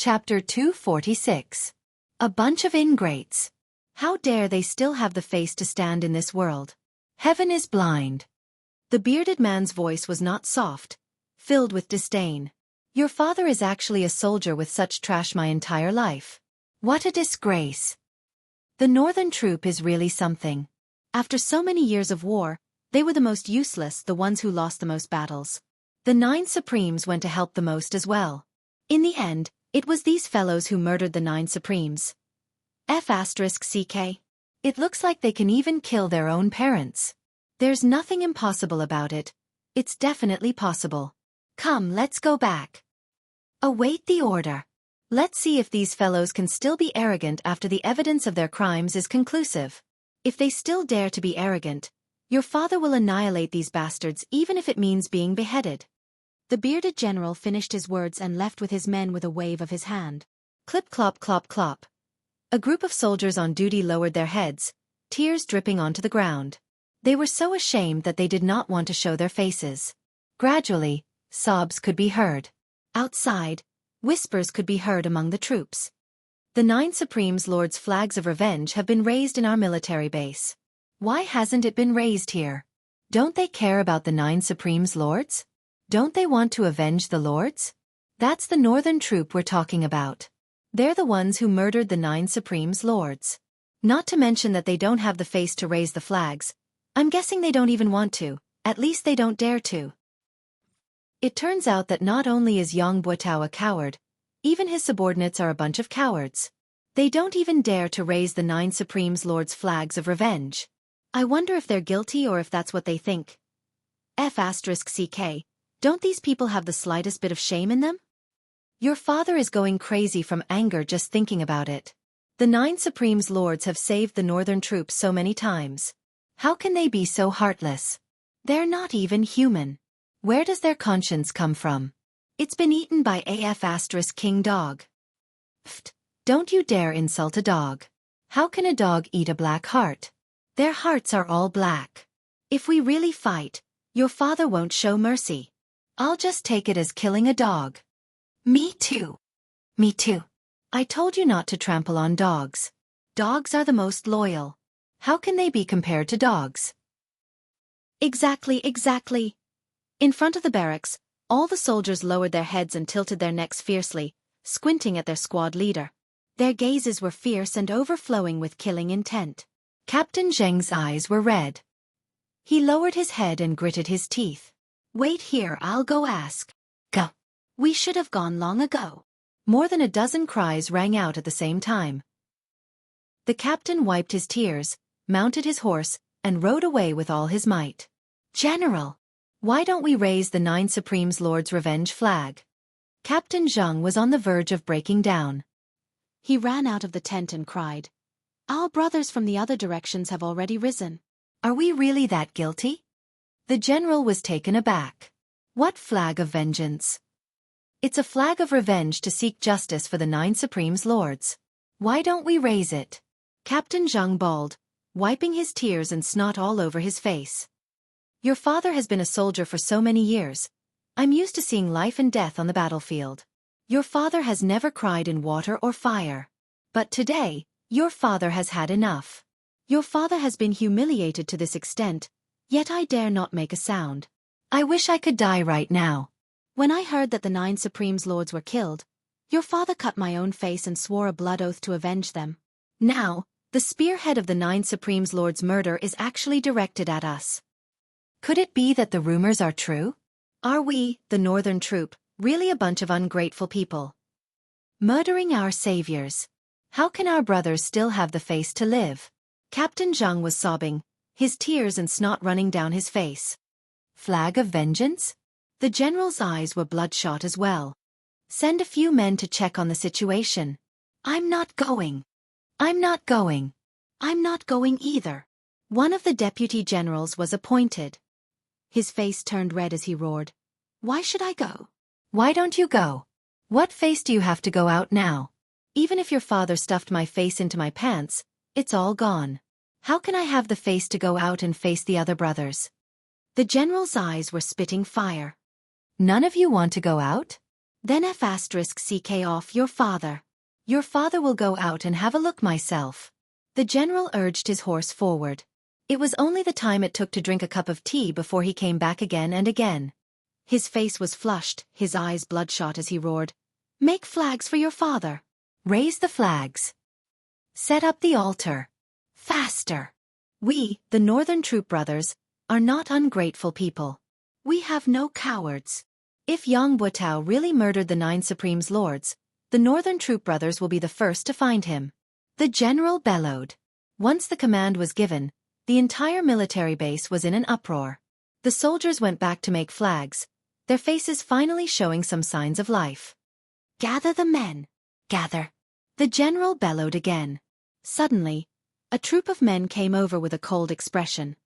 Chapter 246. A bunch of ingrates. How dare they still have the face to stand in this world? Heaven is blind. The bearded man's voice was not soft, filled with disdain. Your father is actually a soldier with such trash my entire life. What a disgrace. The northern troop is really something. After so many years of war, they were the most useless, the ones who lost the most battles. The 9 Supremes went to help the most as well. In the end, it was these fellows who murdered the 9 Supremes. Xueqi. It looks like they can even kill their own parents. There's nothing impossible about it. It's definitely possible. Come, let's go back. Await the order. Let's see if these fellows can still be arrogant after the evidence of their crimes is conclusive. If they still dare to be arrogant, your father will annihilate these bastards even if it means being beheaded. The bearded general finished his words and left with his men with a wave of his hand. Clip clop clop clop. A group of soldiers on duty lowered their heads, tears dripping onto the ground. They were so ashamed that they did not want to show their faces. Gradually, sobs could be heard. Outside, whispers could be heard among the troops. The 9 Supremes Lord's flags of revenge have been raised in our military base. Why hasn't it been raised here? Don't they care about the 9 Supremes Lords? Don't they want to avenge the Lords? That's the northern troop we're talking about. They're the ones who murdered the 9 Supremes Lords. Not to mention that they don't have the face to raise the flags. I'm guessing they don't even want to, at least they don't dare to. It turns out that not only is Yang Buotao a coward, even his subordinates are a bunch of cowards. They don't even dare to raise the 9 Supremes Lords' flags of revenge. I wonder if they're guilty or if that's what they think. Xueqi. Don't these people have the slightest bit of shame in them? Your father is going crazy from anger just thinking about it. The 9 Supremes Lords have saved the northern troops so many times. How can they be so heartless? They're not even human. Where does their conscience come from? It's been eaten by King Dog. Pfft, don't you dare insult a dog. How can a dog eat a black heart? Their hearts are all black. If we really fight, your father won't show mercy. I'll just take it as killing a dog. Me too. Me too. I told you not to trample on dogs. Dogs are the most loyal. How can they be compared to dogs? Exactly. In front of the barracks, all the soldiers lowered their heads and tilted their necks fiercely, squinting at their squad leader. Their gazes were fierce and overflowing with killing intent. Captain Zheng's eyes were red. He lowered his head and gritted his teeth. Wait here, I'll go ask. Go. We should have gone long ago. More than a dozen cries rang out at the same time. The captain wiped his tears, mounted his horse, and rode away with all his might. General! Why don't we raise the 9 Supremes Lord's revenge flag? Captain Zheng was on the verge of breaking down. He ran out of the tent and cried. Our brothers from the other directions have already risen. Are we really that guilty? The general was taken aback. What flag of vengeance? It's a flag of revenge to seek justice for the 9 Supremes Lords. Why don't we raise it? Captain Zheng bawled, wiping his tears and snot all over his face. Your father has been a soldier for so many years. I'm used to seeing life and death on the battlefield. Your father has never cried in water or fire. But today, your father has had enough. Your father has been humiliated to this extent, yet I dare not make a sound. I wish I could die right now. When I heard that the 9 Supremes Lords were killed, your father cut my own face and swore a blood oath to avenge them. Now, the spearhead of the 9 Supremes Lords' murder is actually directed at us. Could it be that the rumors are true? Are we, the northern troop, really a bunch of ungrateful people? Murdering our saviors. How can our brothers still have the face to live? Captain Zheng was sobbing, his tears and snot running down his face. Flag of vengeance? The general's eyes were bloodshot as well. Send a few men to check on the situation. I'm not going. I'm not going. I'm not going either. One of the deputy generals was appointed. His face turned red as he roared. Why should I go? Why don't you go? What face do you have to go out now? Even if your father stuffed my face into my pants, it's all gone. How can I have the face to go out and face the other brothers? The general's eyes were spitting fire. None of you want to go out? Then F***CK off your father. Your father will go out and have a look myself. The general urged his horse forward. It was only the time it took to drink a cup of tea before he came back again and again. His face was flushed, his eyes bloodshot as he roared, "Make flags for your father. Raise the flags. Set up the altar. Faster. We, the Northern Troop Brothers, are not ungrateful people. We have no cowards. If Yang Buotao really murdered the 9 Supremes Lords, the Northern Troop Brothers will be the first to find him." The general bellowed. Once the command was given, the entire military base was in an uproar. The soldiers went back to make flags, their faces finally showing some signs of life. "Gather the men. Gather." The general bellowed again. Suddenly, a troop of men came over with a cold expression.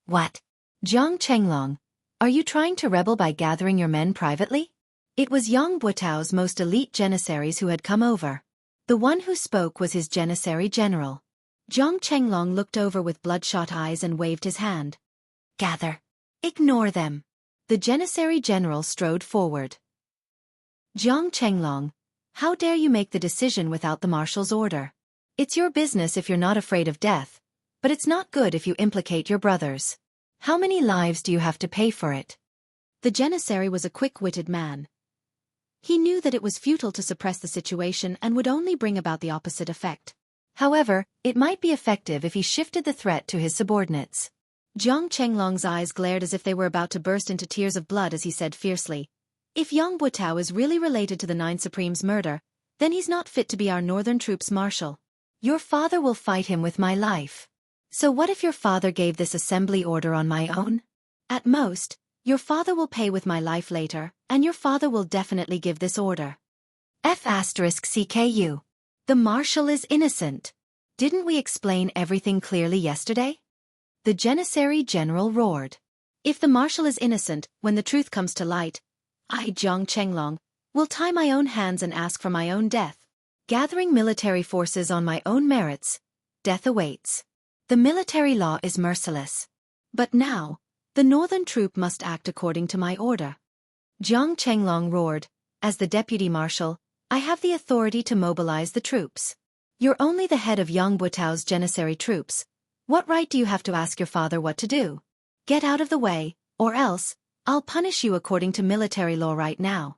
"What? Jiang Chenglong, are you trying to rebel by gathering your men privately?" It was Yang Buotao's most elite janissaries who had come over. The one who spoke was his janissary general. Jiang Chenglong looked over with bloodshot eyes and waved his hand. "Gather. Ignore them." The janissary general strode forward. "Jiang Chenglong, how dare you make the decision without the marshal's order? It's your business if you're not afraid of death, but it's not good if you implicate your brothers. How many lives do you have to pay for it?" The janissary was a quick-witted man. He knew that it was futile to suppress the situation and would only bring about the opposite effect. However, it might be effective if he shifted the threat to his subordinates. Jiang Chenglong's eyes glared as if they were about to burst into tears of blood as he said fiercely, "If Yang Buotao is really related to the 9 Supremes' murder, then he's not fit to be our Northern Troops' marshal. Your father will fight him with my life. So what if your father gave this assembly order on my own? At most, your father will pay with my life later, and your father will definitely give this order. F***CKU. The marshal is innocent. Didn't we explain everything clearly yesterday?" The janissary general roared. "If the marshal is innocent, when the truth comes to light, I, Jiang Chenglong, will tie my own hands and ask for my own death. Gathering military forces on my own merits, death awaits. The military law is merciless. But now, the Northern Troop must act according to my order." Jiang Chenglong roared, "As the deputy marshal, I have the authority to mobilize the troops. You're only the head of Yang Buotao's janissary troops. What right do you have to ask your father what to do? Get out of the way, or else, I'll punish you according to military law right now."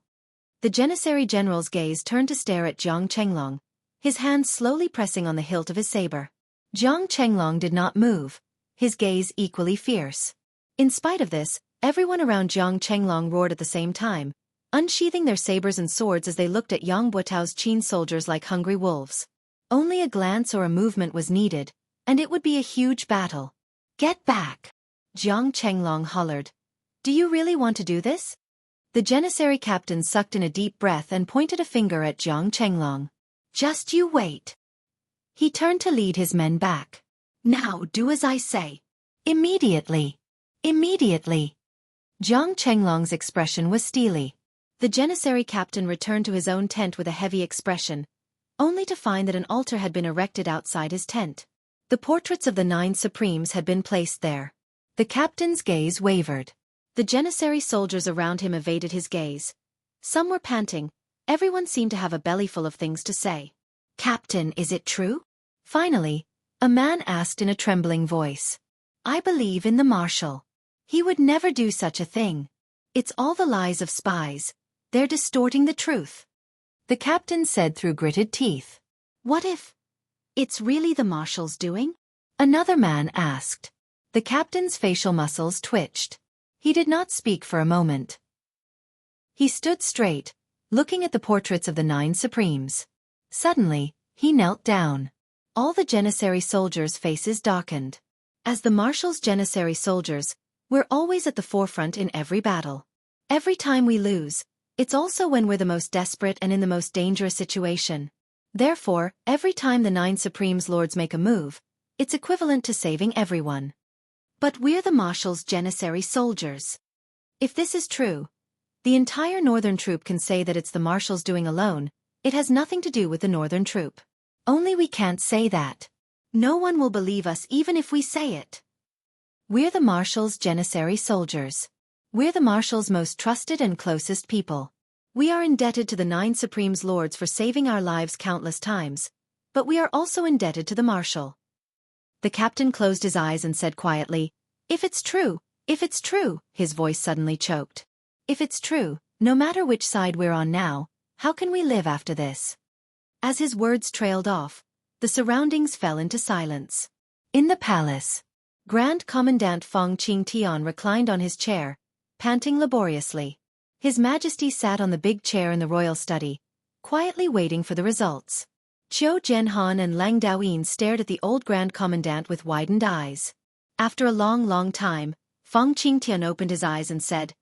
The janissary general's gaze turned to stare at Jiang Chenglong, his hands slowly pressing on the hilt of his saber. Jiang Chenglong did not move, his gaze equally fierce. In spite of this, everyone around Jiang Chenglong roared at the same time, unsheathing their sabers and swords as they looked at Yang Buotao's Qin soldiers like hungry wolves. Only a glance or a movement was needed, and it would be a huge battle. "Get back!" Jiang Chenglong hollered. "Do you really want to do this?" The janissary captain sucked in a deep breath and pointed a finger at Jiang Chenglong. "Just you wait." He turned to lead his men back. "Now do as I say. Immediately. Immediately." Jiang Chenglong's expression was steely. The janissary captain returned to his own tent with a heavy expression, only to find that an altar had been erected outside his tent. The portraits of the 9 Supremes had been placed there. The captain's gaze wavered. The janissary soldiers around him evaded his gaze. Some were panting, everyone seemed to have a bellyful of things to say. "Captain, is it true?" Finally, a man asked in a trembling voice. "I believe in the marshal. He would never do such a thing. It's all the lies of spies. They're distorting the truth." The captain said through gritted teeth. "What if it's really the marshal's doing?" Another man asked. The captain's facial muscles twitched. He did not speak for a moment. He stood straight, looking at the portraits of the 9 Supremes. Suddenly, he knelt down. All the janissary soldiers' faces darkened. As the marshal's janissary soldiers, we're always at the forefront in every battle. Every time we lose, it's also when we're the most desperate and in the most dangerous situation. Therefore, every time the 9 Supremes Lords make a move, it's equivalent to saving everyone. But we're the marshal's janissary soldiers. If this is true, the entire Northern Troop can say that it's the marshal's doing alone. It has nothing to do with the Northern Troop. Only we can't say that. No one will believe us even if we say it. We're the marshal's janissary soldiers. We're the marshal's most trusted and closest people. We are indebted to the 9 Supreme's lords for saving our lives countless times, but we are also indebted to the Marshal. The captain closed his eyes and said quietly, if it's true, his voice suddenly choked. If it's true, no matter which side we're on now, how can we live after this? As his words trailed off, the surroundings fell into silence. In the palace, Grand Commandant Feng Qingtian reclined on his chair, panting laboriously. His Majesty sat on the big chair in the royal study, quietly waiting for the results. Qiu Zhenhan and Lang Daoyin stared at the old Grand Commandant with widened eyes. After a long time, Feng Qingtian opened his eyes and said,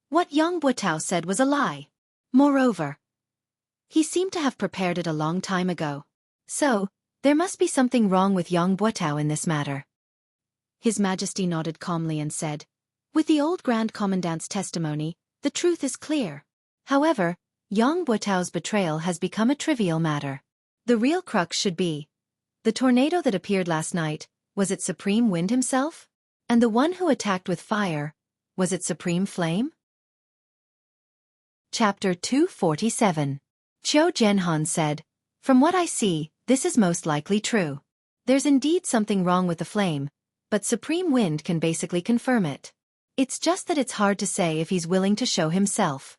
"What Yang Buotao said was a lie. Moreover, he seemed to have prepared it a long time ago. So, there must be something wrong with Yang Buotao in this matter." His Majesty nodded calmly and said, "With the old Grand Commandant's testimony, the truth is clear. However, Yang Buotao's betrayal has become a trivial matter. The real crux should be, the tornado that appeared last night, was it Supreme Wind himself? And the one who attacked with fire, was it Supreme Flame?" Chapter 247. Qiu Zhenhan said, "From what I see, this is most likely true. There's indeed something wrong with the flame, but Supreme Wind can basically confirm it. It's just that it's hard to say if he's willing to show himself."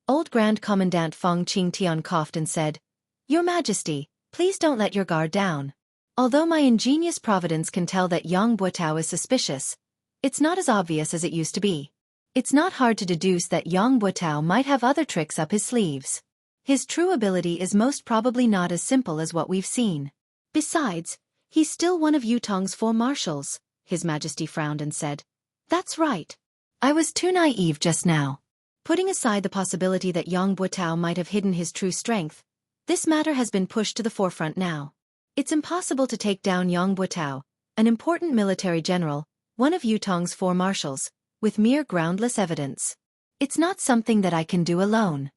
Old Grand Commandant Feng Qingtian coughed and said, "Your Majesty, please don't let your guard down. Although my ingenious providence can tell that Yang Buotao is suspicious, it's not as obvious as it used to be. It's not hard to deduce that Yang Buotao might have other tricks up his sleeves. His true ability is most probably not as simple as what we've seen. Besides, he's still one of Yutong's 4 marshals," His Majesty frowned and said. "That's right. I was too naive just now. Putting aside the possibility that Yang Buotao might have hidden his true strength, this matter has been pushed to the forefront now. It's impossible to take down Yang Buotao, an important military general, one of Yutong's 4 marshals, with mere groundless evidence. It's not something that I can do alone.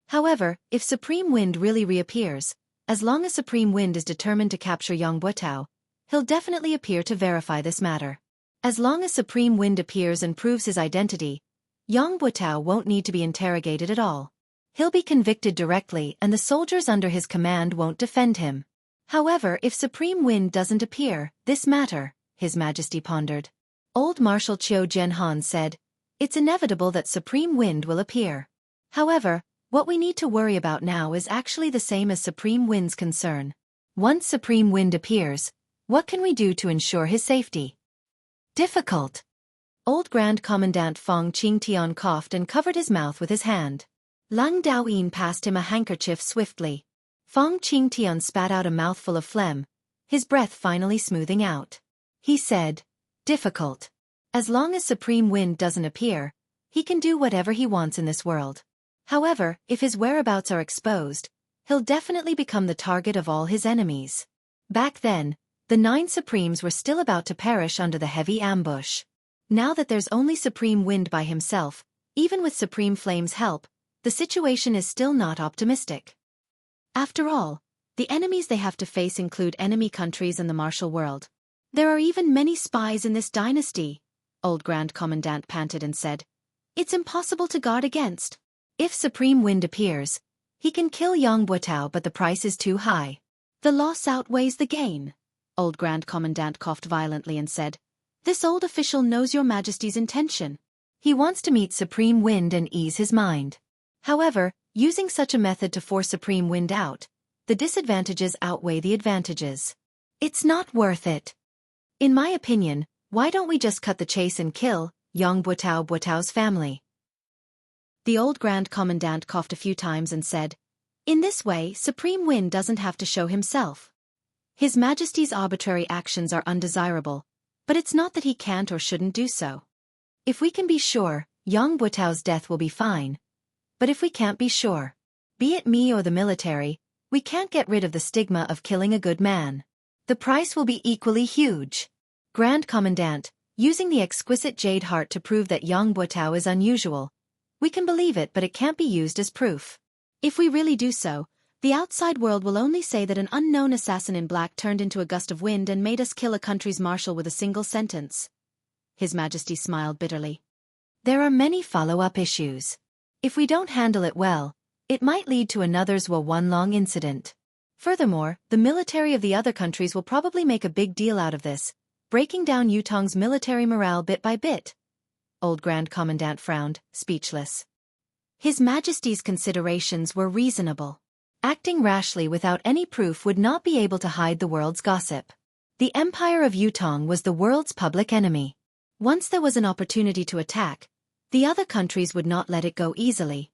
However, if Supreme Wind really reappears, as long as Supreme Wind is determined to capture Yang Buotao, he'll definitely appear to verify this matter. As long as Supreme Wind appears and proves his identity, Yang Buotao won't need to be interrogated at all. He'll be convicted directly and the soldiers under his command won't defend him. However, if Supreme Wind doesn't appear, this matter," His Majesty pondered. Old Marshal Qiu Zhenhan said, "It's inevitable that Supreme Wind will appear. However, what we need to worry about now is actually the same as Supreme Wind's concern. Once Supreme Wind appears, what can we do to ensure his safety?" "Difficult." Old Grand Commandant Feng Qingtian coughed and covered his mouth with his hand. Lang Daoyin passed him a handkerchief swiftly. Feng Qingtian spat out a mouthful of phlegm, his breath finally smoothing out. He said, "Difficult. As long as Supreme Wind doesn't appear, he can do whatever he wants in this world. However, if his whereabouts are exposed, he'll definitely become the target of all his enemies." Back then, the 9 Supremes were still about to perish under the heavy ambush. Now that there's only Supreme Wind by himself, even with Supreme Flame's help, the situation is still not optimistic. After all, the enemies they have to face include enemy countries and the martial world. "There are even many spies in this dynasty," Old Grand Commandant panted and said. "It's impossible to guard against. If Supreme Wind appears, he can kill Yang Buotao, but the price is too high. The loss outweighs the gain." Old Grand Commandant coughed violently and said, "This old official knows Your Majesty's intention. He wants to meet Supreme Wind and ease his mind. However, using such a method to force Supreme Wind out, the disadvantages outweigh the advantages. It's not worth it. In my opinion, why don't we just cut the chase and kill Yang Buotao's family?" The old Grand Commandant coughed a few times and said, "In this way, Supreme Wind doesn't have to show himself. His Majesty's arbitrary actions are undesirable, but it's not that he can't or shouldn't do so. If we can be sure, Yang Buotao's death will be fine. But if we can't be sure, be it me or the military, we can't get rid of the stigma of killing a good man. The price will be equally huge. Grand Commandant, using the exquisite jade heart to prove that Yang Buotao is unusual. We can believe it, but it can't be used as proof. If we really do so, the outside world will only say that an unknown assassin in black turned into a gust of wind and made us kill a country's marshal with a single sentence." His Majesty smiled bitterly. "There are many follow-up issues. If we don't handle it well, it might lead to another Xueqi incident. Furthermore, the military of the other countries will probably make a big deal out of this, breaking down Yutong's military morale bit by bit. Old Grand Commandant frowned, speechless. His Majesty's considerations were reasonable. Acting rashly without any proof would not be able to hide the world's gossip. The Empire of Yutong was the world's public enemy. Once there was an opportunity to attack, the other countries would not let it go easily.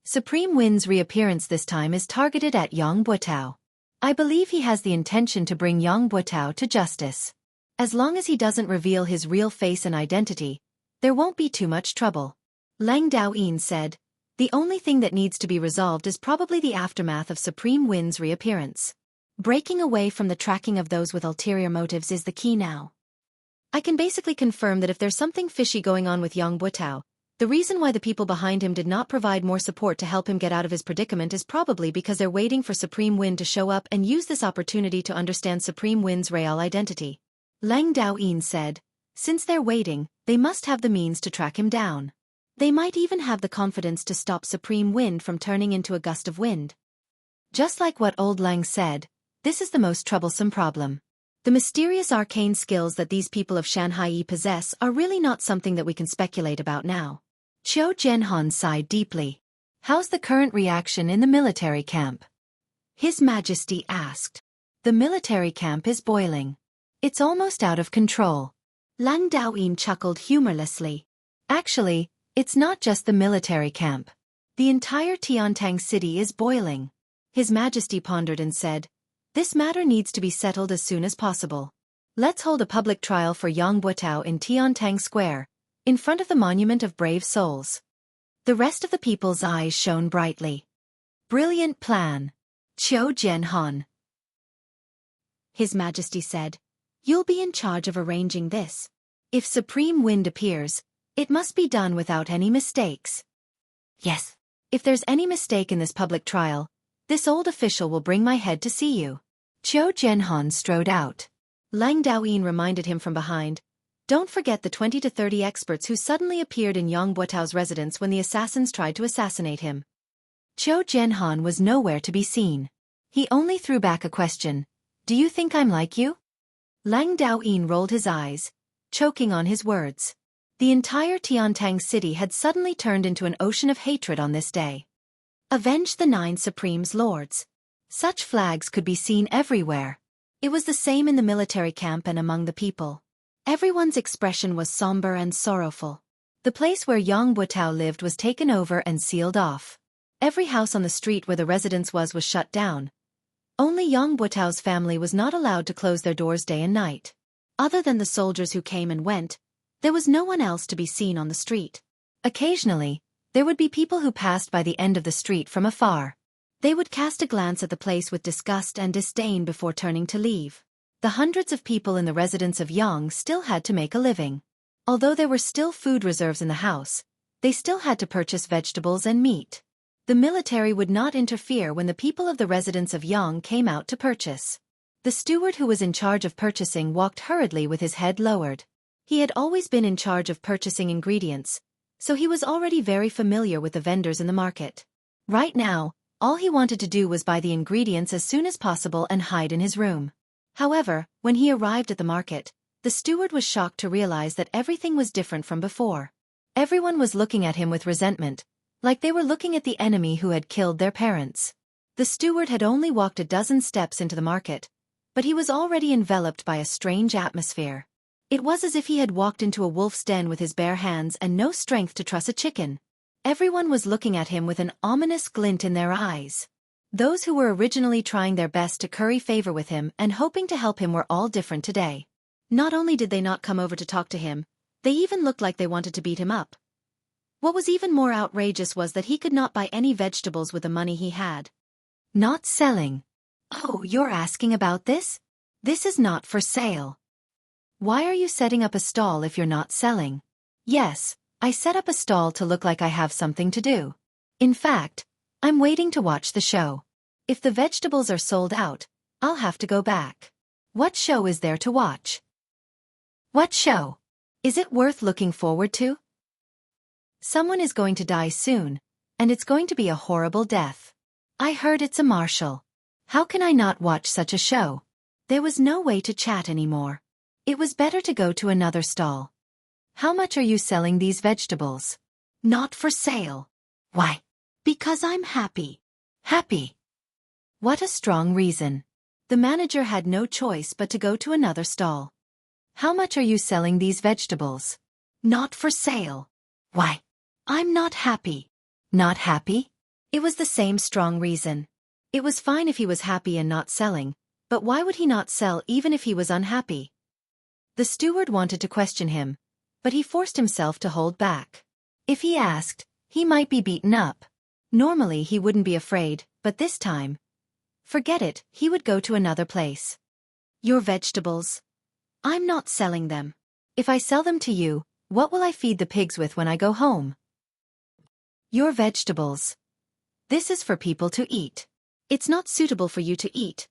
Supreme Win's reappearance this time is targeted at Yang Buotao. I believe he has the intention to bring Yang Buotao to justice. As long as he doesn't reveal his real face and identity, there won't be too much trouble. Lang Daoyin said, the only thing that needs to be resolved is probably the aftermath of Supreme Win's reappearance. Breaking away from the tracking of those with ulterior motives is the key now. I can basically confirm that if there's something fishy going on with Yang Buotao, the reason why the people behind him did not provide more support to help him get out of his predicament is probably because they're waiting for Supreme Win to show up and use this opportunity to understand Supreme Win's real identity. Lang Daoyin said, since they're waiting, they must have the means to track him down. They might even have the confidence to stop Supreme Wind from turning into a gust of wind. Just like what Old Lang said, this is the most troublesome problem. The mysterious arcane skills that these people of Shanhai possess are really not something that we can speculate about now. Qiu Jianhan sighed deeply. How's the current reaction in the military camp? His Majesty asked. The military camp is boiling. It's almost out of control. Lang Daoyin chuckled humorlessly. Actually, it's not just the military camp. The entire Tiantang city is boiling. His Majesty pondered and said, this matter needs to be settled as soon as possible. Let's hold a public trial for Yang Buotao in Tiantang Square, in front of the Monument of Brave Souls. The rest of the people's eyes shone brightly. Brilliant plan. Qiu Jianhan. His Majesty said, you'll be in charge of arranging this. If Supreme Wind appears, it must be done without any mistakes. Yes. If there's any mistake in this public trial, this old official will bring my head to see you. Qiu Jianhan strode out. Lang Daoyin reminded him from behind, don't forget the 20 to 30 experts who suddenly appeared in Yang Buotao's residence when the assassins tried to assassinate him. Qiu Jianhan was nowhere to be seen. He only threw back a question. Do you think I'm like you? Lang Daoyin rolled his eyes, choking on his words. The entire Tiantang city had suddenly turned into an ocean of hatred on this day. Avenge the 9 Supreme's lords. Such flags could be seen everywhere. It was the same in the military camp and among the people. Everyone's expression was somber and sorrowful. The place where Yang Buotao lived was taken over and sealed off. Every house on the street where the residence was shut down. Only Yang Buotao's family was not allowed to close their doors day and night. Other than the soldiers who came and went, there was no one else to be seen on the street. Occasionally, there would be people who passed by the end of the street from afar. They would cast a glance at the place with disgust and disdain before turning to leave. The hundreds of people in the residence of Yang still had to make a living. Although there were still food reserves in the house, they still had to purchase vegetables and meat. The military would not interfere when the people of the residence of Yang came out to purchase. The steward who was in charge of purchasing walked hurriedly with his head lowered. He had always been in charge of purchasing ingredients, so he was already very familiar with the vendors in the market. Right now, all he wanted to do was buy the ingredients as soon as possible and hide in his room. However, when he arrived at the market, the steward was shocked to realize that everything was different from before. Everyone was looking at him with resentment, like they were looking at the enemy who had killed their parents. The steward had only walked a dozen steps into the market, but he was already enveloped by a strange atmosphere. It was as if he had walked into a wolf's den with his bare hands and no strength to truss a chicken. Everyone was looking at him with an ominous glint in their eyes. Those who were originally trying their best to curry favor with him and hoping to help him were all different today. Not only did they not come over to talk to him, they even looked like they wanted to beat him up. What was even more outrageous was that he could not buy any vegetables with the money he had. Not selling. Oh, you're asking about this? This is not for sale. Why are you setting up a stall if you're not selling? Yes, I set up a stall to look like I have something to do. In fact, I'm waiting to watch the show. If the vegetables are sold out, I'll have to go back. What show is there to watch? What show? Is it worth looking forward to? Someone is going to die soon, And it's going to be a horrible death. I heard it's a martial. How can I not watch such a show? There was no way to chat anymore. It was better to go to another stall. How much are you selling these vegetables? Not for sale. Why? Because I'm happy. Happy. What a strong reason. The manager had no choice but to go to another stall. How much are you selling these vegetables? Not for sale. Why? I'm not happy. Not happy? It was the same strong reason. It was fine if he was happy and not selling, but why would he not sell even if he was unhappy? The steward wanted to question him, but he forced himself to hold back. If he asked, he might be beaten up. Normally he wouldn't be afraid, but this time, forget it, he would go to another place. Your vegetables. I'm not selling them. If I sell them to you, what will I feed the pigs with when I go home? Your vegetables. This is for people to eat. It's not suitable for you to eat.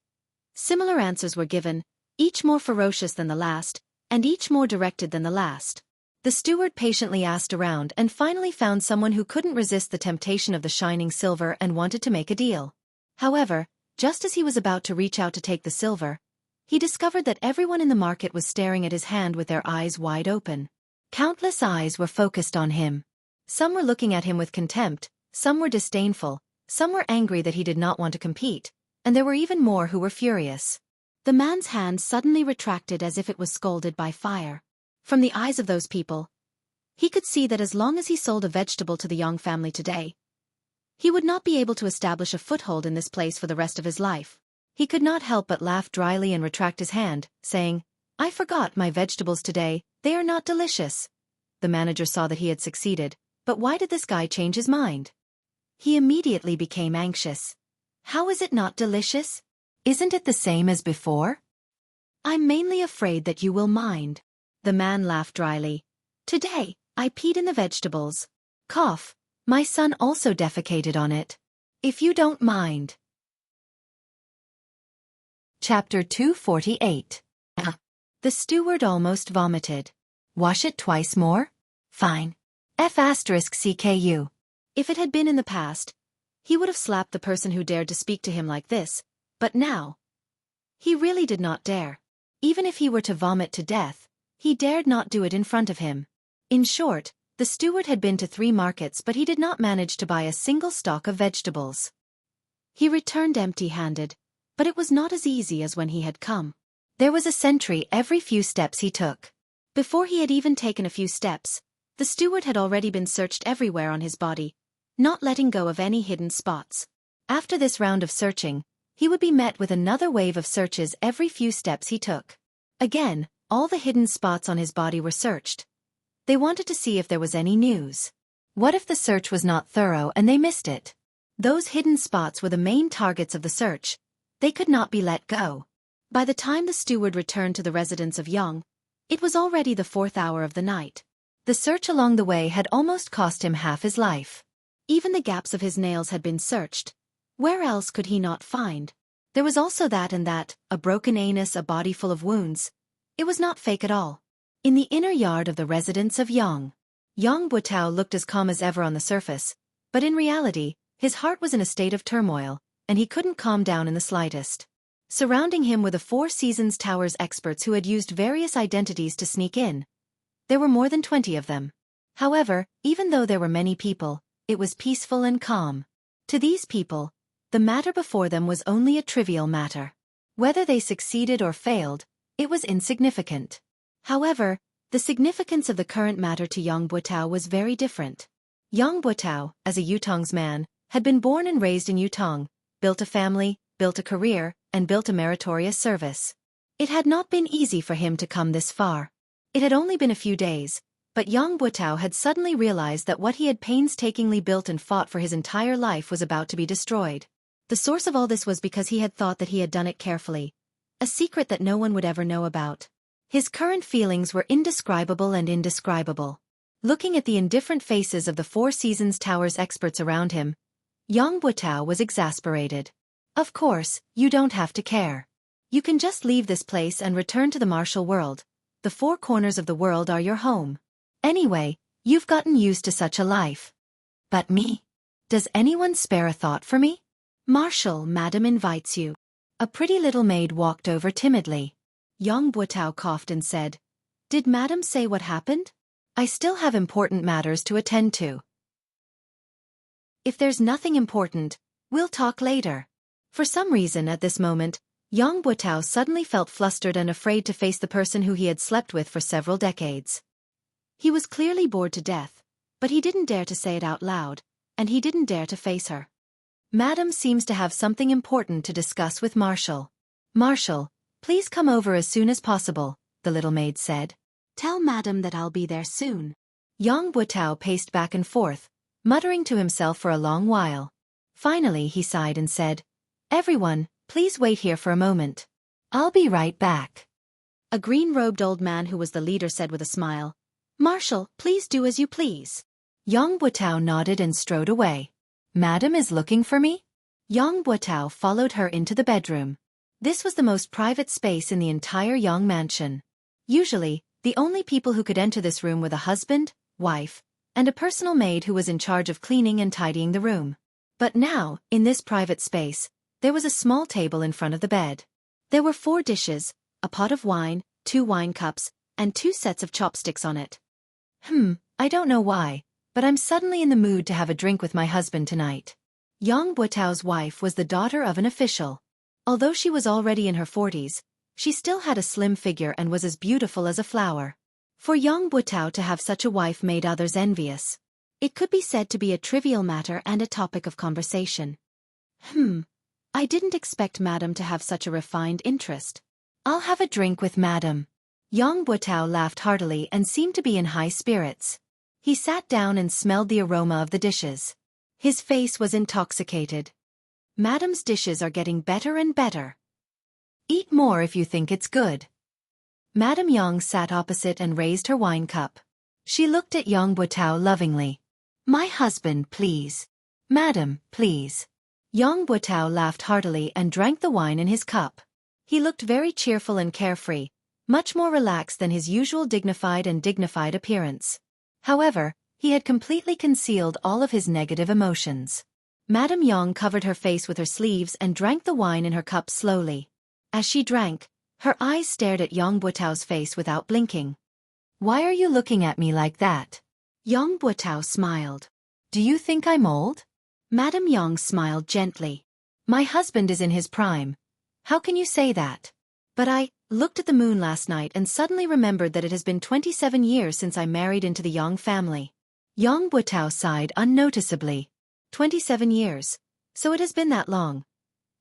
Similar answers were given, each more ferocious than the last, and each more directed than the last. The steward patiently asked around and finally found someone who couldn't resist the temptation of the shining silver and wanted to make a deal. However, just as he was about to reach out to take the silver, he discovered that everyone in the market was staring at his hand with their eyes wide open. Countless eyes were focused on him. Some were looking at him with contempt, some were disdainful, some were angry that he did not want to compete, and there were even more who were furious. The man's hand suddenly retracted as if it was scalded by fire. From the eyes of those people, he could see that as long as he sold a vegetable to the Young family today, he would not be able to establish a foothold in this place for the rest of his life. He could not help but laugh dryly and retract his hand, saying, I forgot my vegetables today, they are not delicious. The manager saw that he had succeeded, but why did this guy change his mind? He immediately became anxious. How is it not delicious? Isn't it the same as before? I'm mainly afraid that you will mind. The man laughed dryly. Today, I peed in the vegetables. Cough. My son also defecated on it. If you don't mind. Chapter 248. The steward almost vomited. Wash it twice more? Fine. F***CKU. If it had been in the past, he would have slapped the person who dared to speak to him like this, but now, he really did not dare. Even if he were to vomit to death, he dared not do it in front of him. In short, the steward had been to 3 markets but he did not manage to buy a single stalk of vegetables. He returned empty-handed, but it was not as easy as when he had come. There was a sentry every few steps he took. Before he had even taken a few steps, the steward had already been searched everywhere on his body, not letting go of any hidden spots. After this round of searching, he would be met with another wave of searches every few steps he took. Again, all the hidden spots on his body were searched. They wanted to see if there was any news. What if the search was not thorough and they missed it? Those hidden spots were the main targets of the search. They could not be let go. By the time the steward returned to the residence of Young, it was already the 4th hour of the night. The search along the way had almost cost him half his life. Even the gaps of his nails had been searched. Where else could he not find? There was also that and that, a broken anus, a body full of wounds. It was not fake at all. In the inner yard of the residence of Yang Buitao looked as calm as ever on the surface, but in reality, his heart was in a state of turmoil, and he couldn't calm down in the slightest. Surrounding him were the Four Seasons Tower's experts who had used various identities to sneak in. There were more than 20 of them. However, even though there were many people, it was peaceful and calm. To these people, the matter before them was only a trivial matter. Whether they succeeded or failed, it was insignificant. However, the significance of the current matter to Yang Buitao was very different. Yang Buitao, as a Yutong's man, had been born and raised in Yutong, built a family, built a career, and built a meritorious service. It had not been easy for him to come this far. It had only been a few days, but Yang Buitao had suddenly realized that what he had painstakingly built and fought for his entire life was about to be destroyed. The source of all this was because he had thought that he had done it carefully, a secret that no one would ever know about. His current feelings were indescribable and indescribable. Looking at the indifferent faces of the Four Seasons Tower's experts around him, Yang Buitao was exasperated. Of course, you don't have to care. You can just leave this place and return to the martial world. The 4 corners of the world are your home. Anyway, you've gotten used to such a life. But me? Does anyone spare a thought for me? Marshal, Madam invites you. A pretty little maid walked over timidly. Yang Buotao coughed and said, Did Madam say what happened? I still have important matters to attend to. If there's nothing important, we'll talk later. For some reason at this moment, Yang Buotao suddenly felt flustered and afraid to face the person who he had slept with for several decades. He was clearly bored to death, but he didn't dare to say it out loud, and he didn't dare to face her. Madam seems to have something important to discuss with Marshal. Marshal, please come over as soon as possible, the little maid said. Tell Madam that I'll be there soon. Yang Buotao paced back and forth, muttering to himself for a long while. Finally he sighed and said, Everyone, please wait here for a moment. I'll be right back. A green-robed old man who was the leader said with a smile, Marshal, please do as you please. Yang Buotao nodded and strode away. Madam is looking for me? Yang Buotao followed her into the bedroom. This was the most private space in the entire Yang mansion. Usually, the only people who could enter this room were the husband, wife, and a personal maid who was in charge of cleaning and tidying the room. But now, in this private space, there was a small table in front of the bed. There were 4 dishes, a pot of wine, 2 wine cups, and 2 sets of chopsticks on it. I don't know why, but I'm suddenly in the mood to have a drink with my husband tonight. Yang Buotao's wife was the daughter of an official. Although she was already in her 40s, she still had a slim figure and was as beautiful as a flower. For Yang Buotao to have such a wife made others envious. It could be said to be a trivial matter and a topic of conversation. I didn't expect Madam to have such a refined interest. I'll have a drink with Madam. Yang Buotao laughed heartily and seemed to be in high spirits. He sat down and smelled the aroma of the dishes. His face was intoxicated. Madam's dishes are getting better and better. Eat more if you think it's good. Madame Yang sat opposite and raised her wine cup. She looked at Yang Buotao lovingly. My husband, please. Madam, please. Yang Buotao laughed heartily and drank the wine in his cup. He looked very cheerful and carefree, much more relaxed than his usual dignified appearance. However, he had completely concealed all of his negative emotions. Madame Yang covered her face with her sleeves and drank the wine in her cup slowly. As she drank, her eyes stared at Yang Buotao's face without blinking. Why are you looking at me like that? Yang Buotao smiled. Do you think I'm old? Madame Yang smiled gently. My husband is in his prime. How can you say that? But I looked at the moon last night and suddenly remembered that it has been 27 years since I married into the Yang family. Yang Buotao sighed unnoticeably. 27 years. So it has been that long.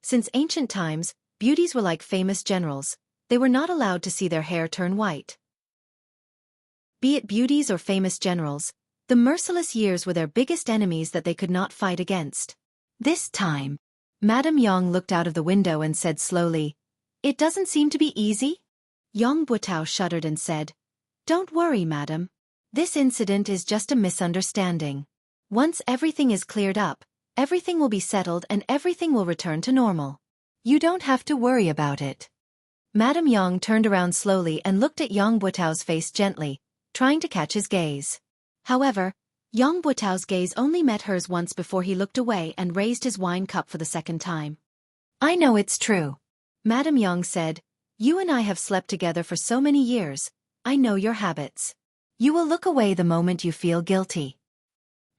Since ancient times, beauties were like famous generals. They were not allowed to see their hair turn white. Be it beauties or famous generals, the merciless years were their biggest enemies that they could not fight against. This time, Madame Yang looked out of the window and said slowly, It doesn't seem to be easy? Yang Buotao shuddered and said, Don't worry, Madam. This incident is just a misunderstanding. Once everything is cleared up, everything will be settled and everything will return to normal. You don't have to worry about it. Madame Yang turned around slowly and looked at Yang Buotao's face gently, trying to catch his gaze. However, Yang Buotao's gaze only met hers once before he looked away and raised his wine cup for the second time. I know it's true. Madame Yang said, You and I have slept together for so many years. I know your habits. You will look away the moment you feel guilty.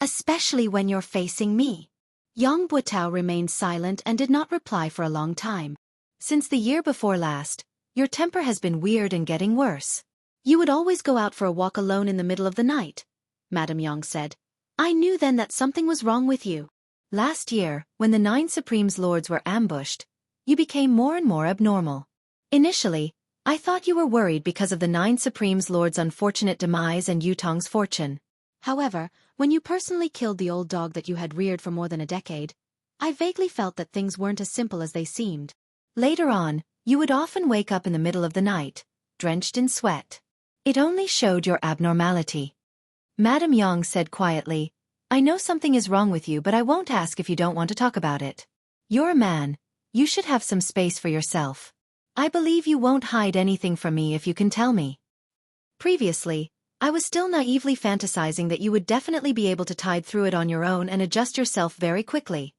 Especially when you're facing me. Yang Buotao remained silent and did not reply for a long time. Since the year before last, your temper has been weird and getting worse. You would always go out for a walk alone in the middle of the night, Madame Yang said. I knew then that something was wrong with you. Last year, when the 9 Supremes Lords were ambushed, you became more and more abnormal. Initially, I thought you were worried because of the 9 Supremes Lords' unfortunate demise and Yutong's fortune. However, when you personally killed the old dog that you had reared for more than a decade, I vaguely felt that things weren't as simple as they seemed. Later on, you would often wake up in the middle of the night, drenched in sweat. It only showed your abnormality. Madame Yang said quietly, I know something is wrong with you, but I won't ask if you don't want to talk about it. You're a man. You should have some space for yourself. I believe you won't hide anything from me if you can tell me. Previously, I was still naively fantasizing that you would definitely be able to tide through it on your own and adjust yourself very quickly.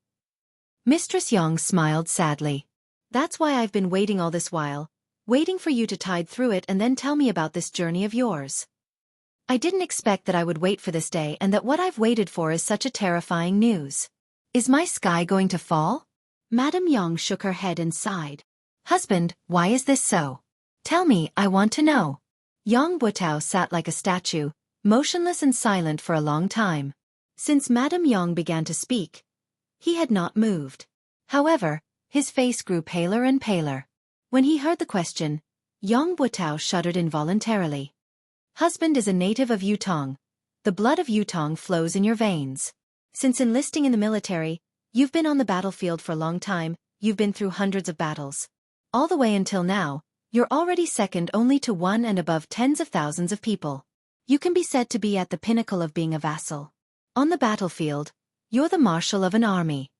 Mistress Yang smiled sadly. That's why I've been waiting all this while, waiting for you to tide through it and then tell me about this journey of yours. I didn't expect that I would wait for this day and that what I've waited for is such a terrifying news. Is my sky going to fall? Madame Yang shook her head and sighed. Husband, why is this so? Tell me, I want to know. Yang Butao sat like a statue, motionless and silent for a long time. Since Madame Yang began to speak, he had not moved. However, his face grew paler and paler. When he heard the question, Yang Butao shuddered involuntarily. Husband is a native of Yutong. The blood of Yutong flows in your veins. Since enlisting in the military, you've been on the battlefield for a long time, you've been through hundreds of battles. All the way until now, you're already second only to one and above tens of thousands of people. You can be said to be at the pinnacle of being a vassal. On the battlefield, you're the marshal of an army.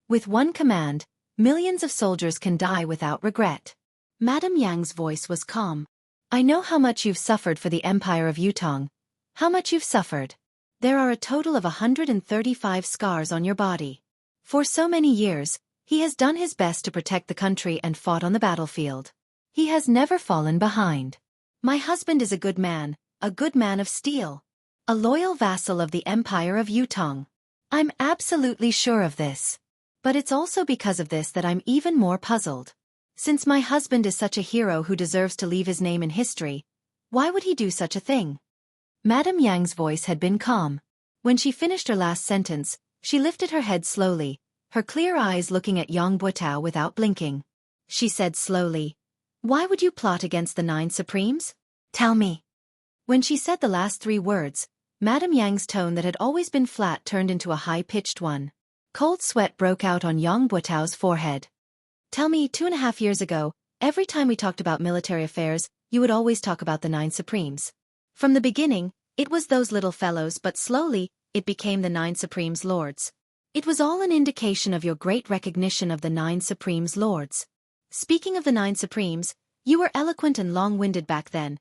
With one command, millions of soldiers can die without regret. Madame Yang's voice was calm. I know how much you've suffered for the Empire of Yutong. How much you've suffered. There are a total of 135 scars on your body. For so many years, he has done his best to protect the country and fought on the battlefield. He has never fallen behind. My husband is a good man of steel. A loyal vassal of the Empire of Yutong. I'm absolutely sure of this. But it's also because of this that I'm even more puzzled. Since my husband is such a hero who deserves to leave his name in history, why would he do such a thing? Madame Yang's voice had been calm. When she finished her last sentence, she lifted her head slowly, her clear eyes looking at Yang Butao without blinking. She said slowly, Why would you plot against the 9 Supremes? Tell me. When she said the last 3 words, Madame Yang's tone that had always been flat turned into a high-pitched one. Cold sweat broke out on Yang Butao's forehead. Tell me, 2.5 years ago, every time we talked about military affairs, you would always talk about the 9 Supremes. From the beginning, it was those little fellows, but slowly, it became the 9 Supremes Lords. It was all an indication of your great recognition of the 9 Supremes Lords. Speaking of the 9 Supremes, you were eloquent and long-winded back then.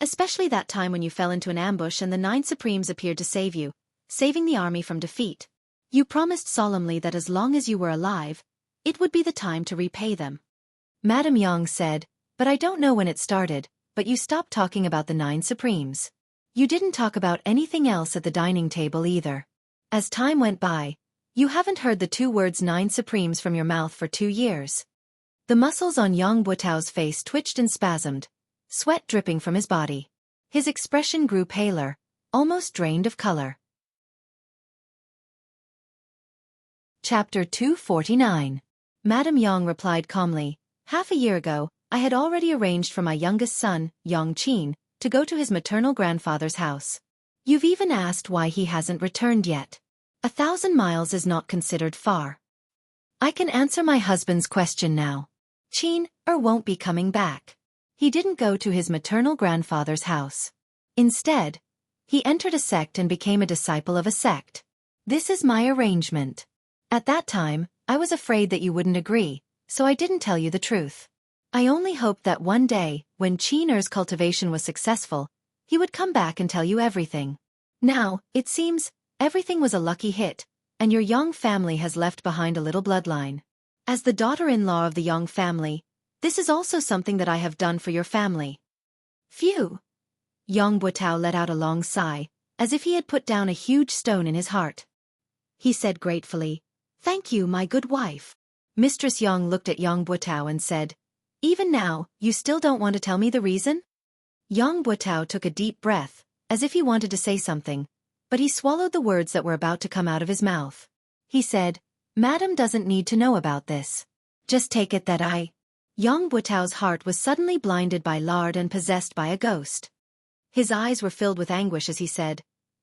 Especially that time when you fell into an ambush and the 9 Supremes appeared to save you, saving the army from defeat. You promised solemnly that as long as you were alive, it would be the time to repay them. Madame Yang said, But I don't know when it started, but you stopped talking about the 9 Supremes. You didn't talk about anything else at the dining table either. As time went by, you haven't heard the 2 words 9 Supremes from your mouth for 2 years. The muscles on Yang Butao's face twitched and spasmed, sweat dripping from his body. His expression grew paler, almost drained of color. Chapter 249. Madame Yang replied calmly, Half a year ago, I had already arranged for my youngest son, Yang Qin, to go to his maternal grandfather's house. You've even asked why he hasn't returned yet. 1,000 miles is not considered far. I can answer my husband's question now. Qin won't be coming back. He didn't go to his maternal grandfather's house. Instead, he entered a sect and became a disciple of a sect. This is my arrangement. At that time, I was afraid that you wouldn't agree, so I didn't tell you the truth. I only hoped that one day, when Qin's cultivation was successful, he would come back and tell you everything. Now, it seems, everything was a lucky hit, and your Yang family has left behind a little bloodline. As the daughter-in-law of the Yang family, this is also something that I have done for your family. Phew! Yang Butao let out a long sigh, as if he had put down a huge stone in his heart. He said gratefully, Thank you, my good wife. Mistress Yang looked at Yang Butao and said, Even now, you still don't want to tell me the reason? Yang Butao took a deep breath, as if he wanted to say something, but he swallowed the words that were about to come out of his mouth. He said, Madam doesn't need to know about this. Just take it that I... Yang Butao's heart was suddenly blinded by lard and possessed by a ghost. His eyes were filled with anguish as he said,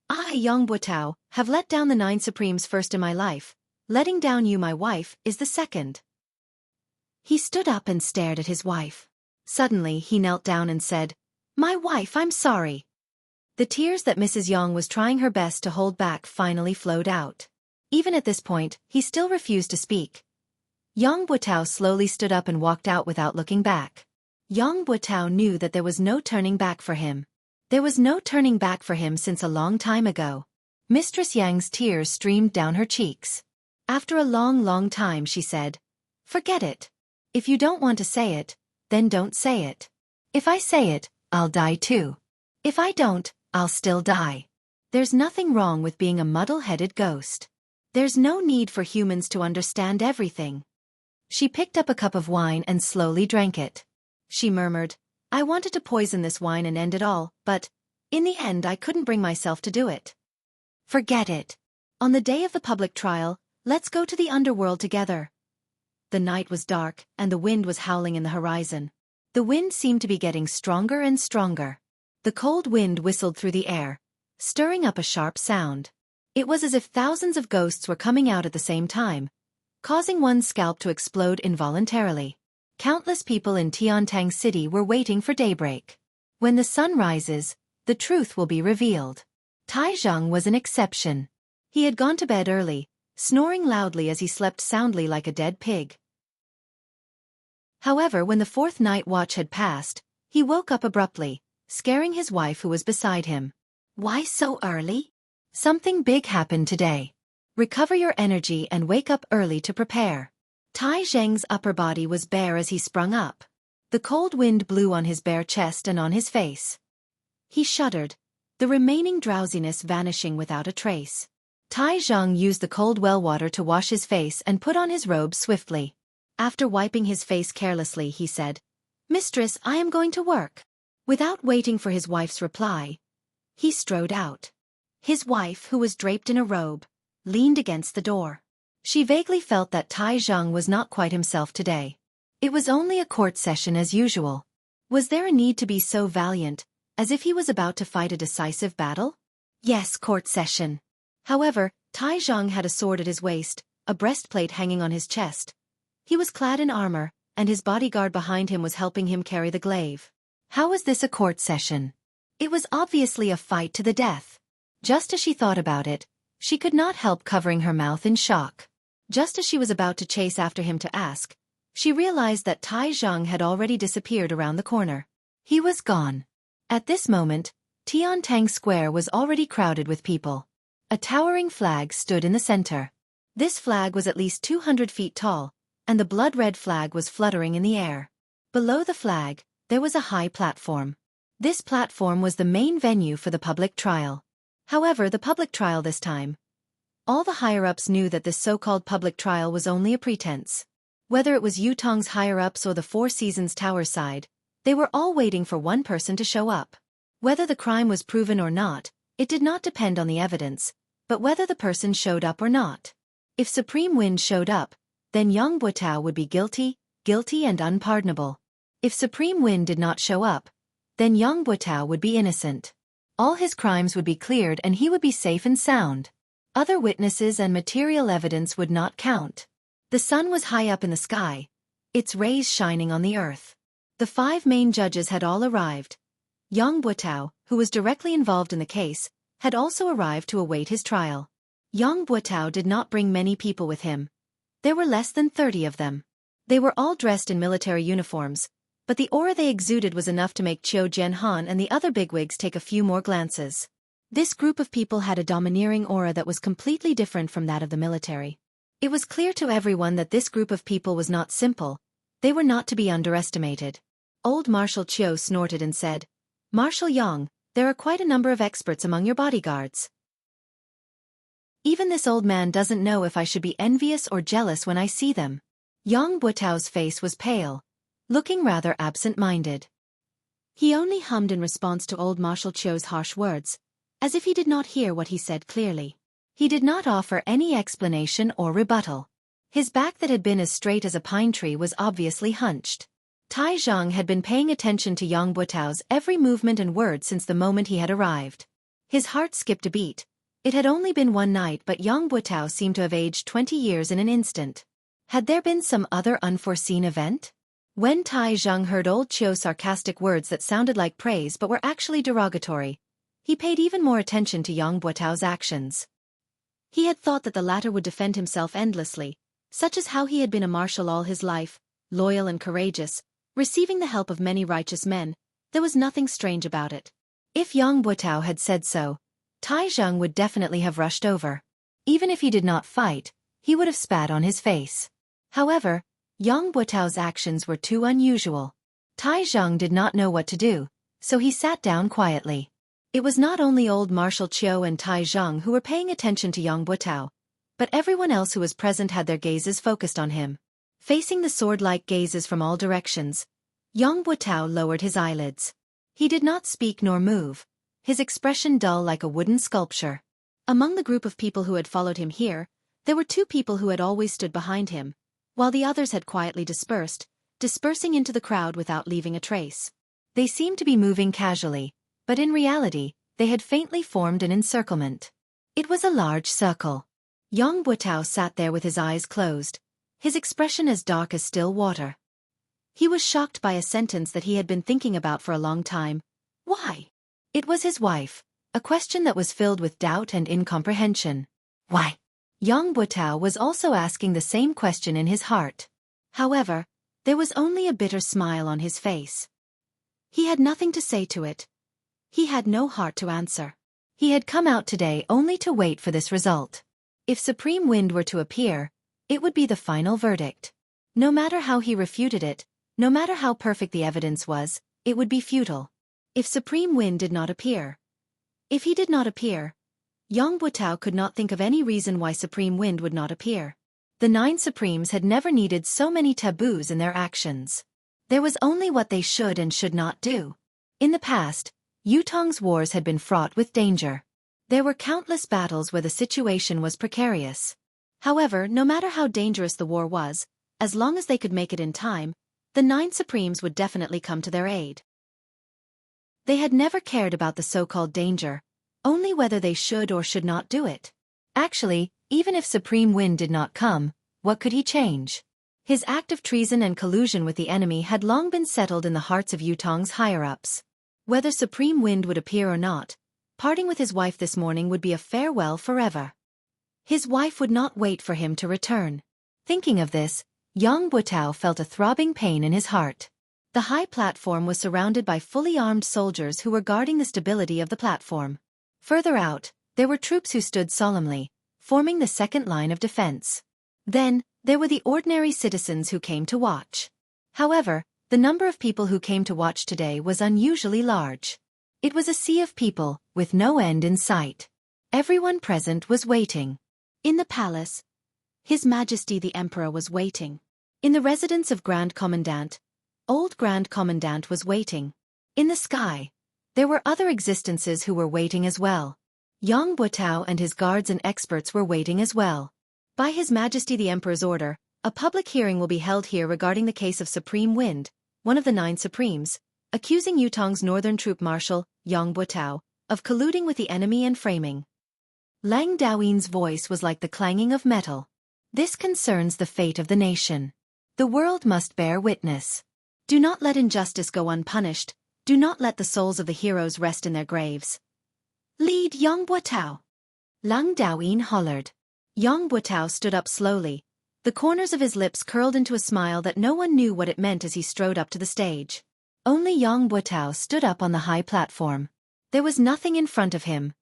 I, Yang Butao, have let down the 9 Supremes first in my life. Letting down you, my wife, is the second. He stood up and stared at his wife. Suddenly he knelt down and said, My wife, I'm sorry. The tears that Mrs. Yang was trying her best to hold back finally flowed out. Even at this point, he still refused to speak. Yang Butao slowly stood up and walked out without looking back. Yang Butao knew that there was no turning back for him. There was no turning back for him since a long time ago. Mistress Yang's tears streamed down her cheeks. After a long time she said, "Forget it. If you don't want to say it, then don't say it. If I say it, I'll die too. If I don't, I'll still die. There's nothing wrong with being a muddle-headed ghost. There's no need for humans to understand everything." She picked up a cup of wine and slowly drank it. She murmured, "I wanted to poison this wine and end it all, but, in the end I couldn't bring myself to do it. Forget it. On the day of the public trial, let's go to the underworld together." The night was dark, and the wind was howling in the horizon. The wind seemed to be getting stronger and stronger. The cold wind whistled through the air, stirring up a sharp sound. It was as if thousands of ghosts were coming out at the same time, causing one's scalp to explode involuntarily. Countless people in Tiantang City were waiting for daybreak. When the sun rises, the truth will be revealed. Tai Zhang was an exception. He had gone to bed early, snoring loudly as he slept soundly like a dead pig. However, when the fourth night watch had passed, he woke up abruptly, scaring his wife who was beside him. "Why so early? Something big happened today. Recover your energy and wake up early to prepare." Tai Zheng's upper body was bare as he sprung up. The cold wind blew on his bare chest and on his face. He shuddered, the remaining drowsiness vanishing without a trace. Tai Zhang used the cold well water to wash his face and put on his robe swiftly. After wiping his face carelessly, he said, "Mistress, I am going to work." Without waiting for his wife's reply, he strode out. His wife, who was draped in a robe, leaned against the door. She vaguely felt that Tai Zhang was not quite himself today. It was only a court session as usual. Was there a need to be so valiant, as if he was about to fight a decisive battle? Yes, court session. However, Tai Zhang had a sword at his waist, a breastplate hanging on his chest. He was clad in armor, and his bodyguard behind him was helping him carry the glaive. How was this a court session? It was obviously a fight to the death. Just as she thought about it, she could not help covering her mouth in shock. Just as she was about to chase after him to ask, she realized that Tai Zhang had already disappeared around the corner. He was gone. At this moment, Tiantang Square was already crowded with people. A towering flag stood in the center. This flag was at least 200 feet tall, and the blood-red flag was fluttering in the air. Below the flag, there was a high platform. This platform was the main venue for the public trial. However, the public trial this time, all the higher-ups knew that this so-called public trial was only a pretense. Whether it was Yutong's higher-ups or the Four Seasons Tower side, they were all waiting for one person to show up. Whether the crime was proven or not, it did not depend on the evidence, but whether the person showed up or not. If Supreme Wind showed up, then Yang Buotao would be guilty and unpardonable. If Supreme Wind did not show up, then Yang Buotao would be innocent. All his crimes would be cleared and he would be safe and sound. Other witnesses and material evidence would not count. The sun was high up in the sky, its rays shining on the earth. The 5 main judges had all arrived. Yang Buotao, who was directly involved in the case, had also arrived to await his trial. Yang Buotao did not bring many people with him. There were less than 30 of them. They were all dressed in military uniforms, but the aura they exuded was enough to make Qiu Jianhan and the other bigwigs take a few more glances. This group of people had a domineering aura that was completely different from that of the military. It was clear to everyone that this group of people was not simple. They were not to be underestimated. Old Marshal Qiu snorted and said, "Marshal Yang, there are quite a number of experts among your bodyguards. Even this old man doesn't know if I should be envious or jealous when I see them." Yang Buotao's face was pale, looking rather absent-minded. He only hummed in response to old Marshal Qiu's harsh words, as if he did not hear what he said clearly. He did not offer any explanation or rebuttal. His back that had been as straight as a pine tree was obviously hunched. Tai Zhang had been paying attention to Yang Buotao's every movement and word since the moment he had arrived. His heart skipped a beat. It had only been one night, but Yang Buotao seemed to have aged 20 years in an instant. Had there been some other unforeseen event? When Tai Zhang heard old Qiu's sarcastic words that sounded like praise but were actually derogatory, he paid even more attention to Yang Buotao's actions. He had thought that the latter would defend himself endlessly, such as how he had been a marshal all his life, loyal and courageous, receiving the help of many righteous men. There was nothing strange about it. If Yang Butao had said so, Tai Zheng would definitely have rushed over. Even if he did not fight, he would have spat on his face. However, Yang Butao's actions were too unusual. Tai Zheng did not know what to do, so he sat down quietly. It was not only old Marshal Qiu and Tai Zheng who were paying attention to Yang Butao, but everyone else who was present had their gazes focused on him. Facing the sword-like gazes from all directions, Yang Butao lowered his eyelids. He did not speak nor move, his expression dull like a wooden sculpture. Among the group of people who had followed him here, there were 2 people who had always stood behind him, while the others had quietly dispersing into the crowd without leaving a trace. They seemed to be moving casually, but in reality, they had faintly formed an encirclement. It was a large circle. Yang Butao sat there with his eyes closed, his expression as dark as still water. He was shocked by a sentence that he had been thinking about for a long time. Why? It was his wife, a question that was filled with doubt and incomprehension. Why? Yang Butao was also asking the same question in his heart. However, there was only a bitter smile on his face. He had nothing to say to it. He had no heart to answer. He had come out today only to wait for this result. If Supreme Wind were to appear, it would be the final verdict. No matter how he refuted it, no matter how perfect the evidence was, it would be futile. If Supreme Wind did not appear. If he did not appear, Yang Butao could not think of any reason why Supreme Wind would not appear. The 9 Supremes had never needed so many taboos in their actions. There was only what they should and should not do. In the past, Yutong's wars had been fraught with danger. There were countless battles where the situation was precarious. However, no matter how dangerous the war was, as long as they could make it in time, the 9 Supremes would definitely come to their aid. They had never cared about the so-called danger, only whether they should or should not do it. Actually, even if Supreme Wind did not come, what could he change? His act of treason and collusion with the enemy had long been settled in the hearts of Yutong's higher-ups. Whether Supreme Wind would appear or not, parting with his wife this morning would be a farewell forever. His wife would not wait for him to return. Thinking of this, Yang Butao felt a throbbing pain in his heart. The high platform was surrounded by fully armed soldiers who were guarding the stability of the platform. Further out, there were troops who stood solemnly, forming the second line of defense. Then, there were the ordinary citizens who came to watch. However, the number of people who came to watch today was unusually large. It was a sea of people, with no end in sight. Everyone present was waiting. In the palace, His Majesty the Emperor was waiting. In the residence of Grand Commandant, Old Grand Commandant was waiting. In the sky, there were other existences who were waiting as well. Yang Butao and his guards and experts were waiting as well. By His Majesty the Emperor's order, a public hearing will be held here regarding the case of Supreme Wind, one of the 9 Supremes, accusing Yutong's northern troop marshal, Yang Butao, of colluding with the enemy and framing. Lang Daoyin's voice was like the clanging of metal. This concerns the fate of the nation. The world must bear witness. Do not let injustice go unpunished. Do not let the souls of the heroes rest in their graves. Lead Yang Butao. Lang Daoyin hollered. Yang Butao stood up slowly. The corners of his lips curled into a smile that no one knew what it meant as he strode up to the stage. Only Yang Butao stood up on the high platform. There was nothing in front of him.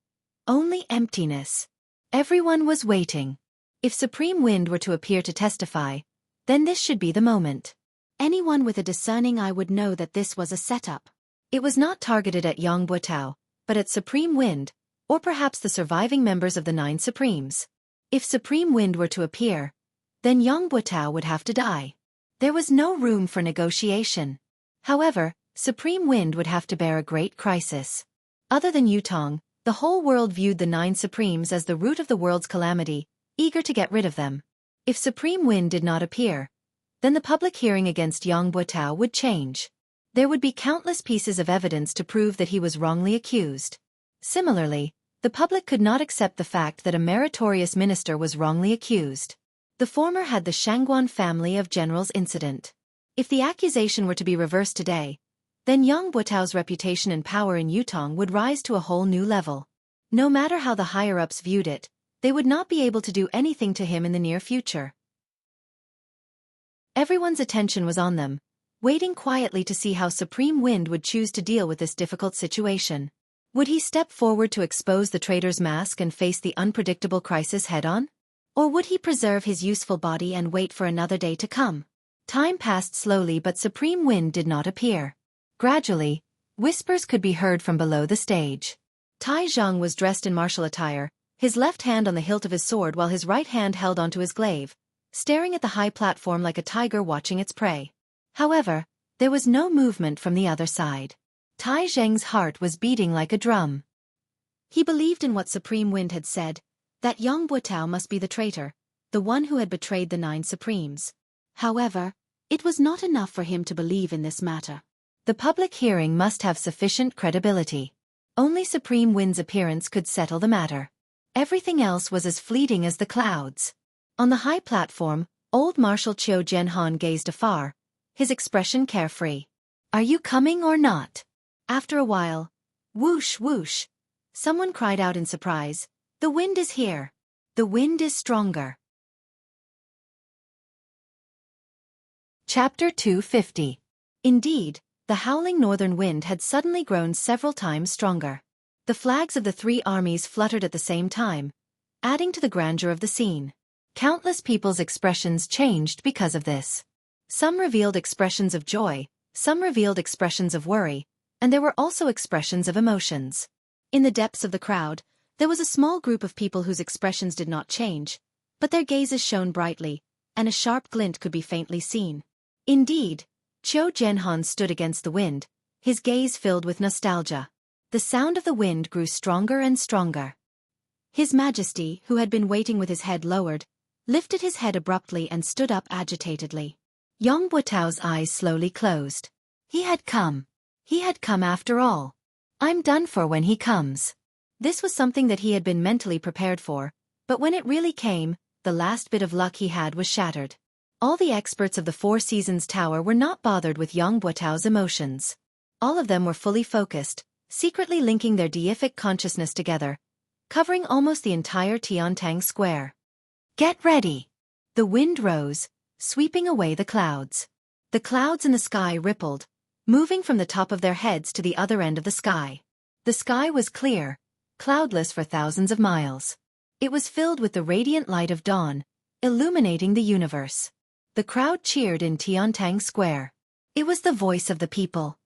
Only emptiness. Everyone was waiting. If Supreme Wind were to appear to testify, then this should be the moment. Anyone with a discerning eye would know that this was a setup. It was not targeted at Yang Butao, but at Supreme Wind, or perhaps the surviving members of the 9 Supremes. If Supreme Wind were to appear, then Yang Butao would have to die. There was no room for negotiation. However, Supreme Wind would have to bear a great crisis. Other than Yutong, the whole world viewed the 9 Supremes as the root of the world's calamity, eager to get rid of them. If Supreme Wind did not appear, then the public hearing against Yang Butao would change. There would be countless pieces of evidence to prove that he was wrongly accused. Similarly, the public could not accept the fact that a meritorious minister was wrongly accused. The former had the Shangguan family of generals incident. If the accusation were to be reversed today, then Yang Butao's reputation and power in Yutong would rise to a whole new level. No matter how the higher-ups viewed it, they would not be able to do anything to him in the near future. Everyone's attention was on them, waiting quietly to see how Supreme Wind would choose to deal with this difficult situation. Would he step forward to expose the traitor's mask and face the unpredictable crisis head-on? Or would he preserve his useful body and wait for another day to come? Time passed slowly, but Supreme Wind did not appear. Gradually, whispers could be heard from below the stage. Tai Zhang was dressed in martial attire, his left hand on the hilt of his sword while his right hand held onto his glaive, staring at the high platform like a tiger watching its prey. However, there was no movement from the other side. Tai Zheng's heart was beating like a drum. He believed in what Supreme Wind had said, that Yang Buotao must be the traitor, the one who had betrayed the 9 Supremes. However, it was not enough for him to believe in this matter. The public hearing must have sufficient credibility. Only Supreme Wind's appearance could settle the matter. Everything else was as fleeting as the clouds. On the high platform, old Marshal Qiu Jianhan gazed afar, his expression carefree. "Are you coming or not?" After a while, whoosh whoosh, someone cried out in surprise, "The wind is here. The wind is stronger." Chapter 250. Indeed, the howling northern wind had suddenly grown several times stronger. The flags of the 3 armies fluttered at the same time, adding to the grandeur of the scene. Countless people's expressions changed because of this. Some revealed expressions of joy, some revealed expressions of worry, and there were also expressions of emotions. In the depths of the crowd, there was a small group of people whose expressions did not change, but their gazes shone brightly, and a sharp glint could be faintly seen. Indeed, Qiu Jianhan stood against the wind, his gaze filled with nostalgia. The sound of the wind grew stronger and stronger. His Majesty, who had been waiting with his head lowered, lifted his head abruptly and stood up agitatedly. Yang Buotao's eyes slowly closed. He had come. He had come after all. I'm done for when he comes. This was something that he had been mentally prepared for, but when it really came, the last bit of luck he had was shattered. All the experts of the 4 Seasons Tower were not bothered with Yang Buotao's emotions. All of them were fully focused, secretly linking their deific consciousness together, covering almost the entire Tiantang Square. Get ready! The wind rose, sweeping away the clouds. The clouds in the sky rippled, moving from the top of their heads to the other end of the sky. The sky was clear, cloudless for thousands of miles. It was filled with the radiant light of dawn, illuminating the universe. The crowd cheered in Tiantang Square. It was the voice of the people.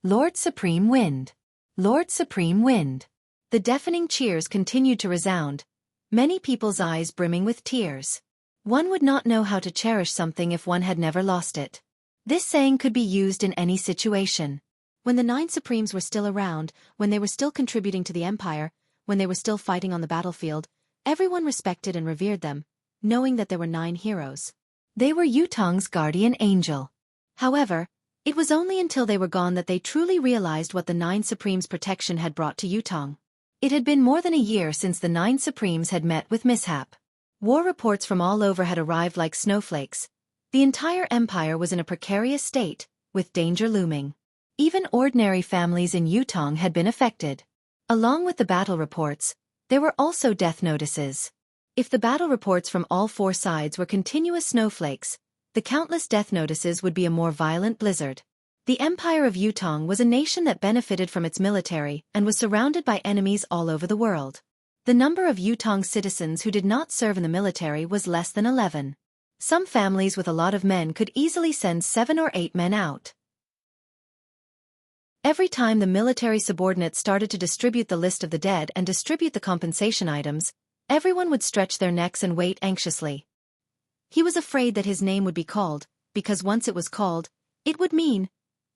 Lord Supreme Wind! Lord Supreme Wind! The deafening cheers continued to resound, many people's eyes brimming with tears. One would not know how to cherish something if one had never lost it. This saying could be used in any situation. When the 9 Supremes were still around, when they were still contributing to the empire, when they were still fighting on the battlefield, everyone respected and revered them, knowing that there were 9 heroes. They were Yutong's guardian angel. However, it was only until they were gone that they truly realized what the 9 Supremes' protection had brought to Yutong. It had been more than a year since the 9 Supremes had met with mishap. War reports from all over had arrived like snowflakes. The entire empire was in a precarious state, with danger looming. Even ordinary families in Yutong had been affected. Along with the battle reports, there were also death notices. If the battle reports from all 4 sides were continuous snowflakes, the countless death notices would be a more violent blizzard. The Empire of Yutong was a nation that benefited from its military and was surrounded by enemies all over the world. The number of Yutong citizens who did not serve in the military was less than 11. Some families with a lot of men could easily send 7 or 8 men out. Every time the military subordinates started to distribute the list of the dead and distribute the compensation items, everyone would stretch their necks and wait anxiously. He was afraid that his name would be called, because once it was called, it would mean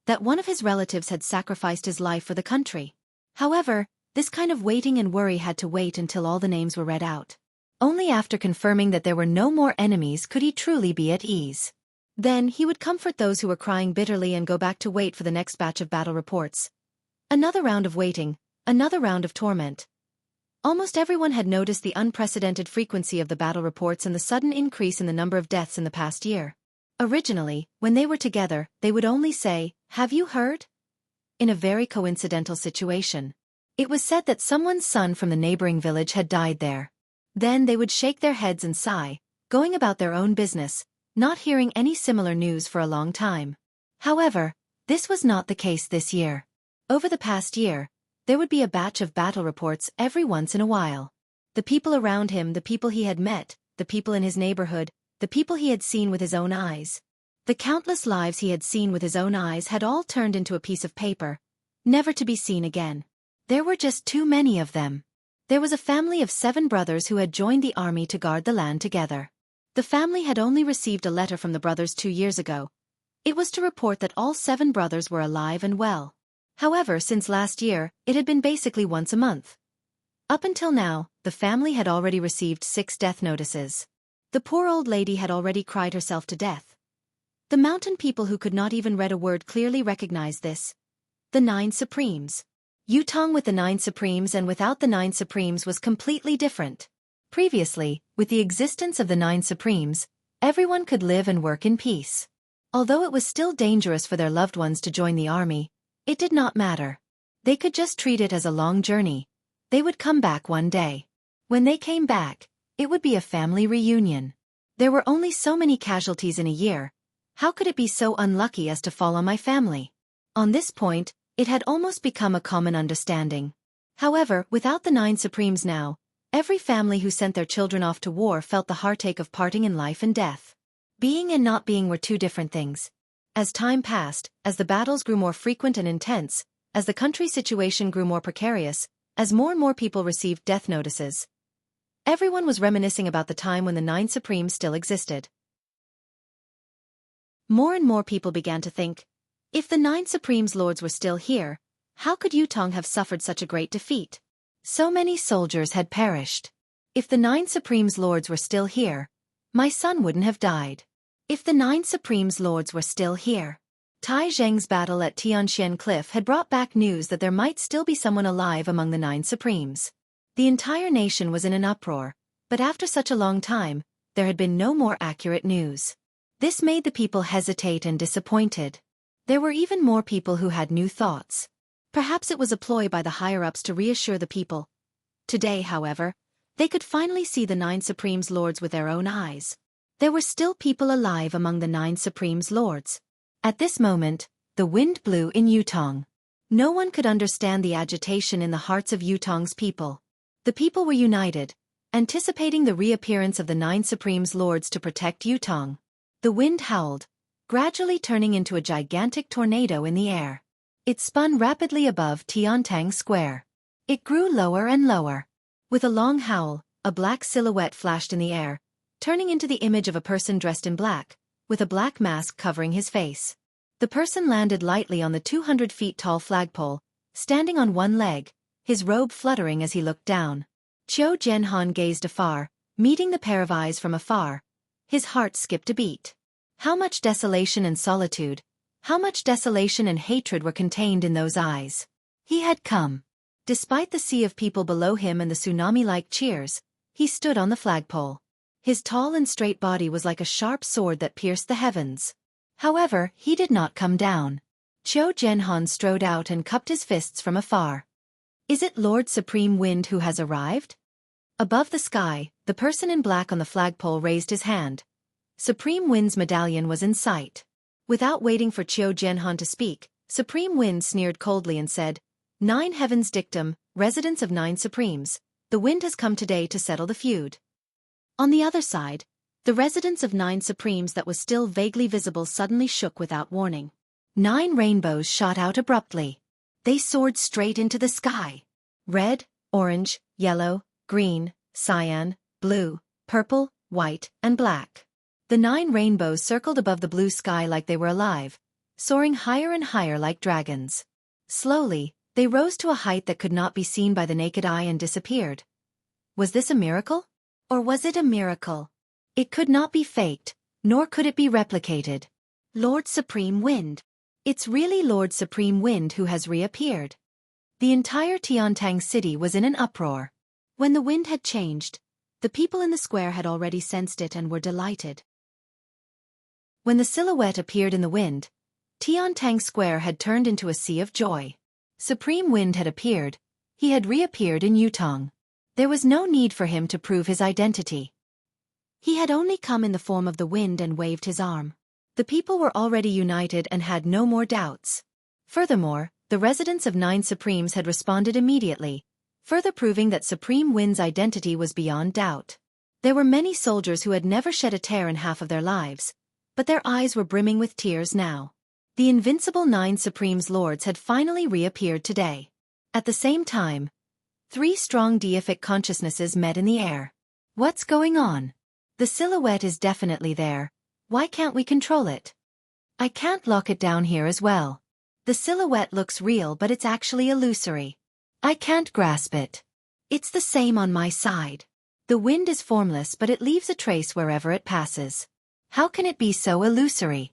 that one of his relatives had sacrificed his life for the country. However, this kind of waiting and worry had to wait until all the names were read out. Only after confirming that there were no more enemies could he truly be at ease. Then he would comfort those who were crying bitterly and go back to wait for the next batch of battle reports. Another round of waiting, another round of torment. Almost everyone had noticed the unprecedented frequency of the battle reports and the sudden increase in the number of deaths in the past year. Originally, when they were together, they would only say, "Have you heard?" In a very coincidental situation. It was said that someone's son from the neighboring village had died there. Then they would shake their heads and sigh, going about their own business, not hearing any similar news for a long time. However, this was not the case this year. Over the past year, There would be a batch of battle reports every once in a while. The people around him, the people he had met, the people in his neighborhood, the people he had seen with his own eyes. The countless lives he had seen with his own eyes had all turned into a piece of paper, never to be seen again. There were just too many of them. There was a family of 7 brothers who had joined the army to guard the land together. The family had only received a letter from the brothers 2 years ago. It was to report that all 7 brothers were alive and well. However, since last year, it had been basically once a month. Up until now, the family had already received 6 death notices. The poor old lady had already cried herself to death. The mountain people who could not even read a word clearly recognized this. The 9 Supremes. Yutong with the 9 Supremes and without the 9 Supremes was completely different. Previously, with the existence of the 9 Supremes, everyone could live and work in peace. Although it was still dangerous for their loved ones to join the army, it did not matter. They could just treat it as a long journey. They would come back one day. When they came back, it would be a family reunion. There were only so many casualties in a year. How could it be so unlucky as to fall on my family? On this point, it had almost become a common understanding. However, without the 9 Supremes now, every family who sent their children off to war felt the heartache of parting in life and death. Being and not being were 2 different things. As time passed, as the battles grew more frequent and intense, as the country's situation grew more precarious, as more and more people received death notices, everyone was reminiscing about the time when the 9 Supremes still existed. More and more people began to think, if the 9 Supremes Lords were still here, how could Yutong have suffered such a great defeat? So many soldiers had perished. If the 9 Supremes Lords were still here, my son wouldn't have died. If the 9 Supremes Lords were still here. Tai Zheng's battle at Tianxian Cliff had brought back news that there might still be someone alive among the 9 Supremes. The entire nation was in an uproar, but after such a long time, there had been no more accurate news. This made the people hesitate and disappointed. There were even more people who had new thoughts. Perhaps it was a ploy by the higher-ups to reassure the people. Today, however, they could finally see the 9 Supremes Lords with their own eyes. There were still people alive among the 9 Supremes Lords. At this moment, the wind blew in Yutong. No one could understand the agitation in the hearts of Yutong's people. The people were united, anticipating the reappearance of the 9 Supremes Lords to protect Yutong. The wind howled, gradually turning into a gigantic tornado in the air. It spun rapidly above Tiantang Square. It grew lower and lower. With a long howl, a black silhouette flashed in the air, turning into the image of a person dressed in black, with a black mask covering his face. The person landed lightly on the 200 feet tall flagpole, standing on one leg, his robe fluttering as he looked down. Qiu Jianhan gazed afar, meeting the pair of eyes from afar. His heart skipped a beat. How much desolation and solitude, how much desolation and hatred were contained in those eyes. He had come. Despite the sea of people below him and the tsunami-like cheers, he stood on the flagpole. His tall and straight body was like a sharp sword that pierced the heavens. However, he did not come down. Qiu Jianhan strode out and cupped his fists from afar. Is it Lord Supreme Wind who has arrived? Above the sky, the person in black on the flagpole raised his hand. Supreme Wind's medallion was in sight. Without waiting for Qiu Jianhan to speak, Supreme Wind sneered coldly and said, 9 Heavens Dictum, residents of 9 Supremes, the wind has come today to settle the feud. On the other side, the residents of 9 Supremes that was still vaguely visible suddenly shook without warning. 9 rainbows shot out abruptly. They soared straight into the sky. Red, orange, yellow, green, cyan, blue, purple, white, and black. The 9 rainbows circled above the blue sky like they were alive, soaring higher and higher like dragons. Slowly, they rose to a height that could not be seen by the naked eye and disappeared. Was this a miracle? Or was it a miracle? It could not be faked, nor could it be replicated. Lord Supreme Wind. It's really Lord Supreme Wind who has reappeared. The entire Tiantang city was in an uproar. When the wind had changed, the people in the square had already sensed it and were delighted. When the silhouette appeared in the wind, Tiantang Square had turned into a sea of joy. Supreme Wind had appeared. He had reappeared in Yutong. There was no need for him to prove his identity. He had only come in the form of the wind and waved his arm. The people were already united and had no more doubts. Furthermore, The residents of 9 Supremes had responded immediately, further proving that Supreme Wind's identity was beyond doubt. There were many soldiers who had never shed a tear in half of their lives, but their eyes were brimming with tears now. The invincible 9 Supremes Lords had finally reappeared today. At the same time, 3 strong deific consciousnesses met in the air. What's going on? The silhouette is definitely there. Why can't we control it? I can't lock it down here as well. The silhouette looks real, but it's actually illusory. I can't grasp it. It's the same on my side. The wind is formless, but it leaves a trace wherever it passes. How can it be so illusory?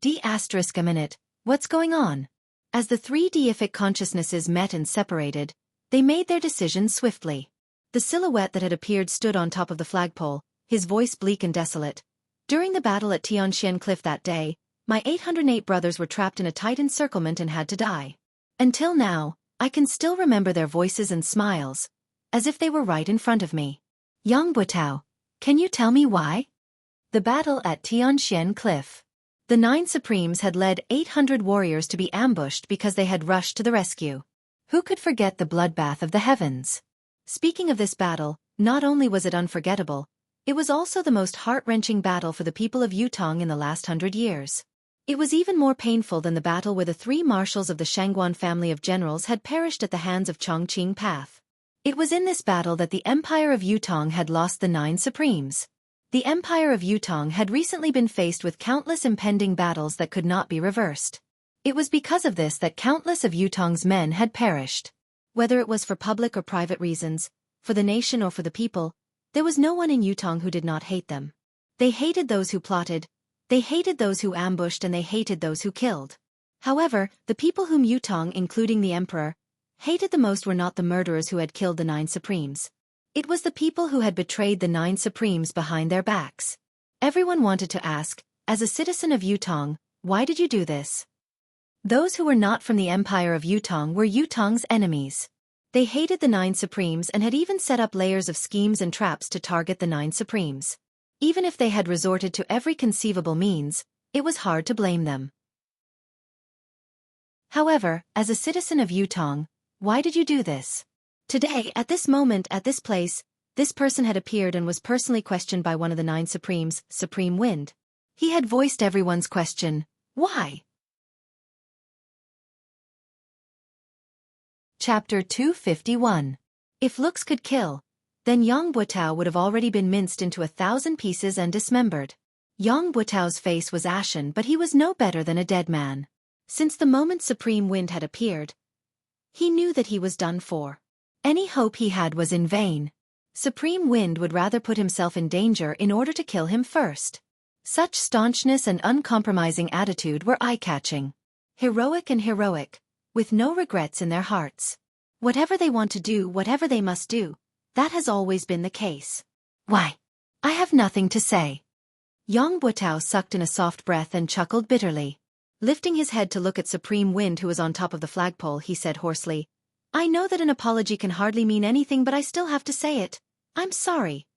A minute, what's going on? As the 3 deific consciousnesses met and separated, they made their decision swiftly. The silhouette that had appeared stood on top of the flagpole, his voice bleak and desolate. During the battle at Tianxian Cliff that day, my 808 brothers were trapped in a tight encirclement and had to die. Until now, I can still remember their voices and smiles, as if they were right in front of me. Yang Butao, can you tell me why? The battle at Tianxian Cliff. The 9 Supremes had led 800 warriors to be ambushed because they had rushed to the rescue. Who could forget the bloodbath of the heavens? Speaking of this battle, not only was it unforgettable, it was also the most heart-wrenching battle for the people of Yutong in the last 100 years. It was even more painful than the battle where the 3 marshals of the Shangguan family of generals had perished at the hands of Chongqing Path. It was in this battle that the Empire of Yutong had lost the 9 Supremes. The Empire of Yutong had recently been faced with countless impending battles that could not be reversed. It was because of this that countless of Yutong's men had perished. Whether it was for public or private reasons, for the nation or for the people, there was no one in Yutong who did not hate them. They hated those who plotted, they hated those who ambushed, and they hated those who killed. However, the people whom Yutong, including the emperor, hated the most were not the murderers who had killed the 9 Supremes. It was the people who had betrayed the 9 Supremes behind their backs. Everyone wanted to ask, as a citizen of Yutong, why did you do this? Those who were not from the Empire of Yutong were Yutong's enemies. They hated the 9 Supremes and had even set up layers of schemes and traps to target the 9 Supremes. Even if they had resorted to every conceivable means, it was hard to blame them. However, as a citizen of Yutong, why did you do this? Today, at this moment, at this place, this person had appeared and was personally questioned by one of the 9 Supremes, Supreme Wind. He had voiced everyone's question, why? Chapter 251. If looks could kill, then Yang Butao would have already been minced into 1,000 pieces and dismembered. Yang Butao's face was ashen, but he was no better than a dead man. Since the moment Supreme Wind had appeared, he knew that he was done for. Any hope he had was in vain. Supreme Wind would rather put himself in danger in order to kill him first. Such staunchness and uncompromising attitude were eye-catching. Heroic and heroic, with no regrets in their hearts. Whatever they want to do, whatever they must do, that has always been the case. Why? I have nothing to say. Yang Butao sucked in a soft breath and chuckled bitterly. Lifting his head to look at Supreme Wind, who was on top of the flagpole, he said hoarsely, I know that an apology can hardly mean anything, but I still have to say it. I'm sorry.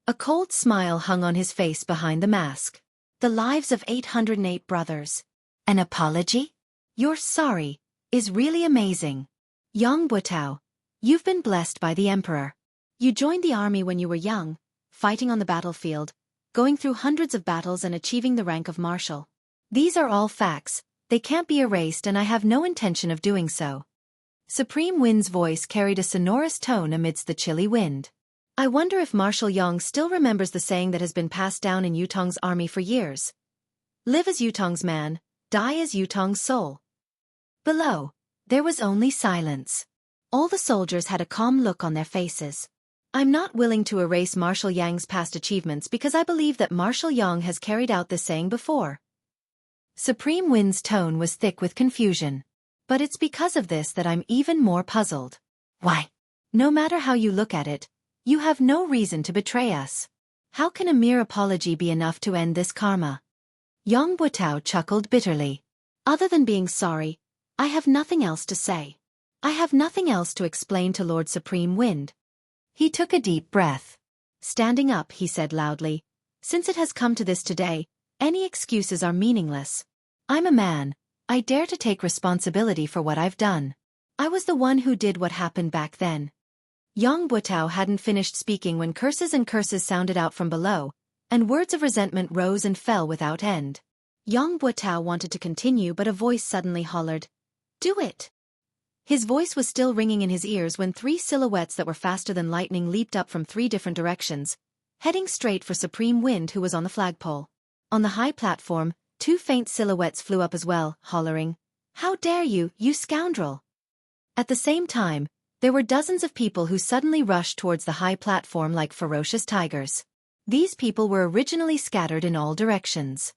A cold smile hung on his face behind the mask. The lives of 808 brothers. An apology? You're sorry is really amazing. Yang Butao, you've been blessed by the Emperor. You joined the army when you were young, fighting on the battlefield, going through hundreds of battles and achieving the rank of marshal. These are all facts, they can't be erased, and I have no intention of doing so. Supreme Wind's voice carried a sonorous tone amidst the chilly wind. I wonder if Marshal Yang still remembers the saying that has been passed down in Yutong's army for years. Live as Yutong's man, die as Yutong's soul. Below, there was only silence. All the soldiers had a calm look on their faces. I'm not willing to erase Marshal Yang's past achievements because I believe that Marshal Yang has carried out this saying before. Supreme Wind's tone was thick with confusion. But it's because of this that I'm even more puzzled. Why? No matter how you look at it, you have no reason to betray us. How can a mere apology be enough to end this karma? Yang Butao chuckled bitterly. Other than being sorry, I have nothing else to say. I have nothing else to explain to Lord Supreme Wind. He took a deep breath. Standing up, he said loudly, since it has come to this today, any excuses are meaningless. I'm a man, I dare to take responsibility for what I've done. I was the one who did what happened back then. Yang Butao hadn't finished speaking when curses and curses sounded out from below, and words of resentment rose and fell without end. Yang Butao wanted to continue, but a voice suddenly hollered, "Do it!" His voice was still ringing in his ears when 3 silhouettes that were faster than lightning leaped up from 3 different directions, heading straight for Supreme Wind, who was on the flagpole. On the high platform, 2 faint silhouettes flew up as well, hollering, "How dare you, you scoundrel!" At the same time, there were dozens of people who suddenly rushed towards the high platform like ferocious tigers. These people were originally scattered in all directions.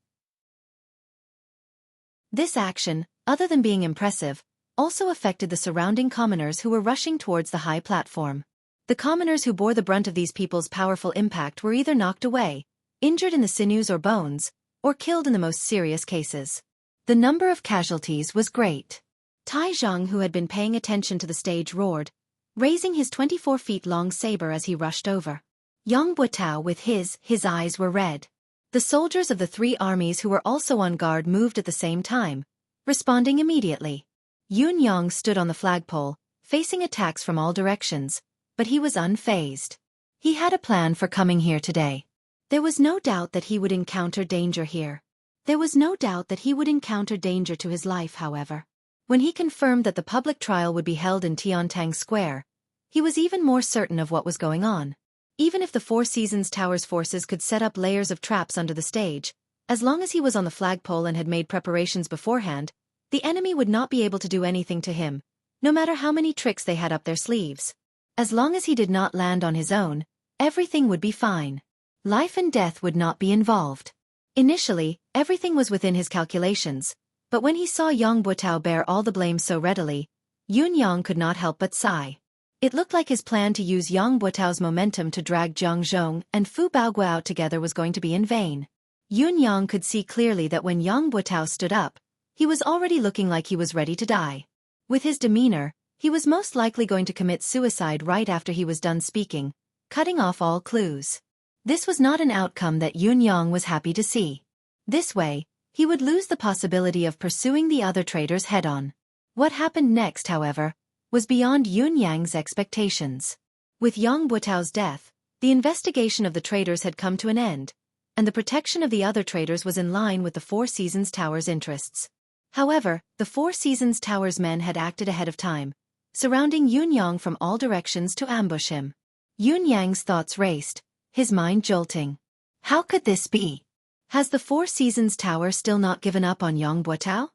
This action, other than being impressive, also affected the surrounding commoners who were rushing towards the high platform. The commoners who bore the brunt of these people's powerful impact were either knocked away, injured in the sinews or bones, or killed in the most serious cases. The number of casualties was great. Tai Zhang, who had been paying attention to the stage, roared, raising his 24-feet-long saber as he rushed over. Yang Butao with his eyes were red. The soldiers of the 3 armies who were also on guard moved at the same time, responding immediately. Yun Yang stood on the flagpole, facing attacks from all directions, but he was unfazed. He had a plan for coming here today. There was no doubt that he would encounter danger here. There was no doubt that he would encounter danger to his life, however. When he confirmed that the public trial would be held in Tiantang Square, he was even more certain of what was going on. Even if the Four Seasons Tower's forces could set up layers of traps under the stage, as long as he was on the flagpole and had made preparations beforehand, the enemy would not be able to do anything to him, no matter how many tricks they had up their sleeves. As long as he did not land on his own, everything would be fine. Life and death would not be involved. Initially, everything was within his calculations, but when he saw Yang Butao bear all the blame so readily, Yun Yang could not help but sigh. It looked like his plan to use Yang Butao's momentum to drag Jiang Zhong and Fu Baoguo out together was going to be in vain. Yun Yang could see clearly that when Yang Butao stood up, he was already looking like he was ready to die. With his demeanor, he was most likely going to commit suicide right after he was done speaking, cutting off all clues. This was not an outcome that Yun Yang was happy to see. This way, he would lose the possibility of pursuing the other traitors head-on. What happened next, however, was beyond Yun Yang's expectations. With Yang Butao's death, the investigation of the traitors had come to an end, and the protection of the other traitors was in line with the Four Seasons Tower's interests. However, the Four Seasons Tower's men had acted ahead of time, surrounding Yun Yang from all directions to ambush him. Yun Yang's thoughts raced, his mind jolting. How could this be? Has the Four Seasons Tower still not given up on Yang Butao?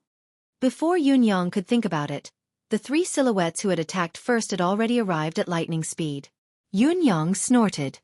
Before Yun Yang could think about it, the 3 silhouettes who had attacked first had already arrived at lightning speed. Yun Yang snorted.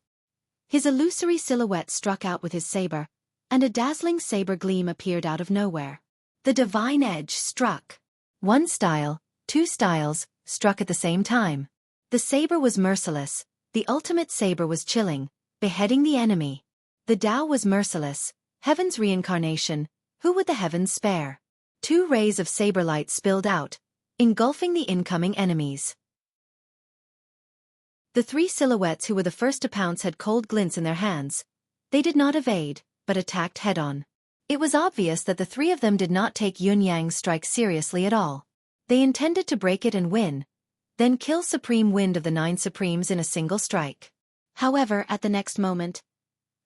His illusory silhouette struck out with his saber, and a dazzling saber gleam appeared out of nowhere. The divine edge struck. 1 style, 2 styles, struck at the same time. The saber was merciless, the ultimate saber was chilling, beheading the enemy. The Tao was merciless, heaven's reincarnation, who would the heavens spare? 2 rays of saber light spilled out, engulfing the incoming enemies. The 3 silhouettes who were the first to pounce had cold glints in their hands. They did not evade, but attacked head-on. It was obvious that the 3 of them did not take Yun Yang's strike seriously at all. They intended to break it and win, then kill Supreme Wind of the 9 Supremes in a single strike. However, at the next moment,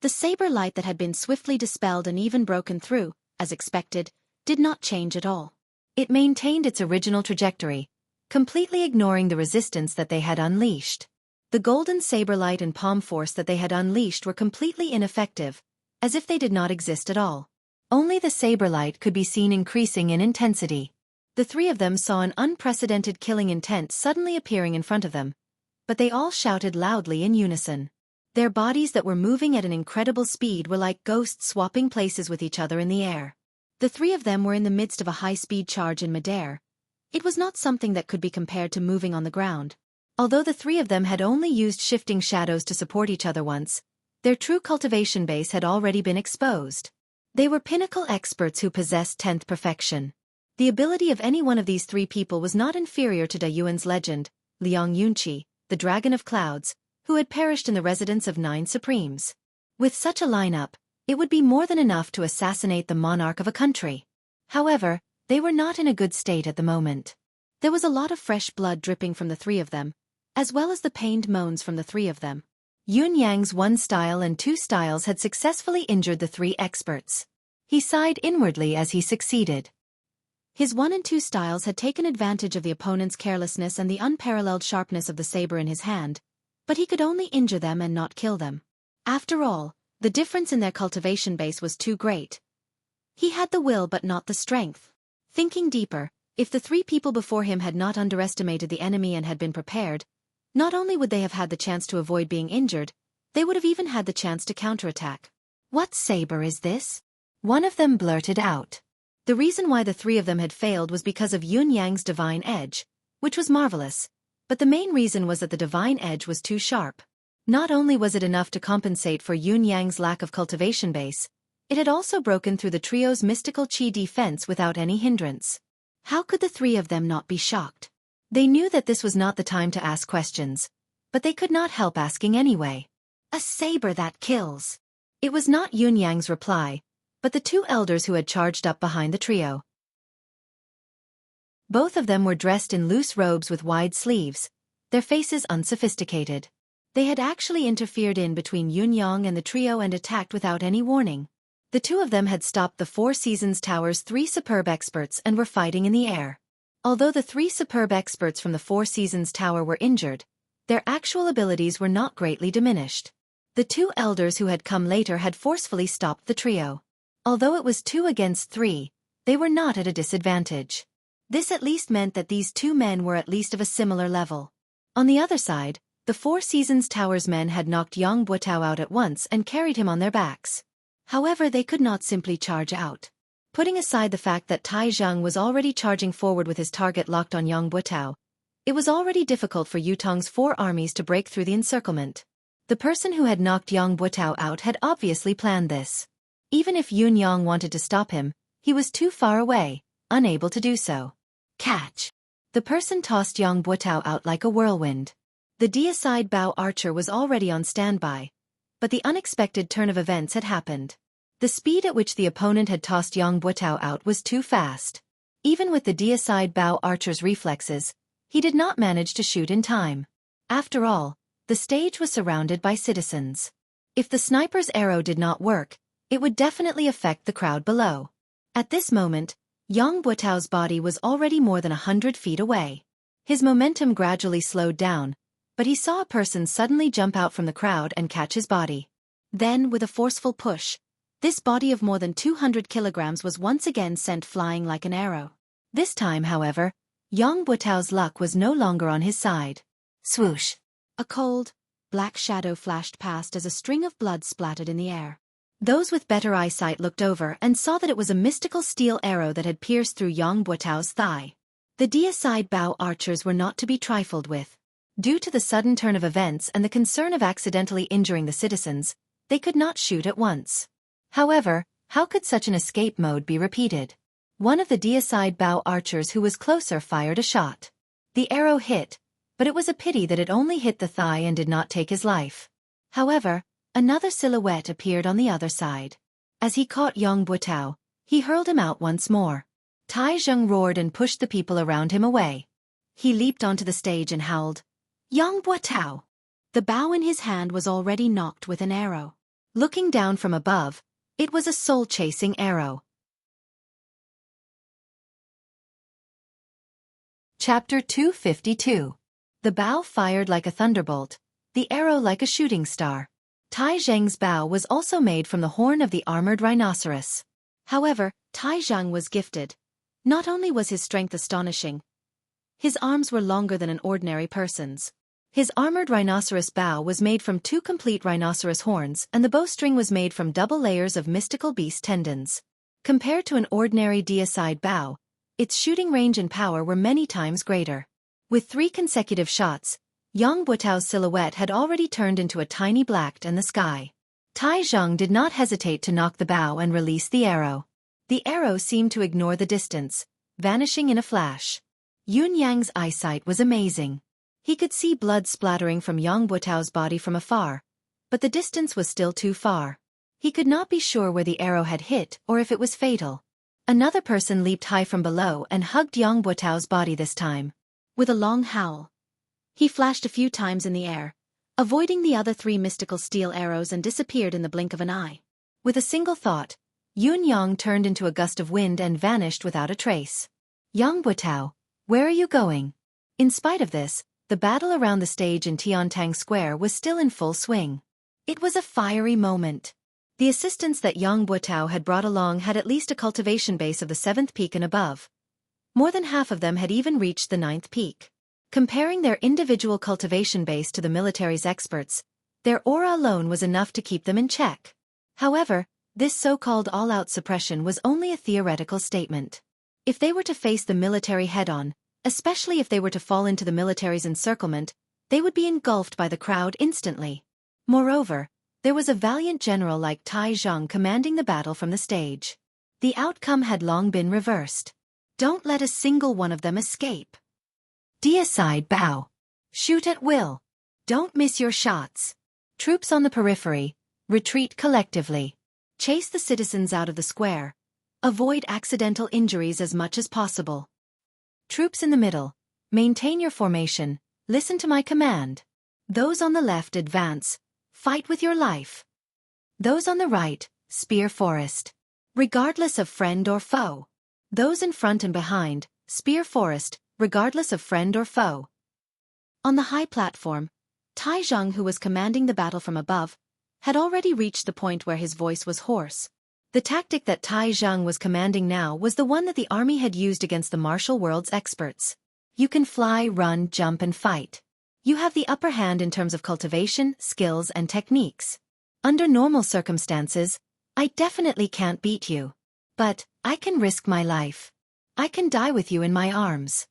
the saber light that had been swiftly dispelled and even broken through, as expected, did not change at all. It maintained its original trajectory, completely ignoring the resistance that they had unleashed. The golden saber light and palm force that they had unleashed were completely ineffective, as if they did not exist at all. Only the saber light could be seen increasing in intensity. The 3 of them saw an unprecedented killing intent suddenly appearing in front of them, but they all shouted loudly in unison. Their bodies that were moving at an incredible speed were like ghosts swapping places with each other in the air. The 3 of them were in the midst of a high-speed charge in midair. It was not something that could be compared to moving on the ground. Although the 3 of them had only used shifting shadows to support each other once, their true cultivation base had already been exposed. They were pinnacle experts who possessed 10th perfection. The ability of any one of these 3 people was not inferior to Da Yuan's legend, Liang Yunqi, the Dragon of Clouds, who had perished in the residence of 9 Supremes. With such a lineup, it would be more than enough to assassinate the monarch of a country. However, They were not in a good state at the moment. There was a lot of fresh blood dripping from the three of them, as well as the pained moans from the three of them. Yun Yang's 1 style and 2 styles had successfully injured the 3 experts. He sighed inwardly as he succeeded. His 1 and 2 styles had taken advantage of the opponent's carelessness and the unparalleled sharpness of the saber in his hand, but he could only injure them and not kill them. After all, the difference in their cultivation base was too great. He had the will but not the strength. Thinking deeper, if the 3 people before him had not underestimated the enemy and had been prepared, not only would they have had the chance to avoid being injured, they would have even had the chance to counterattack. "What saber is this?" one of them blurted out. The reason why the 3 of them had failed was because of Yun Yang's divine edge, which was marvelous, but the main reason was that the divine edge was too sharp. Not only was it enough to compensate for Yun Yang's lack of cultivation base, it had also broken through the trio's mystical chi defense without any hindrance. How could the 3 of them not be shocked? They knew that this was not the time to ask questions, but they could not help asking anyway. "A saber that kills." It was not Yun Yang's reply, but the 2 elders who had charged up behind the trio. Both of them were dressed in loose robes with wide sleeves, their faces unsophisticated. They had actually interfered in between Yun Yang and the trio and attacked without any warning. The 2 of them had stopped the 4 Seasons Tower's 3 superb experts and were fighting in the air. Although the 3 superb experts from the 4 Seasons Tower were injured, their actual abilities were not greatly diminished. The 2 elders who had come later had forcefully stopped the trio. Although it was 2 against 3, they were not at a disadvantage. This at least meant that these 2 men were at least of a similar level. On the other side, the 4 Seasons Tower's men had knocked Yang Buotao out at once and carried him on their backs. However, they could not simply charge out. Putting aside the fact that Tai Zheng was already charging forward with his target locked on Yang Buotao, it was already difficult for Yutong's 4 armies to break through the encirclement. The person who had knocked Yang Buotao out had obviously planned this. Even if Yun Yang wanted to stop him, he was too far away, unable to do so. Catch! The person tossed Yang Buotao out like a whirlwind. The deicide bow archer was already on standby, but the unexpected turn of events had happened. The speed at which the opponent had tossed Yang Buotao out was too fast. Even with the deicide bow archer's reflexes, he did not manage to shoot in time. After all, the stage was surrounded by citizens. If the sniper's arrow did not work, it would definitely affect the crowd below. At this moment, Yang Buotao's body was already more than 100 feet away. His momentum gradually slowed down, but he saw a person suddenly jump out from the crowd and catch his body. Then, with a forceful push, this body of more than 200 kilograms was once again sent flying like an arrow. This time, however, Yang Buotao's luck was no longer on his side. Swoosh! A cold, black shadow flashed past as a string of blood splattered in the air. Those with better eyesight looked over and saw that it was a mystical steel arrow that had pierced through Yang Buotao's thigh. The deicide bow archers were not to be trifled with. Due to the sudden turn of events and the concern of accidentally injuring the citizens, they could not shoot at once. However, how could such an escape mode be repeated? One of the deicide bow archers who was closer fired a shot. The arrow hit, but it was a pity that it only hit the thigh and did not take his life. However, another silhouette appeared on the other side. As he caught Yang Buotao, he hurled him out once more. Tai Zheng roared and pushed the people around him away. He leaped onto the stage and howled, "Yang Buotao!" The bow in his hand was already knocked with an arrow. Looking down from above, it was a soul-chasing arrow. Chapter 252. The bow fired like a thunderbolt, the arrow like a shooting star. Tai Zheng's bow was also made from the horn of the armored rhinoceros. However, Tai Zheng was gifted. Not only was his strength astonishing, his arms were longer than an ordinary person's. His armored rhinoceros bow was made from 2 complete rhinoceros horns and the bowstring was made from double layers of mystical beast tendons. Compared to an ordinary deicide bow, its shooting range and power were many times greater. With 3 consecutive shots, Yang Buotao's silhouette had already turned into a tiny black in the sky. Tai Zheng did not hesitate to knock the bow and release the arrow. The arrow seemed to ignore the distance, vanishing in a flash. Yun Yang's eyesight was amazing. He could see blood splattering from Yang Buotao's body from afar, but the distance was still too far. He could not be sure where the arrow had hit or if it was fatal. Another person leaped high from below and hugged Yang Buotao's body this time. With a long howl, he flashed a few times in the air, avoiding the other three mystical steel arrows, and disappeared in the blink of an eye. With a single thought, Yun Yang turned into a gust of wind and vanished without a trace. Yang Buotao, where are you going? In spite of this, the battle around the stage in Tiantang Square was still in full swing. It was a fiery moment. The assistants that Yang Buotao had brought along had at least a cultivation base of the 7th peak and above. More than half of them had even reached the 9th peak. Comparing their individual cultivation base to the military's experts, their aura alone was enough to keep them in check. However, this so-called all-out suppression was only a theoretical statement. If they were to face the military head-on, especially if they were to fall into the military's encirclement, they would be engulfed by the crowd instantly. Moreover, there was a valiant general like Tai Zhang commanding the battle from the stage. The outcome had long been reversed. Don't let a single one of them escape. Deicide bow. Shoot at will. Don't miss your shots. Troops on the periphery, retreat collectively. Chase the citizens out of the square. Avoid accidental injuries as much as possible. Troops in the middle, maintain your formation, listen to my command. Those on the left advance, fight with your life. Those on the right, spear forest. Regardless of friend or foe. Those in front and behind, spear forest, regardless of friend or foe. On the high platform, Tai Zhang, who was commanding the battle from above, had already reached the point where his voice was hoarse. The tactic that Tai Zhang was commanding now was the one that the army had used against the martial world's experts. You can fly, run, jump, and fight. You have the upper hand in terms of cultivation, skills, and techniques. Under normal circumstances, I definitely can't beat you. But I can risk my life. I can die with you in my arms.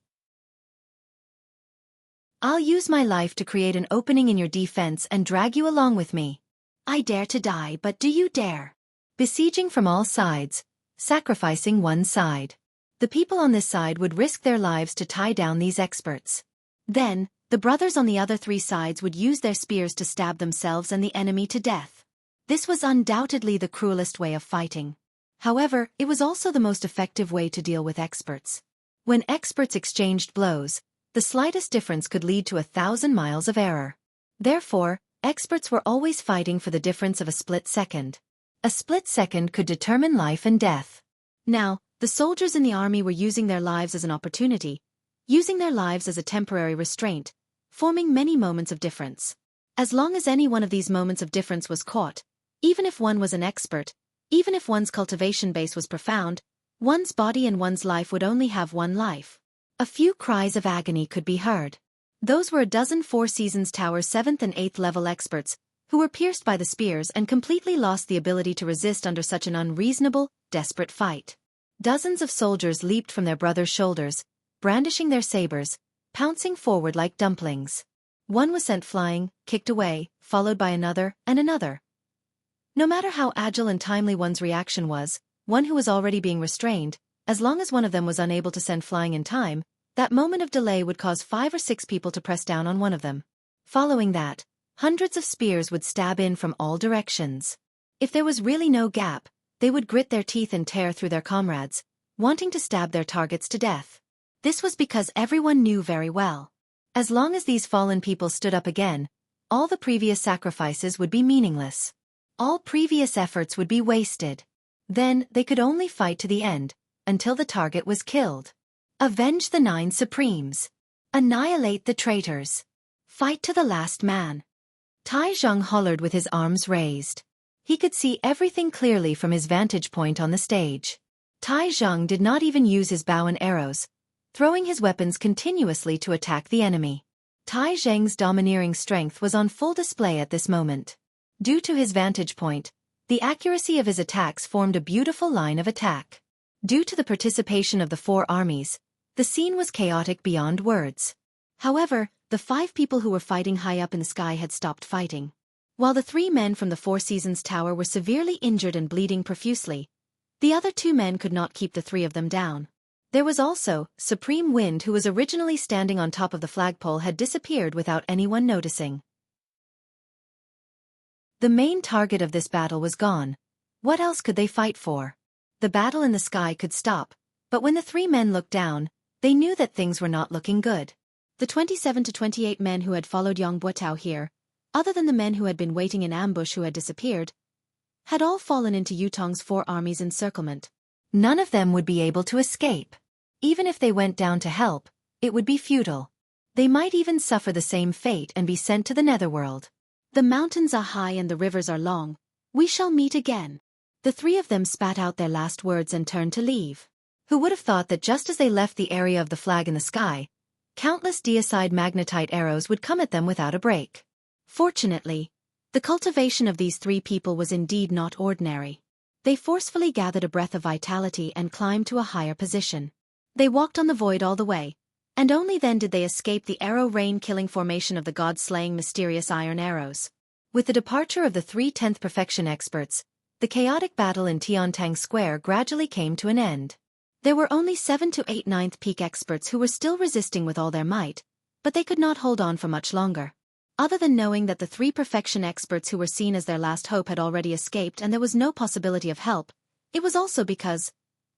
I'll use my life to create an opening in your defense and drag you along with me. I dare to die, but do you dare? Besieging from all sides, sacrificing one side. The people on this side would risk their lives to tie down these experts. Then, the brothers on the other three sides would use their spears to stab themselves and the enemy to death. This was undoubtedly the cruelest way of fighting. However, it was also the most effective way to deal with experts. When experts exchanged blows, the slightest difference could lead to 1,000 miles of error. Therefore, experts were always fighting for the difference of a split second. A split second could determine life and death. Now, the soldiers in the army were using their lives as an opportunity, using their lives as a temporary restraint, forming many moments of difference. As long as any one of these moments of difference was caught, even if one was an expert, even if one's cultivation base was profound, one's body and one's life would only have one life. A few cries of agony could be heard. Those were a dozen Four Seasons Tower 7th and 8th level experts, who were pierced by the spears and completely lost the ability to resist under such an unreasonable, desperate fight. Dozens of soldiers leaped from their brothers' shoulders, brandishing their sabers, pouncing forward like dumplings. One was sent flying, kicked away, followed by another, and another. No matter how agile and timely one's reaction was, one who was already being restrained, as long as one of them was unable to send flying in time, that moment of delay would cause 5 or 6 people to press down on one of them. Following that, hundreds of spears would stab in from all directions. If there was really no gap, they would grit their teeth and tear through their comrades, wanting to stab their targets to death. This was because everyone knew very well. As long as these fallen people stood up again, all the previous sacrifices would be meaningless. All previous efforts would be wasted. Then they could only fight to the end, until the target was killed. Avenge the 9 Supremes. Annihilate the traitors. Fight to the last man. Tai Zhang hollered with his arms raised. He could see everything clearly from his vantage point on the stage. Tai Zhang did not even use his bow and arrows, throwing his weapons continuously to attack the enemy. Tai Zhang's domineering strength was on full display at this moment. Due to his vantage point, the accuracy of his attacks formed a beautiful line of attack. Due to the participation of the 4 armies, the scene was chaotic beyond words. However, the 5 people who were fighting high up in the sky had stopped fighting. While the 3 men from the Four Seasons Tower were severely injured and bleeding profusely, the other 2 men could not keep the 3 of them down. There was also Supreme Wind, who was originally standing on top of the flagpole, had disappeared without anyone noticing. The main target of this battle was gone. What else could they fight for? The battle in the sky could stop, but when the three men looked down, they knew that things were not looking good. The 27 to 28 men who had followed Yang Buotao here, other than the men who had been waiting in ambush who had disappeared, had all fallen into Yutong's 4 armies' encirclement. None of them would be able to escape. Even if they went down to help, it would be futile. They might even suffer the same fate and be sent to the netherworld. The mountains are high and the rivers are long. We shall meet again. The 3 of them spat out their last words and turned to leave. Who would have thought that just as they left the area of the flag in the sky, countless deicide magnetite arrows would come at them without a break. Fortunately, the cultivation of these 3 people was indeed not ordinary. They forcefully gathered a breath of vitality and climbed to a higher position. They walked on the void all the way, and only then did they escape the arrow rain-killing formation of the god-slaying mysterious iron arrows. With the departure of the 3 10th perfection experts, the chaotic battle in Tiantang Square gradually came to an end. There were only 7 to 8 9th peak experts who were still resisting with all their might, but they could not hold on for much longer. Other than knowing that the 3 perfection experts who were seen as their last hope had already escaped and there was no possibility of help, it was also because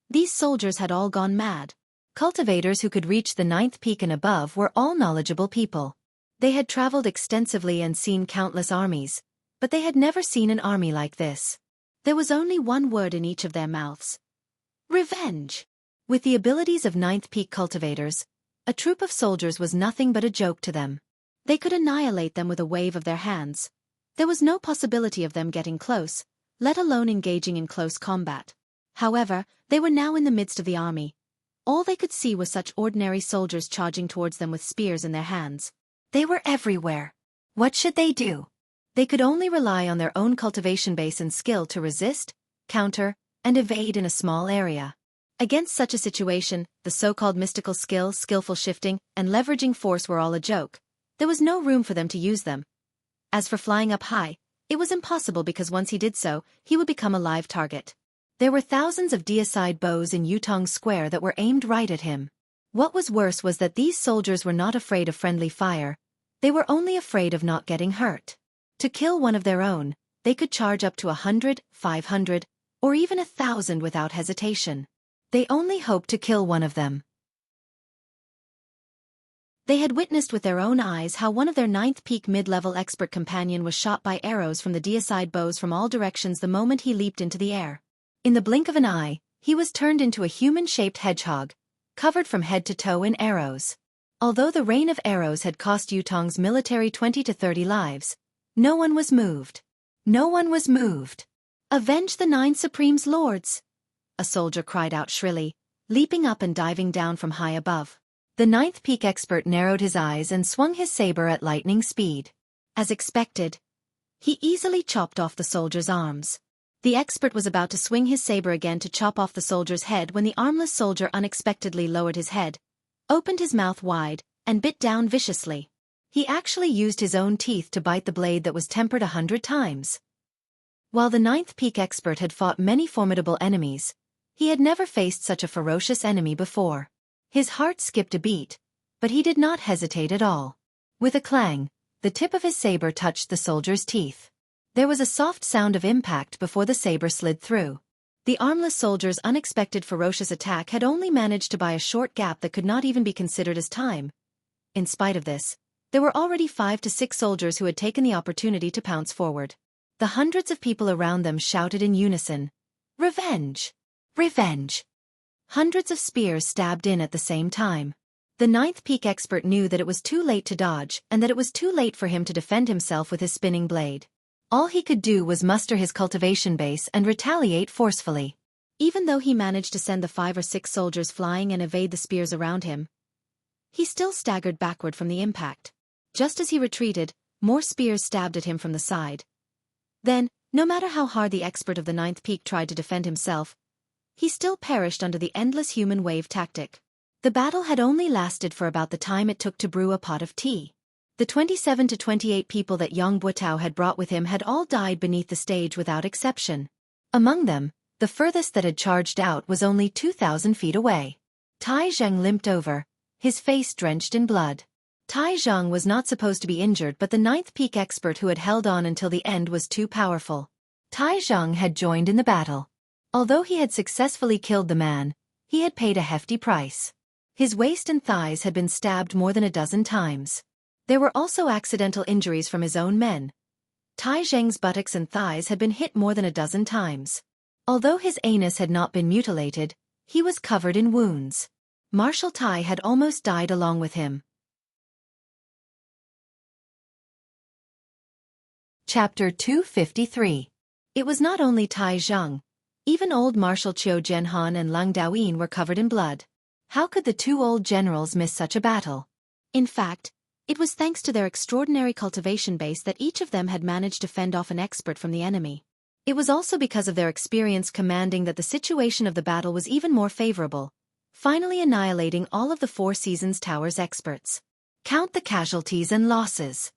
these soldiers had all gone mad. Cultivators who could reach the 9th peak and above were all knowledgeable people. They had traveled extensively and seen countless armies, but they had never seen an army like this. There was only one word in each of their mouths: revenge. With the abilities of 9th peak cultivators, a troop of soldiers was nothing but a joke to them. They could annihilate them with a wave of their hands. There was no possibility of them getting close, let alone engaging in close combat. However, they were now in the midst of the army. All they could see was such ordinary soldiers charging towards them with spears in their hands. They were everywhere. What should they do? They could only rely on their own cultivation base and skill to resist, counter, and evade in a small area. Against such a situation, the so-called mystical skill, skillful shifting, and leveraging force were all a joke. There was no room for them to use them. As for flying up high, it was impossible because once he did so, he would become a live target. There were thousands of deicide bows in Yutong Square that were aimed right at him. What was worse was that these soldiers were not afraid of friendly fire. They were only afraid of not getting hurt. To kill one of their own, they could charge up to 100, 500, or even 1,000 without hesitation. They only hoped to kill one of them. They had witnessed with their own eyes how one of their 9th peak mid-level expert companion was shot by arrows from the deicide bows from all directions the moment he leaped into the air. In the blink of an eye, he was turned into a human-shaped hedgehog, covered from head to toe in arrows. Although the rain of arrows had cost Yutong's military 20 to 30 lives, no one was moved. No one was moved. "Avenge the 9 Supreme's lords!" a soldier cried out shrilly, leaping up and diving down from high above. The 9th peak expert narrowed his eyes and swung his saber at lightning speed. As expected, he easily chopped off the soldier's arms. The expert was about to swing his saber again to chop off the soldier's head when the armless soldier unexpectedly lowered his head, opened his mouth wide, and bit down viciously. He actually used his own teeth to bite the blade that was tempered 100 times. While the 9th peak expert had fought many formidable enemies, he had never faced such a ferocious enemy before. His heart skipped a beat, but he did not hesitate at all. With a clang, the tip of his saber touched the soldier's teeth. There was a soft sound of impact before the saber slid through. The armless soldier's unexpected ferocious attack had only managed to buy a short gap that could not even be considered as time. In spite of this, there were already 5 to 6 soldiers who had taken the opportunity to pounce forward. The hundreds of people around them shouted in unison, "Revenge! Revenge!" Hundreds of spears stabbed in at the same time. The 9th peak expert knew that it was too late to dodge and that it was too late for him to defend himself with his spinning blade. All he could do was muster his cultivation base and retaliate forcefully. Even though he managed to send the 5 or 6 soldiers flying and evade the spears around him, he still staggered backward from the impact. Just as he retreated, more spears stabbed at him from the side. Then, no matter how hard the expert of the 9th peak tried to defend himself, he still perished under the endless human wave tactic. The battle had only lasted for about the time it took to brew a pot of tea. The 27 to 28 people that Yang Buotao had brought with him had all died beneath the stage without exception. Among them, the furthest that had charged out was only 2,000 feet away. Tai Zheng limped over, his face drenched in blood. Tai Zheng was not supposed to be injured, but the 9th peak expert who had held on until the end was too powerful. Tai Zheng had joined in the battle. Although he had successfully killed the man, he had paid a hefty price. His waist and thighs had been stabbed more than a dozen times. There were also accidental injuries from his own men. Tai Zheng's buttocks and thighs had been hit more than a dozen times. Although his anus had not been mutilated, he was covered in wounds. Marshal Tai had almost died along with him. Chapter 253. It was not only Tai Zheng. Even old Marshal Qiu Jianhan and Leng Daoyin were covered in blood. How could the two old generals miss such a battle? In fact, it was thanks to their extraordinary cultivation base that each of them had managed to fend off an expert from the enemy. It was also because of their experience commanding that the situation of the battle was even more favorable, finally annihilating all of the Four Seasons Tower's experts. Count the casualties and losses.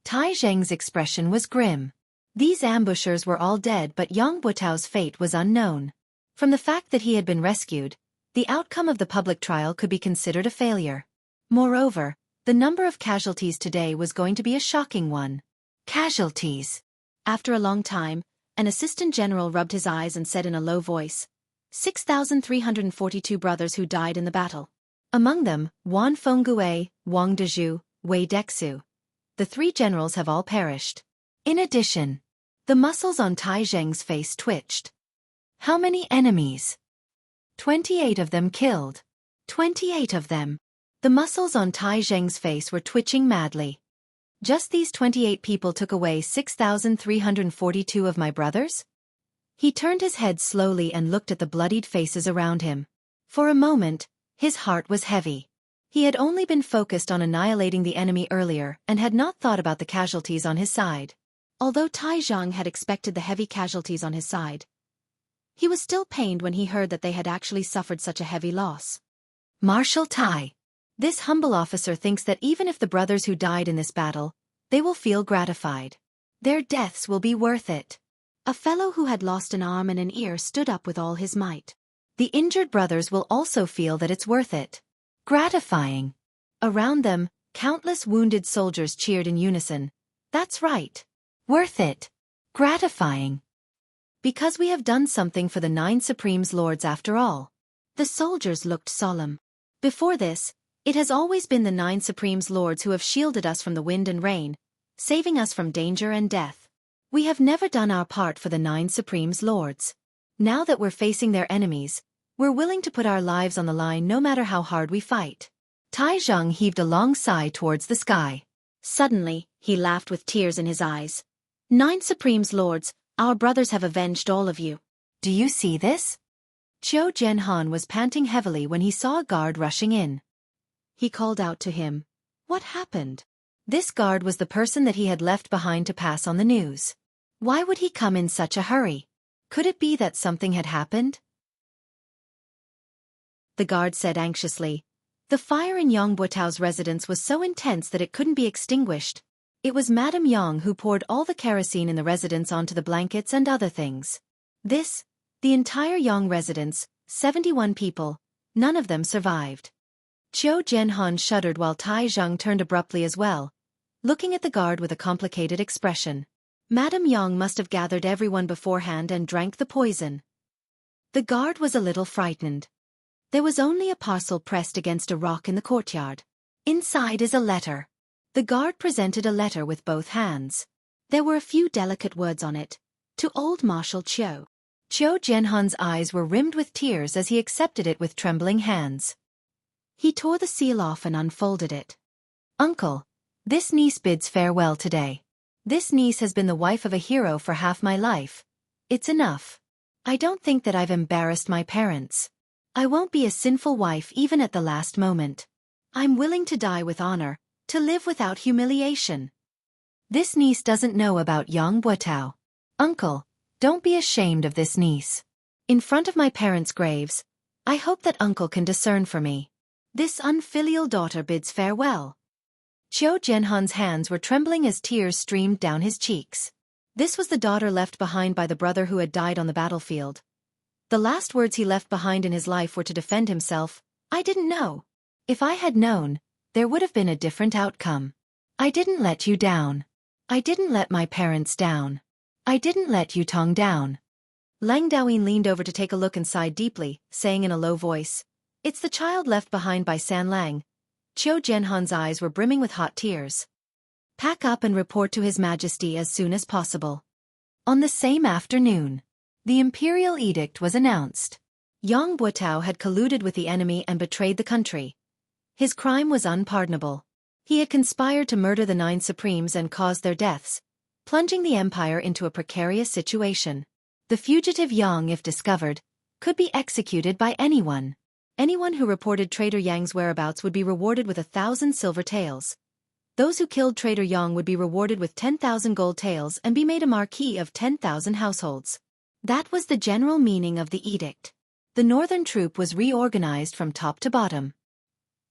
Tai Zheng's expression was grim. These ambushers were all dead, but Yang Buotao's fate was unknown. From the fact that he had been rescued, the outcome of the public trial could be considered a failure. Moreover, the number of casualties today was going to be a shocking one. Casualties. After a long time, an assistant general rubbed his eyes and said in a low voice, 6,342 brothers who died in the battle. Among them, Wan Fenggue, Wang Dezhu, Wei Dexu. The three generals have all perished. In addition, the muscles on Tai Zheng's face twitched. How many enemies? 28 of them killed. 28 of them. The muscles on Tai Zheng's face were twitching madly. Just these 28 people took away 6,342 of my brothers? He turned his head slowly and looked at the bloodied faces around him. For a moment, his heart was heavy. He had only been focused on annihilating the enemy earlier and had not thought about the casualties on his side. Although Tai Zheng had expected the heavy casualties on his side, he was still pained when he heard that they had actually suffered such a heavy loss. Marshal Tai. This humble officer thinks that even if the brothers who died in this battle, they will feel gratified. Their deaths will be worth it. A fellow who had lost an arm and an ear stood up with all his might. The injured brothers will also feel that it's worth it. Gratifying. Around them, countless wounded soldiers cheered in unison. That's right. Worth it. Gratifying. Because we have done something for the 9 Supremes Lords after all. The soldiers looked solemn. Before this, it has always been the 9 Supremes Lords who have shielded us from the wind and rain, saving us from danger and death. We have never done our part for the 9 Supremes Lords. Now that we're facing their enemies, we're willing to put our lives on the line no matter how hard we fight. Tai Zheng heaved a long sigh towards the sky. Suddenly, he laughed with tears in his eyes. 9 Supremes Lords, our brothers have avenged all of you. Do you see this? Qiu Jianhan was panting heavily when he saw a guard rushing in. He called out to him. What happened? This guard was the person that he had left behind to pass on the news. Why would he come in such a hurry? Could it be that something had happened? The guard said anxiously. The fire in Yang Buotao's residence was so intense that it couldn't be extinguished. It was Madame Yang who poured all the kerosene in the residence onto the blankets and other things. The entire Yang residence, 71 people, none of them survived. Qiu Jianhan shuddered while Tai Zheng turned abruptly as well, looking at the guard with a complicated expression. Madame Yang must have gathered everyone beforehand and drank the poison. The guard was a little frightened. There was only a parcel pressed against a rock in the courtyard. Inside is a letter. The guard presented a letter with both hands. There were a few delicate words on it. To old Marshal Qiu. Qiu Jianhan's eyes were rimmed with tears as he accepted it with trembling hands. He tore the seal off and unfolded it. Uncle, this niece bids farewell today. This niece has been the wife of a hero for half my life. It's enough. I don't think that I've embarrassed my parents. I won't be a sinful wife even at the last moment. I'm willing to die with honor, to live without humiliation. This niece doesn't know about Yang Buotao. Uncle, don't be ashamed of this niece. In front of my parents' graves, I hope that uncle can discern for me. This unfilial daughter bids farewell. Qiu Jianhan's hands were trembling as tears streamed down his cheeks. This was the daughter left behind by the brother who had died on the battlefield. The last words he left behind in his life were to defend himself. I didn't know. If I had known, there would have been a different outcome. I didn't let you down. I didn't let my parents down. I didn't let Yutong down. Lang Daoyin leaned over to take a look and sighed deeply, saying in a low voice, "It's the child left behind by San Lang." Qiu Jianhan's eyes were brimming with hot tears. "Pack up and report to His Majesty as soon as possible." On the same afternoon, the imperial edict was announced. Yang Buotao had colluded with the enemy and betrayed the country. His crime was unpardonable. He had conspired to murder the 9 supremes and cause their deaths, plunging the empire into a precarious situation. The fugitive Yang, if discovered, could be executed by anyone. Anyone who reported traitor Yang's whereabouts would be rewarded with 1,000 silver taels. Those who killed traitor Yang would be rewarded with 10,000 gold taels and be made a marquis of 10,000 households. That was the general meaning of the edict. The northern troop was reorganized from top to bottom.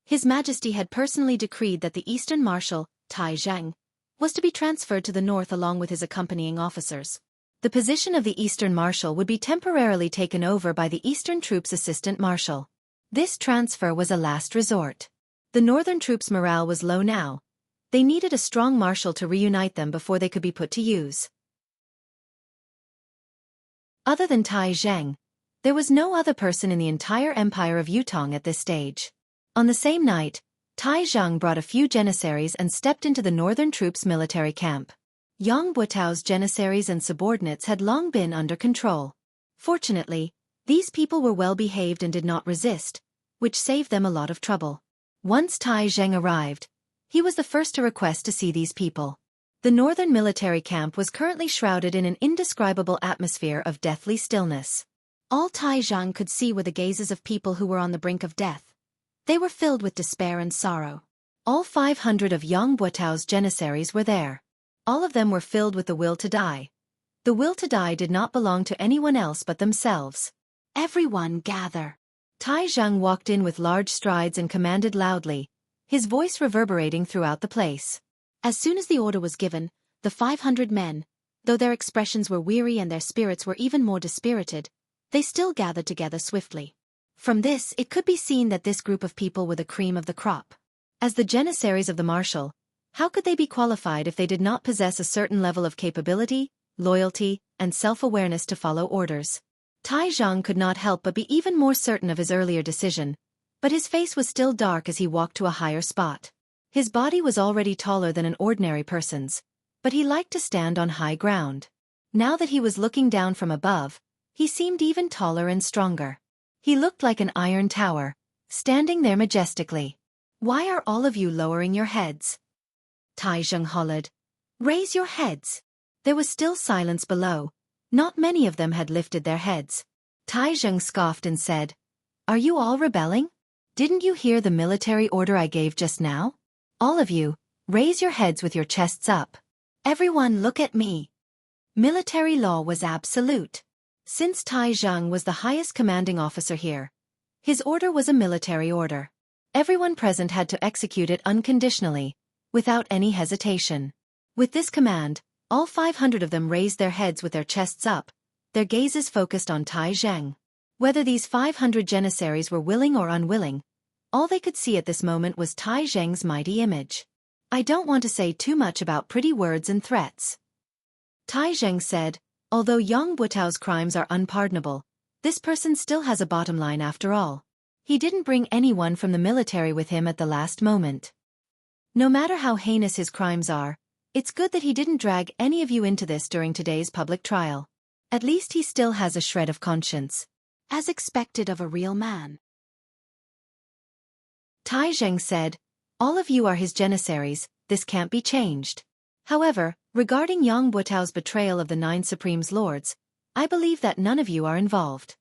His Majesty had personally decreed that the eastern marshal, Tai Zhang, was to be transferred to the north along with his accompanying officers. The position of the eastern marshal would be temporarily taken over by the eastern troops' assistant marshal. This transfer was a last resort. The northern troops' morale was low now. They needed a strong marshal to reunite them before they could be put to use. Other than Tai Zhang, there was no other person in the entire empire of Yutong at this stage. On the same night, Tai Zhang brought a few janissaries and stepped into the northern troops' military camp. Yang Buotao's janissaries and subordinates had long been under control. Fortunately, these people were well behaved and did not resist, which saved them a lot of trouble. Once Tai Zhang arrived, he was the first to request to see these people. The northern military camp was currently shrouded in an indescribable atmosphere of deathly stillness. All Tai Zhang could see were the gazes of people who were on the brink of death. They were filled with despair and sorrow. All 500 of Yang Buotao's janissaries were there. All of them were filled with the will to die. The will to die did not belong to anyone else but themselves. "Everyone gather." Tai Zhang walked in with large strides and commanded loudly, his voice reverberating throughout the place. As soon as the order was given, the 500 men, though their expressions were weary and their spirits were even more dispirited, they still gathered together swiftly. From this, it could be seen that this group of people were the cream of the crop. As the janissaries of the marshal, how could they be qualified if they did not possess a certain level of capability, loyalty, and self-awareness to follow orders? Tai Zhang could not help but be even more certain of his earlier decision, but his face was still dark as he walked to a higher spot. His body was already taller than an ordinary person's, but he liked to stand on high ground. Now that he was looking down from above, he seemed even taller and stronger. He looked like an iron tower, standing there majestically. "Why are all of you lowering your heads?" Tai Zhang hollered. "Raise your heads." There was still silence below. Not many of them had lifted their heads. Tai Zhang scoffed and said, "Are you all rebelling? Didn't you hear the military order I gave just now? All of you, raise your heads with your chests up. Everyone look at me." Military law was absolute. Since Tai Zhang was the highest commanding officer here, his order was a military order. Everyone present had to execute it unconditionally, without any hesitation. With this command, all 500 of them raised their heads with their chests up, their gazes focused on Tai Zhang. Whether these 500 janissaries were willing or unwilling, all they could see at this moment was Tai Zhang's mighty image. "I don't want to say too much about pretty words and threats," Tai Zhang said, "although Yang Buotao's crimes are unpardonable, this person still has a bottom line after all. He didn't bring anyone from the military with him at the last moment. No matter how heinous his crimes are, it's good that he didn't drag any of you into this during today's public trial. At least he still has a shred of conscience, as expected of a real man." Tai Zhang said, "All of you are his janissaries, this can't be changed. However, regarding Yang Buotao's betrayal of the 9 Supreme's lords, I believe that none of you are involved.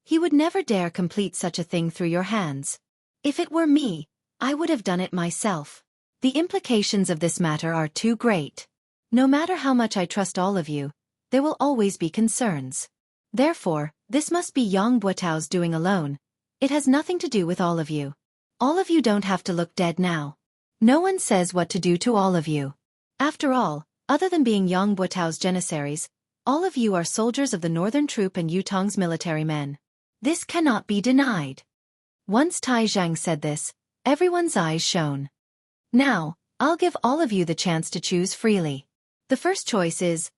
He would never dare complete such a thing through your hands. If it were me, I would have done it myself. The implications of this matter are too great. No matter how much I trust all of you, there will always be concerns. Therefore, this must be Yang Buotao's doing alone. It has nothing to do with all of you. All of you don't have to look dead now. No one says what to do to all of you. After all, other than being Yang Buotao's janissaries, all of you are soldiers of the northern troop and Yutong's military men. This cannot be denied." Once Tai Zhang said this, everyone's eyes shone. "Now, I'll give all of you the chance to choose freely. The first choice is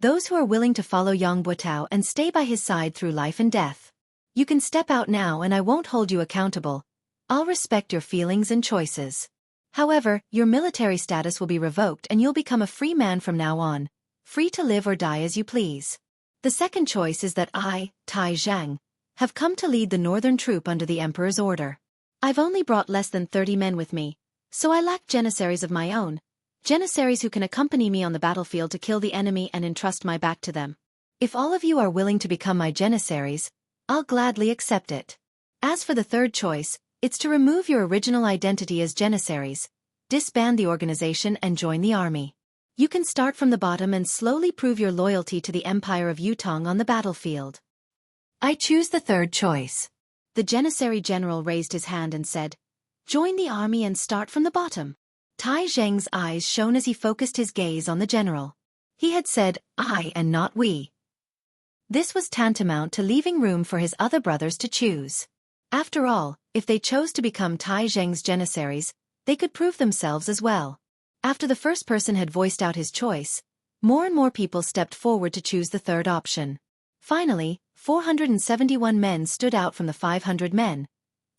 those who are willing to follow Yang Buotao and stay by his side through life and death. You can step out now and I won't hold you accountable. I'll respect your feelings and choices. However, your military status will be revoked and you'll become a free man from now on, free to live or die as you please. The second choice is that I, Tai Zhang, have come to lead the northern troop under the Emperor's order. I've only brought less than 30 men with me, so I lack janissaries of my own, janissaries who can accompany me on the battlefield to kill the enemy and entrust my back to them. If all of you are willing to become my janissaries, I'll gladly accept it. As for the third choice, it's to remove your original identity as janissaries, disband the organization and join the army. You can start from the bottom and slowly prove your loyalty to the Empire of Yutong on the battlefield. I choose the third choice. The janissary general raised his hand and said, "Join the army and start from the bottom." Tai Zheng's eyes shone as he focused his gaze on the general. He had said, "I" and not "we." This was tantamount to leaving room for his other brothers to choose. After all, if they chose to become Tai Zheng's janissaries, they could prove themselves as well. After the first person had voiced out his choice, more and more people stepped forward to choose the third option. Finally, 471 men stood out from the 500 men,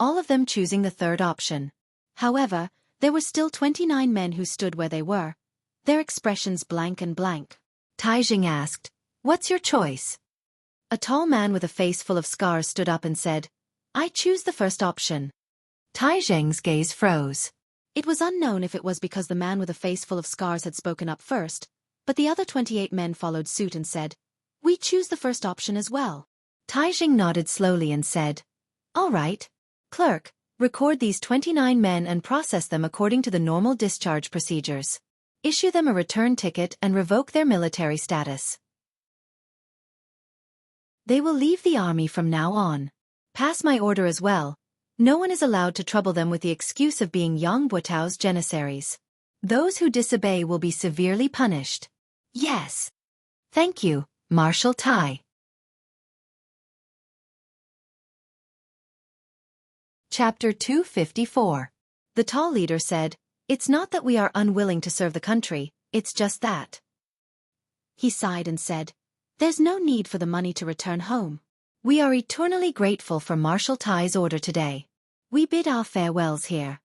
all of them choosing the third option. However, there were still 29 men who stood where they were, their expressions blank and blank. Tai Zheng asked, "What's your choice?" A tall man with a face full of scars stood up and said, "I choose the first option." Tai Zheng's gaze froze. It was unknown if it was because the man with a face full of scars had spoken up first, but the other 28 men followed suit and said, "We choose the first option as well." Tai Zheng nodded slowly and said, "All right. Clerk, record these 29 men and process them according to the normal discharge procedures. Issue them a return ticket and revoke their military status. They will leave the army from now on. Pass my order as well. No one is allowed to trouble them with the excuse of being Yang Buotao's janissaries. Those who disobey will be severely punished." "Yes. Thank you, Marshal Tai." Chapter 254. The tall leader said, "It's not that we are unwilling to serve the country, it's just that." He sighed and said, "There's no need for the money to return home. We are eternally grateful for Marshal Tai's order today. We bid our farewells here."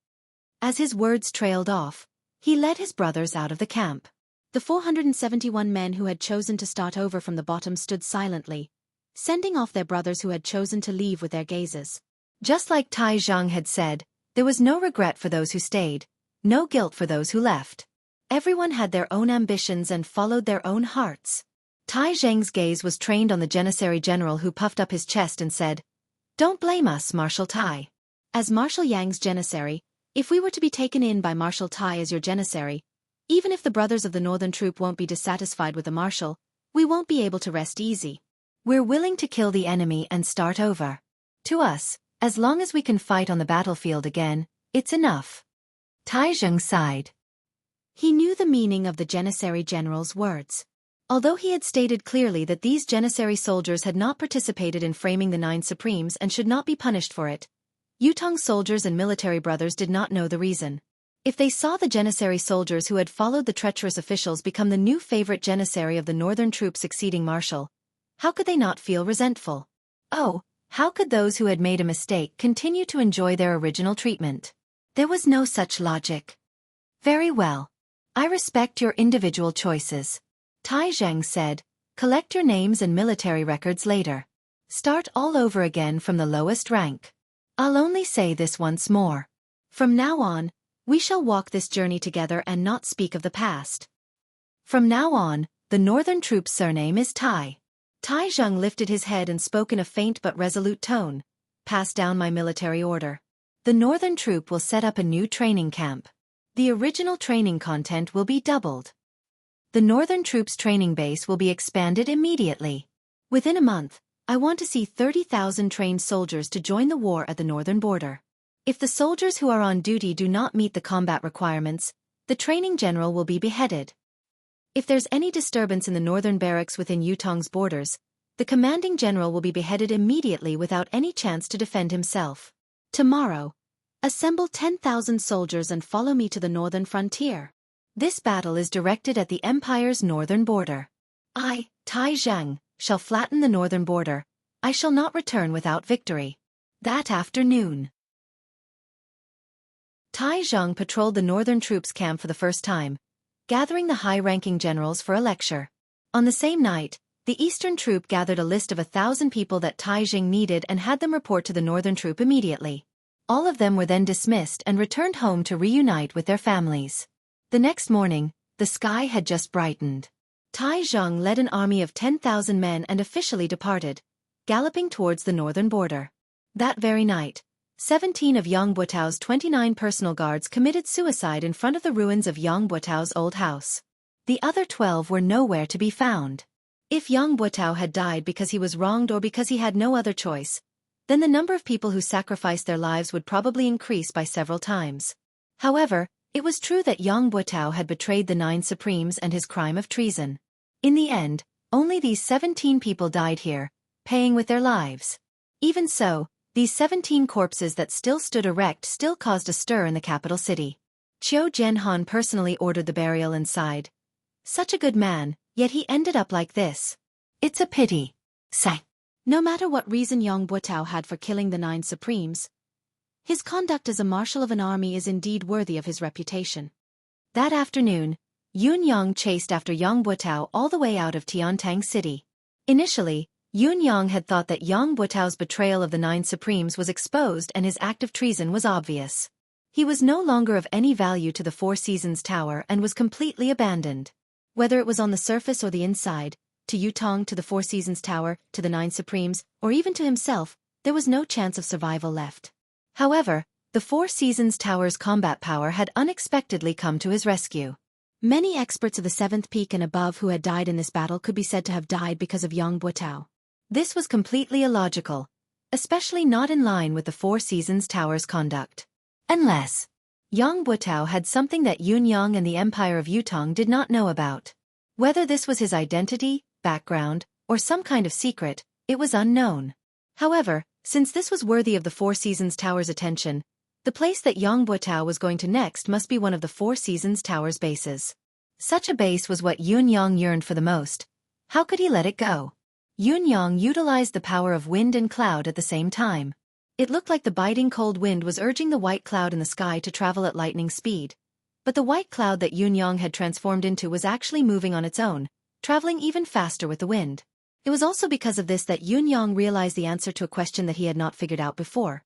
As his words trailed off, he led his brothers out of the camp. The 471 men who had chosen to start over from the bottom stood silently, sending off their brothers who had chosen to leave with their gazes. Just like Tai Zhang had said, there was no regret for those who stayed, no guilt for those who left. Everyone had their own ambitions and followed their own hearts. Tai Zheng's gaze was trained on the janissary general who puffed up his chest and said, "Don't blame us, Marshal Tai. As Marshal Yang's janissary, if we were to be taken in by Marshal Tai as your janissary, even if the brothers of the northern troop won't be dissatisfied with the marshal, we won't be able to rest easy. We're willing to kill the enemy and start over. To us, as long as we can fight on the battlefield again, it's enough." Tai Zheng sighed. He knew the meaning of the janissary general's words. Although he had stated clearly that these janissary soldiers had not participated in framing the Nine Supremes and should not be punished for it, Yutong's soldiers and military brothers did not know the reason. If they saw the janissary soldiers who had followed the treacherous officials become the new favorite janissary of the northern troop succeeding marshal, how could they not feel resentful? Oh, how could those who had made a mistake continue to enjoy their original treatment? There was no such logic. "Very well. I respect your individual choices," Tai Zheng said. "Collect your names and military records later. Start all over again from the lowest rank. I'll only say this once more. From now on, we shall walk this journey together and not speak of the past. From now on, the northern troop's surname is Tai." Tai Zheng lifted his head and spoke in a faint but resolute tone. "Pass down my military order. The northern troop will set up a new training camp. The original training content will be doubled. The northern troop's training base will be expanded immediately. Within a month, I want to see 30,000 trained soldiers to join the war at the northern border. If the soldiers who are on duty do not meet the combat requirements, the training general will be beheaded. If there's any disturbance in the northern barracks within Yutong's borders, the commanding general will be beheaded immediately without any chance to defend himself. Tomorrow, assemble 10,000 soldiers and follow me to the northern frontier. This battle is directed at the Empire's northern border. I, Tai Zhang, shall flatten the northern border. I shall not return without victory. That afternoon, Tai Zhang patrolled the northern troops' camp for the first time, gathering the high-ranking generals for a lecture. On the same night, the eastern troop gathered a list of 1,000 people that Tai Zhang needed and had them report to the northern troop immediately. All of them were then dismissed and returned home to reunite with their families. The next morning, the sky had just brightened. Tai Zhang led an army of 10,000 men and officially departed, galloping towards the northern border. That very night, 17 of Yang Buotao's 29 personal guards committed suicide in front of the ruins of Yang Buotao's old house. The other 12 were nowhere to be found. If Yang Buotao had died because he was wronged or because he had no other choice, then the number of people who sacrificed their lives would probably increase by several times. However, it was true that Yang Buotao had betrayed the 9 Supremes and his crime of treason. In the end, only these 17 people died here, paying with their lives. Even so, these 17 corpses that still stood erect still caused a stir in the capital city. Qiu Jianhan personally ordered the burial and sighed. Such a good man, yet he ended up like this. It's a pity. Sigh. No matter what reason Yang Buotao had for killing the 9 Supremes, his conduct as a marshal of an army is indeed worthy of his reputation. That afternoon, Yun Yang chased after Yang Buotao all the way out of Tiantang City. Initially, Yun Yang had thought that Yang Buotao's betrayal of the 9 Supremes was exposed and his act of treason was obvious. He was no longer of any value to the Four Seasons Tower and was completely abandoned. Whether it was on the surface or the inside, to Yutong, to the Four Seasons Tower, to the 9 Supremes, or even to himself, there was no chance of survival left. However, the Four Seasons Tower's combat power had unexpectedly come to his rescue. Many experts of the 7th peak and above who had died in this battle could be said to have died because of Yang Buotao. This was completely illogical, especially not in line with the Four Seasons Tower's conduct. Unless Yang Buotao had something that Yun Yang and the Empire of Yutong did not know about. Whether this was his identity, background, or some kind of secret, it was unknown. However, since this was worthy of the Four Seasons Tower's attention, the place that Yang Buotao was going to next must be one of the Four Seasons Tower's bases. Such a base was what Yun Yang yearned for the most. How could he let it go? Yun Yang utilized the power of wind and cloud at the same time. It looked like the biting cold wind was urging the white cloud in the sky to travel at lightning speed. But the white cloud that Yun Yang had transformed into was actually moving on its own, traveling even faster with the wind. It was also because of this that Yun Yang realized the answer to a question that he had not figured out before.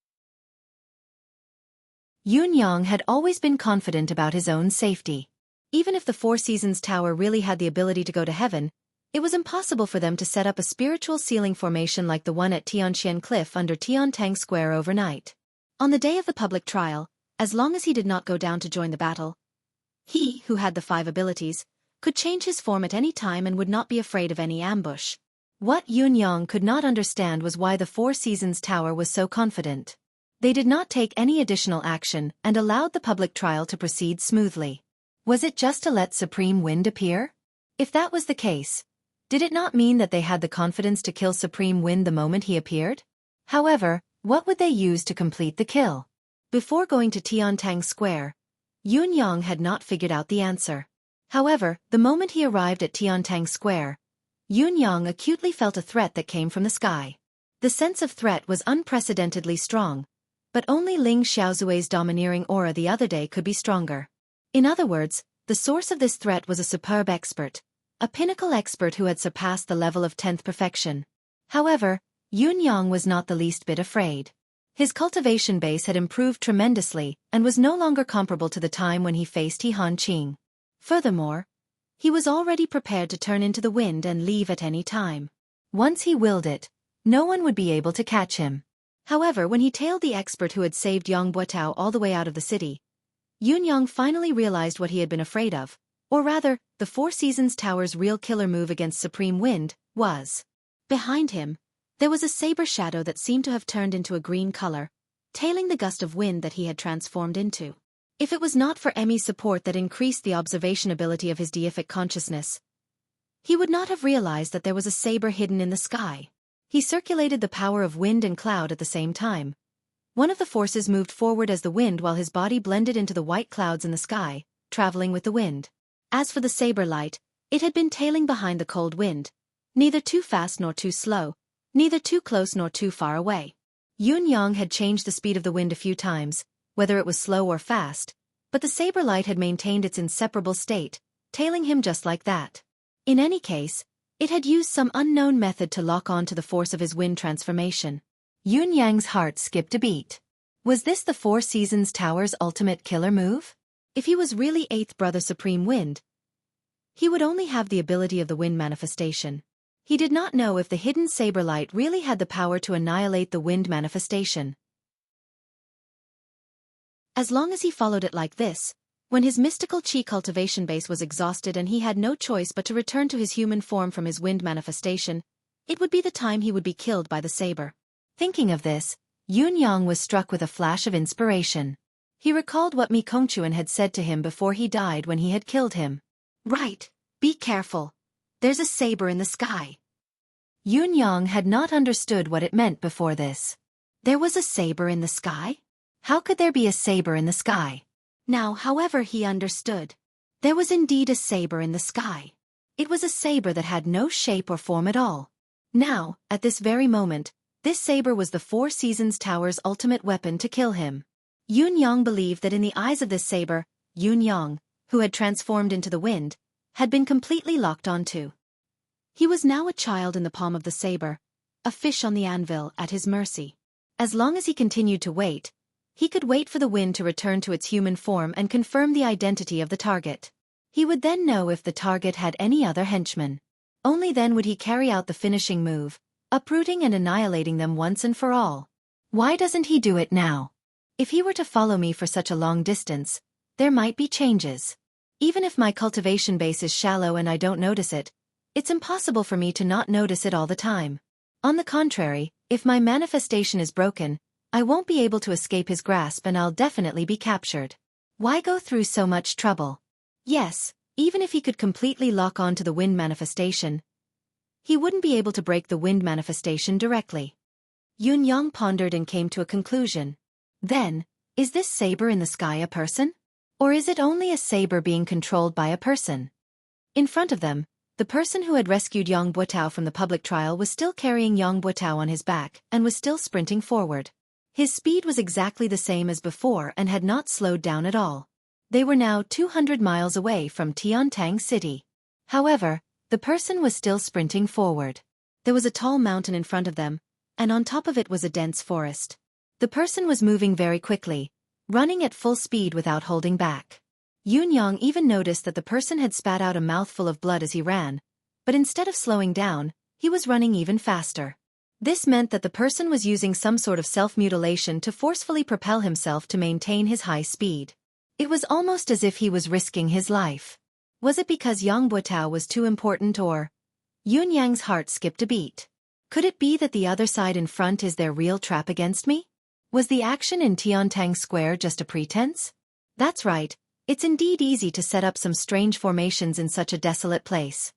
Yun Yang had always been confident about his own safety. Even if the Four Seasons Tower really had the ability to go to heaven, it was impossible for them to set up a spiritual ceiling formation like the one at Tianxian Cliff under Tiantang Square overnight. On the day of the public trial, as long as he did not go down to join the battle, he, who had the 5 abilities, could change his form at any time and would not be afraid of any ambush. What Yun Yang could not understand was why the Four Seasons Tower was so confident. They did not take any additional action and allowed the public trial to proceed smoothly. Was it just to let Supreme Wind appear? If that was the case, did it not mean that they had the confidence to kill Supreme Wind the moment he appeared? However, what would they use to complete the kill? Before going to Tiantang Square, Yun Yang had not figured out the answer. However, the moment he arrived at Tiantang Square, Yun Yang acutely felt a threat that came from the sky. The sense of threat was unprecedentedly strong, but only Ling Xiaozui's domineering aura the other day could be stronger. In other words, the source of this threat was a superb expert, a pinnacle expert who had surpassed the level of 10th perfection. However, Yun Yang was not the least bit afraid. His cultivation base had improved tremendously and was no longer comparable to the time when he faced He Han Qing. Furthermore, he was already prepared to turn into the wind and leave at any time. Once he willed it, no one would be able to catch him. However, when he tailed the expert who had saved Yang Buotao all the way out of the city, Yun Yang finally realized what he had been afraid of, or rather, the Four Seasons Tower's real killer move against Supreme Wind was. Behind him, there was a saber shadow that seemed to have turned into a green color, tailing the gust of wind that he had transformed into. If it was not for Emmy's support that increased the observation ability of his deific consciousness, he would not have realized that there was a saber hidden in the sky. He circulated the power of wind and cloud at the same time. One of the forces moved forward as the wind while his body blended into the white clouds in the sky, traveling with the wind. As for the saber light, It had been tailing behind the cold wind, neither too fast nor too slow, neither too close nor too far away. Yun-yang had changed the speed of the wind a few times, whether it was slow or fast, but the saber light had maintained its inseparable state, tailing him just like that. In any case, it had used some unknown method to lock on to the force of his wind transformation. Yun-yang's heart skipped a beat. Was this the Four Seasons Tower's ultimate killer move? If he was really Eighth Brother Supreme Wind, he would only have the ability of the wind manifestation. He did not know if the hidden saber light really had the power to annihilate the wind manifestation. As long as he followed it like this, when his mystical chi cultivation base was exhausted and he had no choice but to return to his human form from his wind manifestation, it would be the time he would be killed by the saber. Thinking of this, Yun-yang was struck with a flash of inspiration. He recalled what Mi Kongquan had said to him before he died when he had killed him. Right, be careful. There's a saber in the sky. Yun-yang had not understood what it meant before this. There was a saber in the sky? How could there be a saber in the sky? Now, however, he understood. There was indeed a saber in the sky. It was a saber that had no shape or form at all. Now, at this very moment, this saber was the Four Seasons Tower's ultimate weapon to kill him. Yun-yang believed that in the eyes of this saber, Yun-yang, who had transformed into the wind, had been completely locked onto. He was now a child in the palm of the saber, a fish on the anvil at his mercy. As long as he continued to wait, he could wait for the wind to return to its human form and confirm the identity of the target. He would then know if the target had any other henchmen. Only then would he carry out the finishing move, uprooting and annihilating them once and for all. Why doesn't he do it now? If he were to follow me for such a long distance, there might be changes. Even if my cultivation base is shallow and I don't notice it, it's impossible for me to not notice it all the time. On the contrary, if my manifestation is broken, I won't be able to escape his grasp and I'll definitely be captured. Why go through so much trouble? Yes, even if he could completely lock on to the wind manifestation, he wouldn't be able to break the wind manifestation directly. Yun-yang pondered and came to a conclusion. Then, is this saber in the sky a person? Or is it only a saber being controlled by a person? In front of them, the person who had rescued Yang Buotao from the public trial was still carrying Yang Buotao on his back and was still sprinting forward. His speed was exactly the same as before and had not slowed down at all. They were now 200 miles away from Tiantang City. However, the person was still sprinting forward. There was a tall mountain in front of them, and on top of it was a dense forest. The person was moving very quickly, running at full speed without holding back. Yun-yang even noticed that the person had spat out a mouthful of blood as he ran, but instead of slowing down, he was running even faster. This meant that the person was using some sort of self-mutilation to forcefully propel himself to maintain his high speed. It was almost as if he was risking his life. Was it because Yang Buotao was too important or? Yun-yang's heart skipped a beat. Could it be that the other side in front is their real trap against me? Was the action in Tiantang Square just a pretense? That's right, it's indeed easy to set up some strange formations in such a desolate place.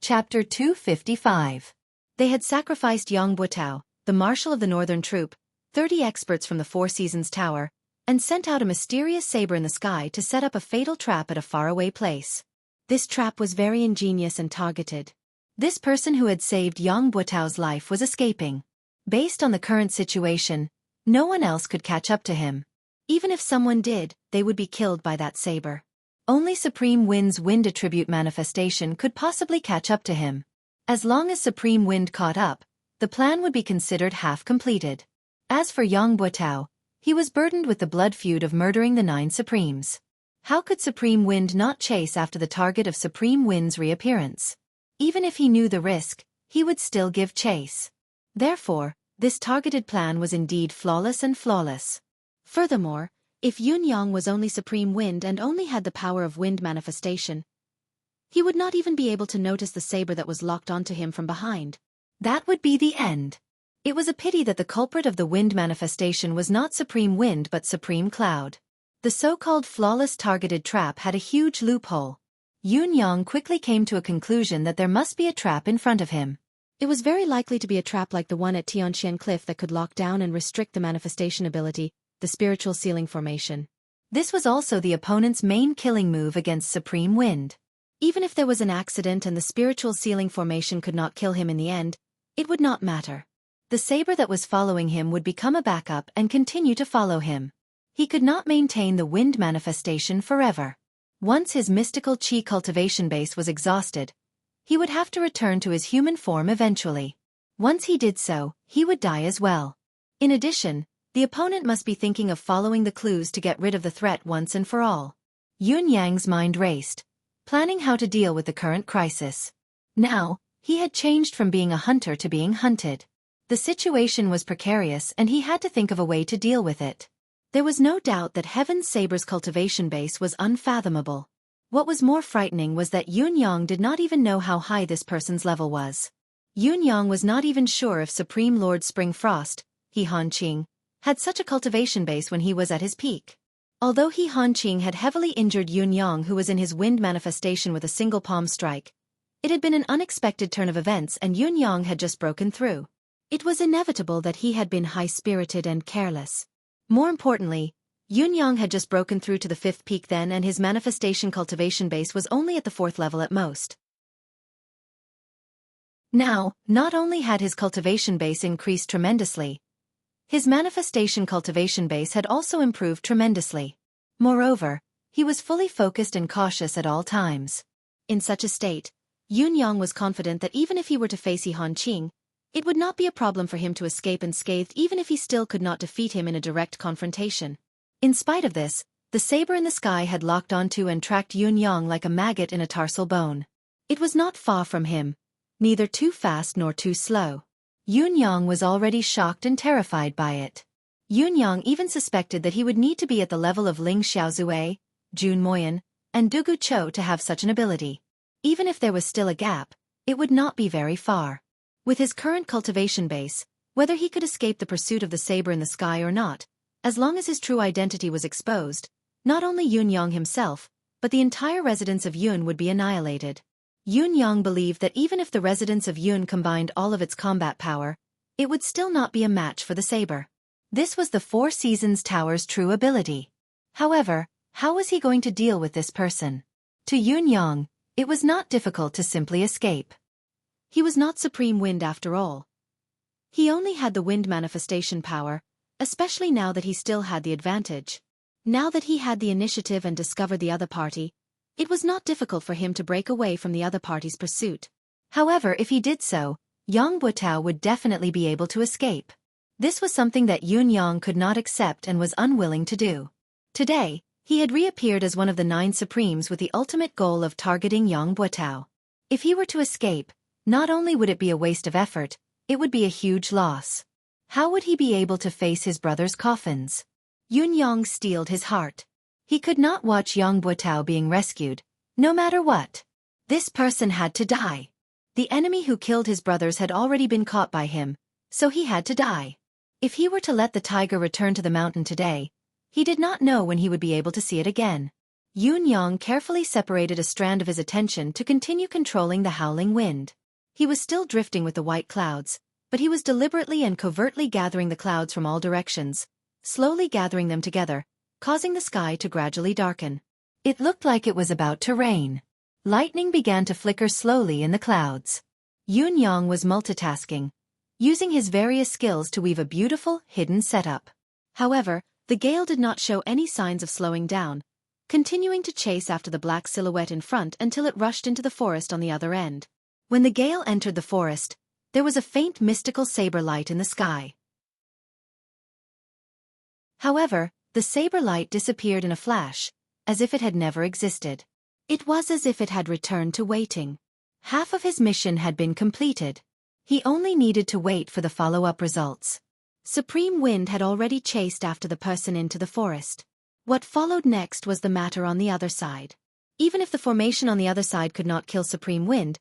Chapter 255. They had sacrificed Yang Buotao, the marshal of the northern troop, 30 experts from the Four Seasons Tower, and sent out a mysterious saber in the sky to set up a fatal trap at a faraway place. This trap was very ingenious and targeted. This person who had saved Yang Buotao's life was escaping. Based on the current situation, no one else could catch up to him. Even if someone did, they would be killed by that saber. Only Supreme Wind's wind attribute manifestation could possibly catch up to him. As long as Supreme Wind caught up, the plan would be considered half completed. As for Yang Buotao, he was burdened with the blood feud of murdering the 9 Supremes. How could Supreme Wind not chase after the target of Supreme Wind's reappearance? Even if he knew the risk, he would still give chase. Therefore, this targeted plan was indeed flawless and flawless. Furthermore, if Yun-yang was only Supreme Wind and only had the power of wind manifestation, he would not even be able to notice the saber that was locked onto him from behind. That would be the end. It was a pity that the culprit of the wind manifestation was not Supreme Wind but Supreme Cloud. The so-called flawless targeted trap had a huge loophole. Yun-yang quickly came to a conclusion that there must be a trap in front of him. It was very likely to be a trap like the one at Tianxian Cliff that could lock down and restrict the manifestation ability, the spiritual ceiling formation. This was also the opponent's main killing move against Supreme Wind. Even if there was an accident and the spiritual sealing formation could not kill him in the end, it would not matter. The saber that was following him would become a backup and continue to follow him. He could not maintain the wind manifestation forever. Once his mystical chi cultivation base was exhausted, he would have to return to his human form eventually. Once he did so, he would die as well. In addition, the opponent must be thinking of following the clues to get rid of the threat once and for all. Yun Yang's mind raced, planning how to deal with the current crisis. Now, he had changed from being a hunter to being hunted. The situation was precarious and he had to think of a way to deal with it. There was no doubt that Heaven's Saber's cultivation base was unfathomable. What was more frightening was that Yun Yang did not even know how high this person's level was. Yun Yang was not even sure if Supreme Lord Spring Frost, He Hanqing, had such a cultivation base when he was at his peak. Although He Hanqing had heavily injured Yun Yang, who was in his wind manifestation with a single palm strike, it had been an unexpected turn of events and Yun Yang had just broken through. It was inevitable that he had been high-spirited and careless. More importantly, Yun Yang had just broken through to the 5th peak then and his manifestation cultivation base was only at the 4th level at most. Now, not only had his cultivation base increased tremendously, his manifestation cultivation base had also improved tremendously. Moreover, he was fully focused and cautious at all times. In such a state, Yun Yang was confident that even if he were to face He Hanqing, it would not be a problem for him to escape unscathed even if he still could not defeat him in a direct confrontation. In spite of this, the saber in the sky had locked onto and tracked Yun Yang like a maggot in a tarsal bone. It was not far from him, neither too fast nor too slow. Yun Yang was already shocked and terrified by it. Yun Yang even suspected that he would need to be at the level of Ling Xiaozue, Jun Moyan, and Dugu Cho to have such an ability. Even if there was still a gap, it would not be very far. With his current cultivation base, whether he could escape the pursuit of the saber in the sky or not, as long as his true identity was exposed, not only Yun Yang himself, but the entire residence of Yun would be annihilated. Yun Yang believed that even if the residence of Yun combined all of its combat power, it would still not be a match for the saber. This was the Four Seasons Tower's true ability. However, how was he going to deal with this person? To Yun Yang, it was not difficult to simply escape. He was not Supreme Wind after all. He only had the wind manifestation power, especially now that he still had the advantage. Now that he had the initiative and discovered the other party, it was not difficult for him to break away from the other party's pursuit. However, if he did so, Yang Butao would definitely be able to escape. This was something that Yun Yang could not accept and was unwilling to do. Today, he had reappeared as one of the 9 Supremes with the ultimate goal of targeting Yang Butao. If he were to escape, not only would it be a waste of effort, it would be a huge loss. How would he be able to face his brother's coffins? Yun Yang steeled his heart. He could not watch Yang Butao being rescued, no matter what. This person had to die. The enemy who killed his brothers had already been caught by him, so he had to die. If he were to let the tiger return to the mountain today, he did not know when he would be able to see it again. Yun Yang carefully separated a strand of his attention to continue controlling the howling wind. He was still drifting with the white clouds, but he was deliberately and covertly gathering the clouds from all directions, slowly gathering them together, causing the sky to gradually darken. It looked like it was about to rain. Lightning began to flicker slowly in the clouds. Yun Yang was multitasking, using his various skills to weave a beautiful, hidden setup. However, the gale did not show any signs of slowing down, continuing to chase after the black silhouette in front until it rushed into the forest on the other end. When the gale entered the forest, there was a faint mystical saber light in the sky. However, the saber light disappeared in a flash, as if it had never existed. It was as if it had returned to waiting. Half of his mission had been completed. He only needed to wait for the follow-up results. Supreme Wind had already chased after the person into the forest. What followed next was the matter on the other side. Even if the formation on the other side could not kill Supreme Wind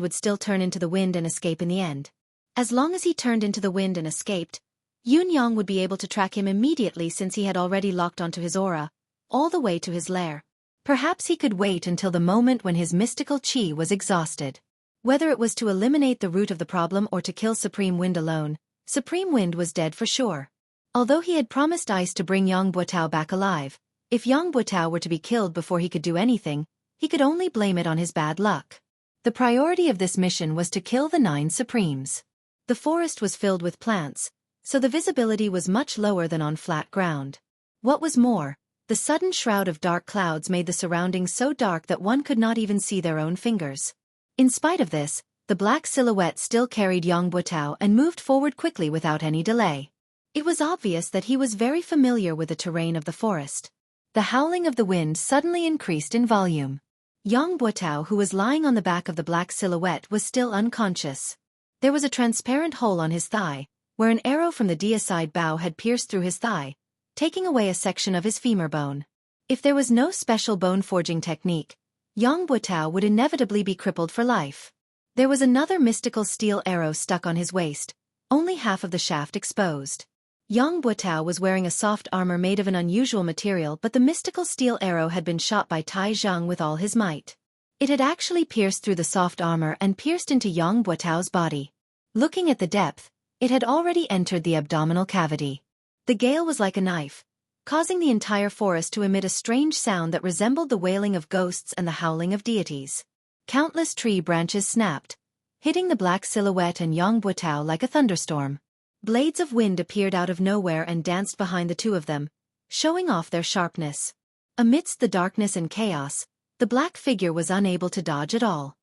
would still turn into the wind and escape in the end. As long as he turned into the wind and escaped, Yun Yang would be able to track him immediately since he had already locked onto his aura, all the way to his lair. Perhaps he could wait until the moment when his mystical chi was exhausted. Whether it was to eliminate the root of the problem or to kill Supreme Wind alone, Supreme Wind was dead for sure. Although he had promised Ice to bring Yang Buotao back alive, if Yang Buotao were to be killed before he could do anything, he could only blame it on his bad luck. The priority of this mission was to kill the 9 Supremes. The forest was filled with plants, so the visibility was much lower than on flat ground. What was more, the sudden shroud of dark clouds made the surroundings so dark that one could not even see their own fingers. In spite of this, the black silhouette still carried Yang Buotao and moved forward quickly without any delay. It was obvious that he was very familiar with the terrain of the forest. The howling of the wind suddenly increased in volume. Yang Buotao, who was lying on the back of the black silhouette, was still unconscious. There was a transparent hole on his thigh, where an arrow from the deicide bow had pierced through his thigh, taking away a section of his femur bone. If there was no special bone-forging technique, Yang Buotao would inevitably be crippled for life. There was another mystical steel arrow stuck on his waist, only half of the shaft exposed. Yang Buotao was wearing a soft armor made of an unusual material, but the mystical steel arrow had been shot by Tai Zhang with all his might. It had actually pierced through the soft armor and pierced into Yang Buotao's body. Looking at the depth, it had already entered the abdominal cavity. The gale was like a knife, causing the entire forest to emit a strange sound that resembled the wailing of ghosts and the howling of deities. Countless tree branches snapped, hitting the black silhouette and Yang Buotao like a thunderstorm. Blades of wind appeared out of nowhere and danced behind the two of them, showing off their sharpness. Amidst the darkness and chaos, the black figure was unable to dodge at all.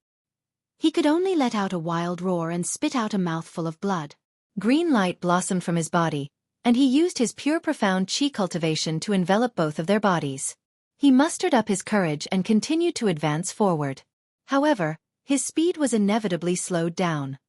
He could only let out a wild roar and spit out a mouthful of blood. Green light blossomed from his body, and he used his pure profound qi cultivation to envelop both of their bodies. He mustered up his courage and continued to advance forward. However, his speed was inevitably slowed down.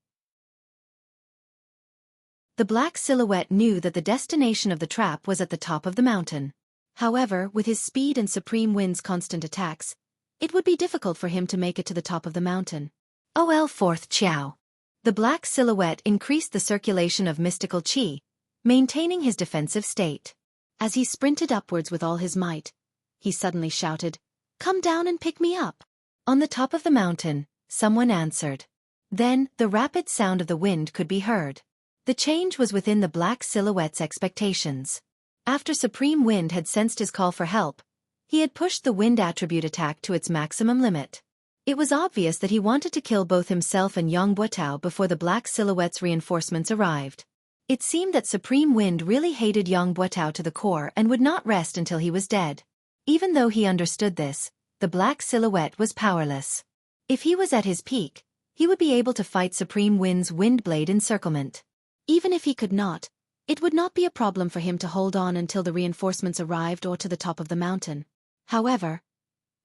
The black silhouette knew that the destination of the trap was at the top of the mountain. However, with his speed and Supreme Wind's constant attacks, it would be difficult for him to make it to the top of the mountain. OL 4th Qiao. The black silhouette increased the circulation of mystical qi, maintaining his defensive state. As he sprinted upwards with all his might, he suddenly shouted, "Come down and pick me up!" On the top of the mountain, someone answered. Then, the rapid sound of the wind could be heard. The change was within the black silhouette's expectations. After Supreme Wind had sensed his call for help, he had pushed the wind attribute attack to its maximum limit. It was obvious that he wanted to kill both himself and Yang Buotao before the black silhouette's reinforcements arrived. It seemed that Supreme Wind really hated Yang Buotao to the core and would not rest until he was dead. Even though he understood this, the black silhouette was powerless. If he was at his peak, he would be able to fight Supreme Wind's Windblade encirclement. Even if he could not, it would not be a problem for him to hold on until the reinforcements arrived or to the top of the mountain. However,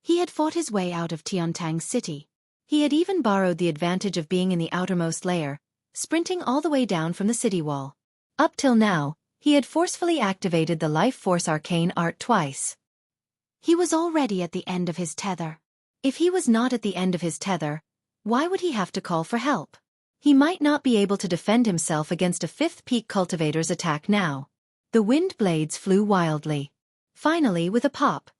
he had fought his way out of Tiantang City. He had even borrowed the advantage of being in the outermost layer, sprinting all the way down from the city wall. Up till now, he had forcefully activated the Life Force Arcane Art twice. He was already at the end of his tether. If he was not at the end of his tether, why would he have to call for help? He might not be able to defend himself against a 5th peak cultivator's attack now. The wind blades flew wildly. Finally, with a pop,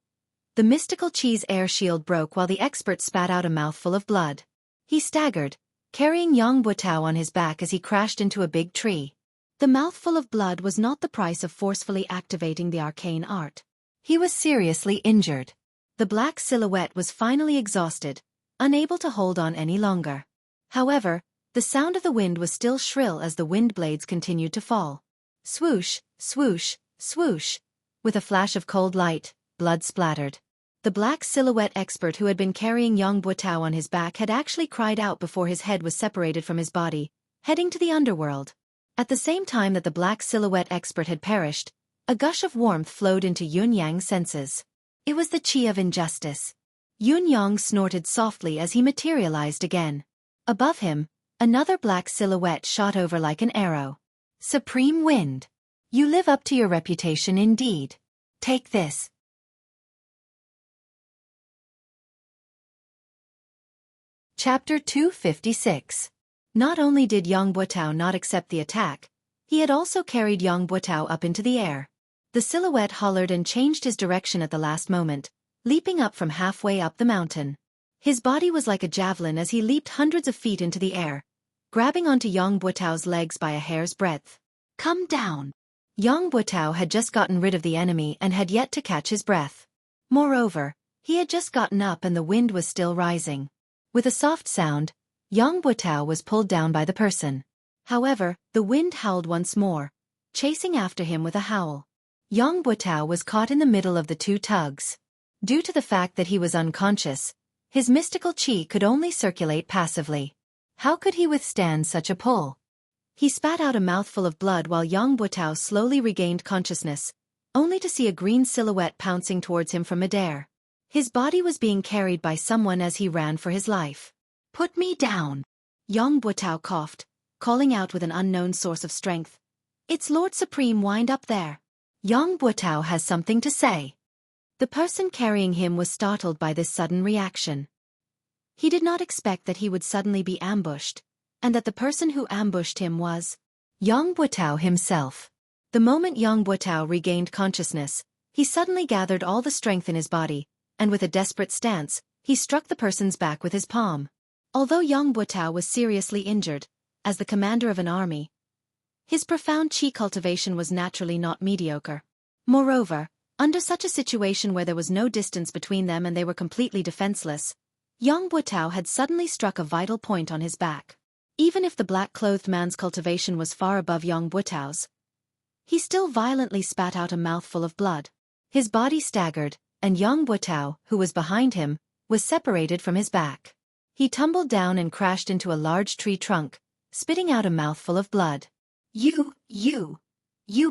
the mystical Qi's air shield broke while the expert spat out a mouthful of blood. He staggered, carrying Yang Buotao on his back as he crashed into a big tree. The mouthful of blood was not the price of forcefully activating the arcane art. He was seriously injured. The black silhouette was finally exhausted, unable to hold on any longer. However, the sound of the wind was still shrill as the wind blades continued to fall. Swoosh, swoosh, swoosh. With a flash of cold light, blood splattered. The black silhouette expert who had been carrying Yang Buotao on his back had actually cried out before his head was separated from his body, heading to the underworld. At the same time that the black silhouette expert had perished, a gush of warmth flowed into Yun Yang's senses. It was the qi of injustice. Yun Yang snorted softly as he materialized again. Above him, another black silhouette shot over like an arrow. Supreme Wind. You live up to your reputation indeed. Take this. Chapter 256. Not only did Yang Buotao not accept the attack, he had also carried Yang Buotao up into the air. The silhouette hollered and changed his direction at the last moment, leaping up from halfway up the mountain. His body was like a javelin as he leaped hundreds of feet into the air, grabbing onto Yang Buotao's legs by a hair's breadth. Come down. Yang Buotao had just gotten rid of the enemy and had yet to catch his breath. Moreover, he had just gotten up and the wind was still rising. With a soft sound, Yang Buotao was pulled down by the person. However, the wind howled once more, chasing after him with a howl. Yang Buotao was caught in the middle of the two tugs. Due to the fact that he was unconscious, his mystical qi could only circulate passively. How could he withstand such a pull? He spat out a mouthful of blood while Yang Buotao slowly regained consciousness, only to see a green silhouette pouncing towards him from midair. His body was being carried by someone as he ran for his life. "Put me down!" Yang Buotao coughed, calling out with an unknown source of strength. "It's Lord Supreme Wind up there. Yang Buotao has something to say." The person carrying him was startled by this sudden reaction. He did not expect that he would suddenly be ambushed, and that the person who ambushed him was Yang Buotao himself. The moment Yang Buotao regained consciousness, he suddenly gathered all the strength in his body, and with a desperate stance, he struck the person's back with his palm. Although Yang Buotao was seriously injured, as the commander of an army, his profound qi cultivation was naturally not mediocre. Moreover, under such a situation where there was no distance between them and they were completely defenseless, Yang Buotao had suddenly struck a vital point on his back. Even if the black-clothed man's cultivation was far above Yang Buotao's, he still violently spat out a mouthful of blood. His body staggered, and Yang Buotao, who was behind him, was separated from his back. He tumbled down and crashed into a large tree trunk, spitting out a mouthful of blood. You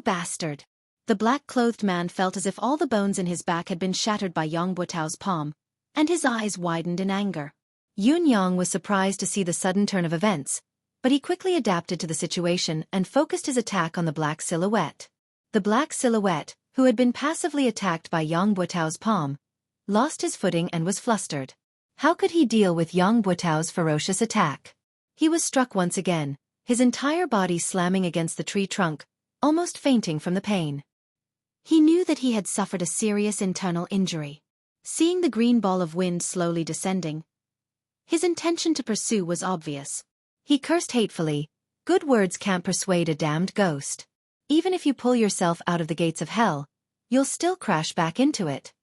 bastard!" The black-clothed man felt as if all the bones in his back had been shattered by Yang Buotao's palm, and his eyes widened in anger. Yun Yang was surprised to see the sudden turn of events, but he quickly adapted to the situation and focused his attack on the black silhouette. The black silhouette, who had been passively attacked by Yang Buotao's palm, lost his footing and was flustered. How could he deal with Yang Buotao's ferocious attack? He was struck once again, his entire body slamming against the tree trunk, almost fainting from the pain. He knew that he had suffered a serious internal injury. Seeing the green ball of wind slowly descending, his intention to pursue was obvious. He cursed hatefully, "Good words can't persuade a damned ghost. Even if you pull yourself out of the gates of hell, you'll still crash back into it."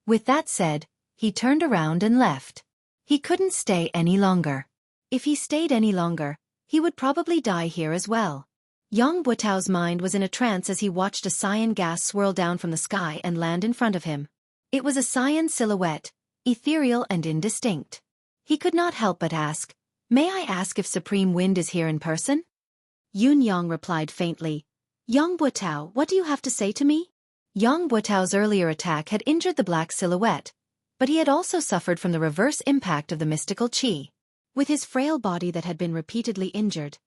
With that said, he turned around and left. He couldn't stay any longer. If he stayed any longer, he would probably die here as well. Yang Buotao's mind was in a trance as he watched a cyan gas swirl down from the sky and land in front of him. It was a cyan silhouette, ethereal and indistinct. He could not help but ask, "May I ask if Supreme Wind is here in person?" Yun Yang replied faintly, "Yang Buotao, what do you have to say to me?" Yang Buotao's earlier attack had injured the black silhouette, but he had also suffered from the reverse impact of the mystical qi. With his frail body that had been repeatedly injured,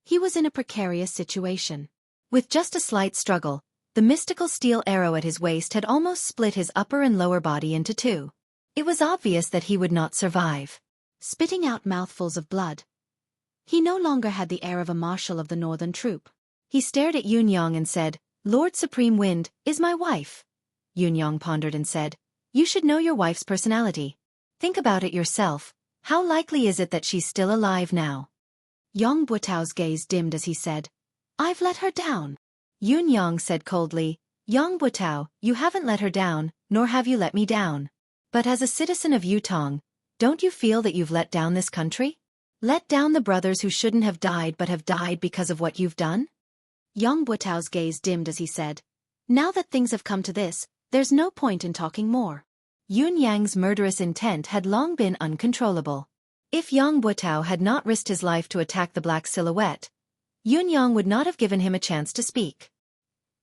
he was in a precarious situation. With just a slight struggle, the mystical steel arrow at his waist had almost split his upper and lower body into two. It was obvious that he would not survive. Spitting out mouthfuls of blood, he no longer had the air of a marshal of the northern troop. He stared at Yun Yang and said, "Lord Supreme Wind is my wife." Yun Yang pondered and said, "You should know your wife's personality. Think about it yourself. How likely is it that she's still alive now?" Yang Buotao's gaze dimmed as he said, "I've let her down." Yun Yang said coldly, "Yang Buotao, you haven't let her down, nor have you let me down. But as a citizen of Yutong, don't you feel that you've let down this country? Let down the brothers who shouldn't have died but have died because of what you've done?" Yang Buotao's gaze dimmed as he said, "Now that things have come to this, there's no point in talking more." Yun Yang's murderous intent had long been uncontrollable. If Yang Buotao had not risked his life to attack the black silhouette, Yun Yang would not have given him a chance to speak.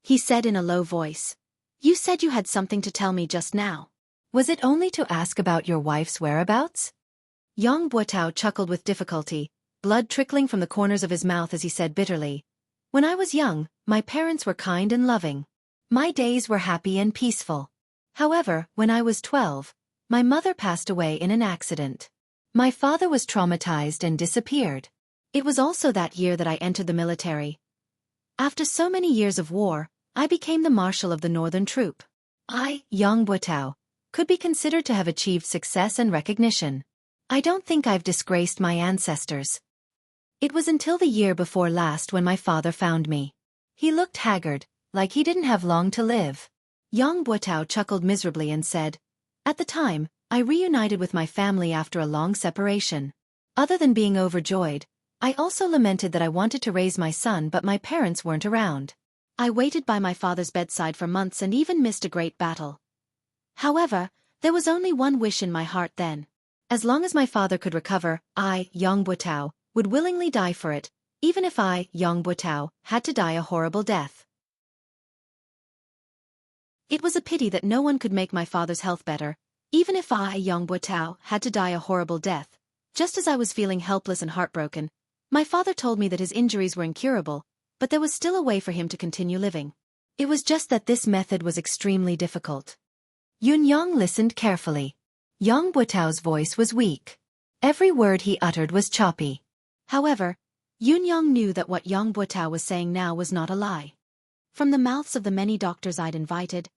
He said in a low voice, "You said you had something to tell me just now. Was it only to ask about your wife's whereabouts?" Yang Buotao chuckled with difficulty, blood trickling from the corners of his mouth as he said bitterly, "When I was young, my parents were kind and loving. My days were happy and peaceful. However, when I was 12, my mother passed away in an accident. My father was traumatized and disappeared. It was also that year that I entered the military. After so many years of war, I became the marshal of the northern troop. I, Yang Buotao, could be considered to have achieved success and recognition. I don't think I've disgraced my ancestors. It was until the year before last when my father found me. He looked haggard, like he didn't have long to live. Yang Buotao chuckled miserably and said, "At the time, I reunited with my family after a long separation. Other than being overjoyed, I also lamented that I wanted to raise my son but my parents weren't around. I waited by my father's bedside for months and even missed a great battle. However, there was only one wish in my heart then. As long as my father could recover, I, Yang Buotao, would willingly die for it, even if I, Yang Buotao, had to die a horrible death. It was a pity that no one could make my father's health better, even if I, Yang Buotao, had to die a horrible death. Just as I was feeling helpless and heartbroken, my father told me that his injuries were incurable, but there was still a way for him to continue living. It was just that this method was extremely difficult." Yun Yang listened carefully. Yang Buotao's voice was weak. Every word he uttered was choppy. However, Yun Yang knew that what Yang Buotao was saying now was not a lie. From the mouths of the many doctors I'd invited,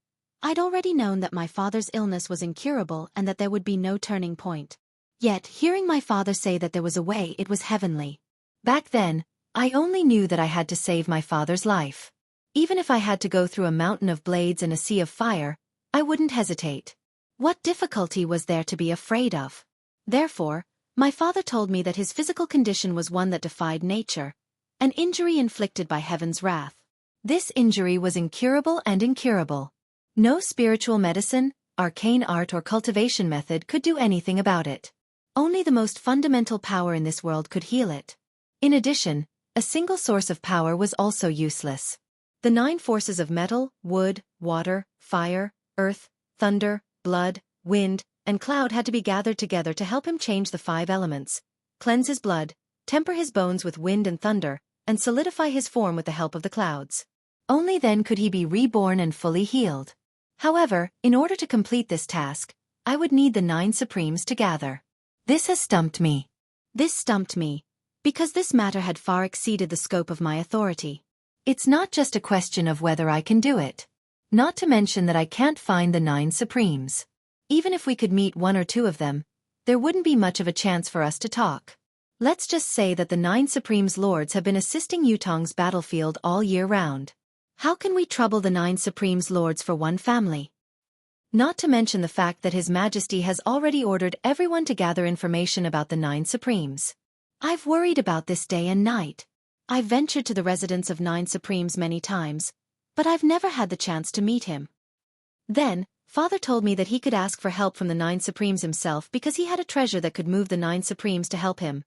I'd already known that my father's illness was incurable and that there would be no turning point. Yet, hearing my father say that there was a way, it was heavenly. Back then, I only knew that I had to save my father's life. Even if I had to go through a mountain of blades and a sea of fire, I wouldn't hesitate. What difficulty was there to be afraid of? Therefore, my father told me that his physical condition was one that defied nature, an injury inflicted by heaven's wrath. This injury was incurable and incurable. No spiritual medicine, arcane art or cultivation method could do anything about it. Only the most fundamental power in this world could heal it. In addition, a single source of power was also useless. The 9 forces of metal, wood, water, fire, earth, thunder, blood, wind, and cloud had to be gathered together to help him change the 5 elements, cleanse his blood, temper his bones with wind and thunder, and solidify his form with the help of the clouds. Only then could he be reborn and fully healed. However, in order to complete this task, I would need the 9 Supremes to gather. This has stumped me. This stumped me, because this matter had far exceeded the scope of my authority. It's not just a question of whether I can do it. Not to mention that I can't find the 9 Supremes. Even if we could meet 1 or 2 of them, there wouldn't be much of a chance for us to talk. Let's just say that the 9 Supremes Lords have been assisting Yutong's battlefield all year round. How can we trouble the 9 Supremes Lords for one family? Not to mention the fact that His Majesty has already ordered everyone to gather information about the 9 Supremes. I've worried about this day and night. I've ventured to the residence of 9 Supremes many times, but I've never had the chance to meet him. Then, Father told me that he could ask for help from the 9 Supremes himself because he had a treasure that could move the 9 Supremes to help him.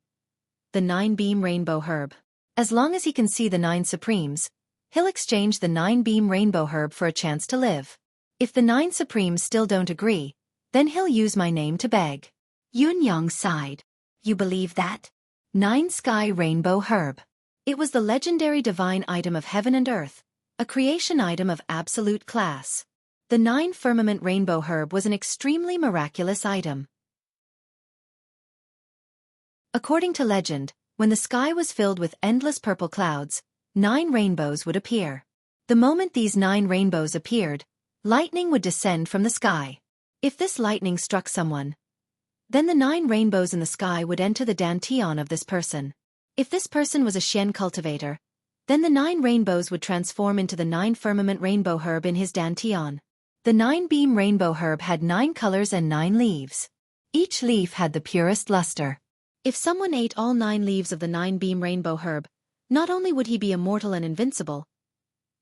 The 9-beam rainbow herb. As long as he can see the 9 Supremes, he'll exchange the 9-beam rainbow herb for a chance to live. If the 9 Supremes still don't agree, then he'll use my name to beg. Yun Yang sighed. You believe that? 9 Sky Rainbow Herb. It was the legendary divine item of heaven and earth, a creation item of absolute class. The 9 Firmament Rainbow Herb was an extremely miraculous item. According to legend, when the sky was filled with endless purple clouds, 9 rainbows would appear. The moment these 9 rainbows appeared, lightning would descend from the sky. If this lightning struck someone, then the 9 rainbows in the sky would enter the dantian of this person. If this person was a Xian cultivator, then the 9 rainbows would transform into the 9 Firmament Rainbow Herb in his dantian. The 9-beam rainbow herb had 9 colors and 9 leaves. Each leaf had the purest luster. If someone ate all 9 leaves of the 9-beam rainbow herb, not only would he be immortal and invincible,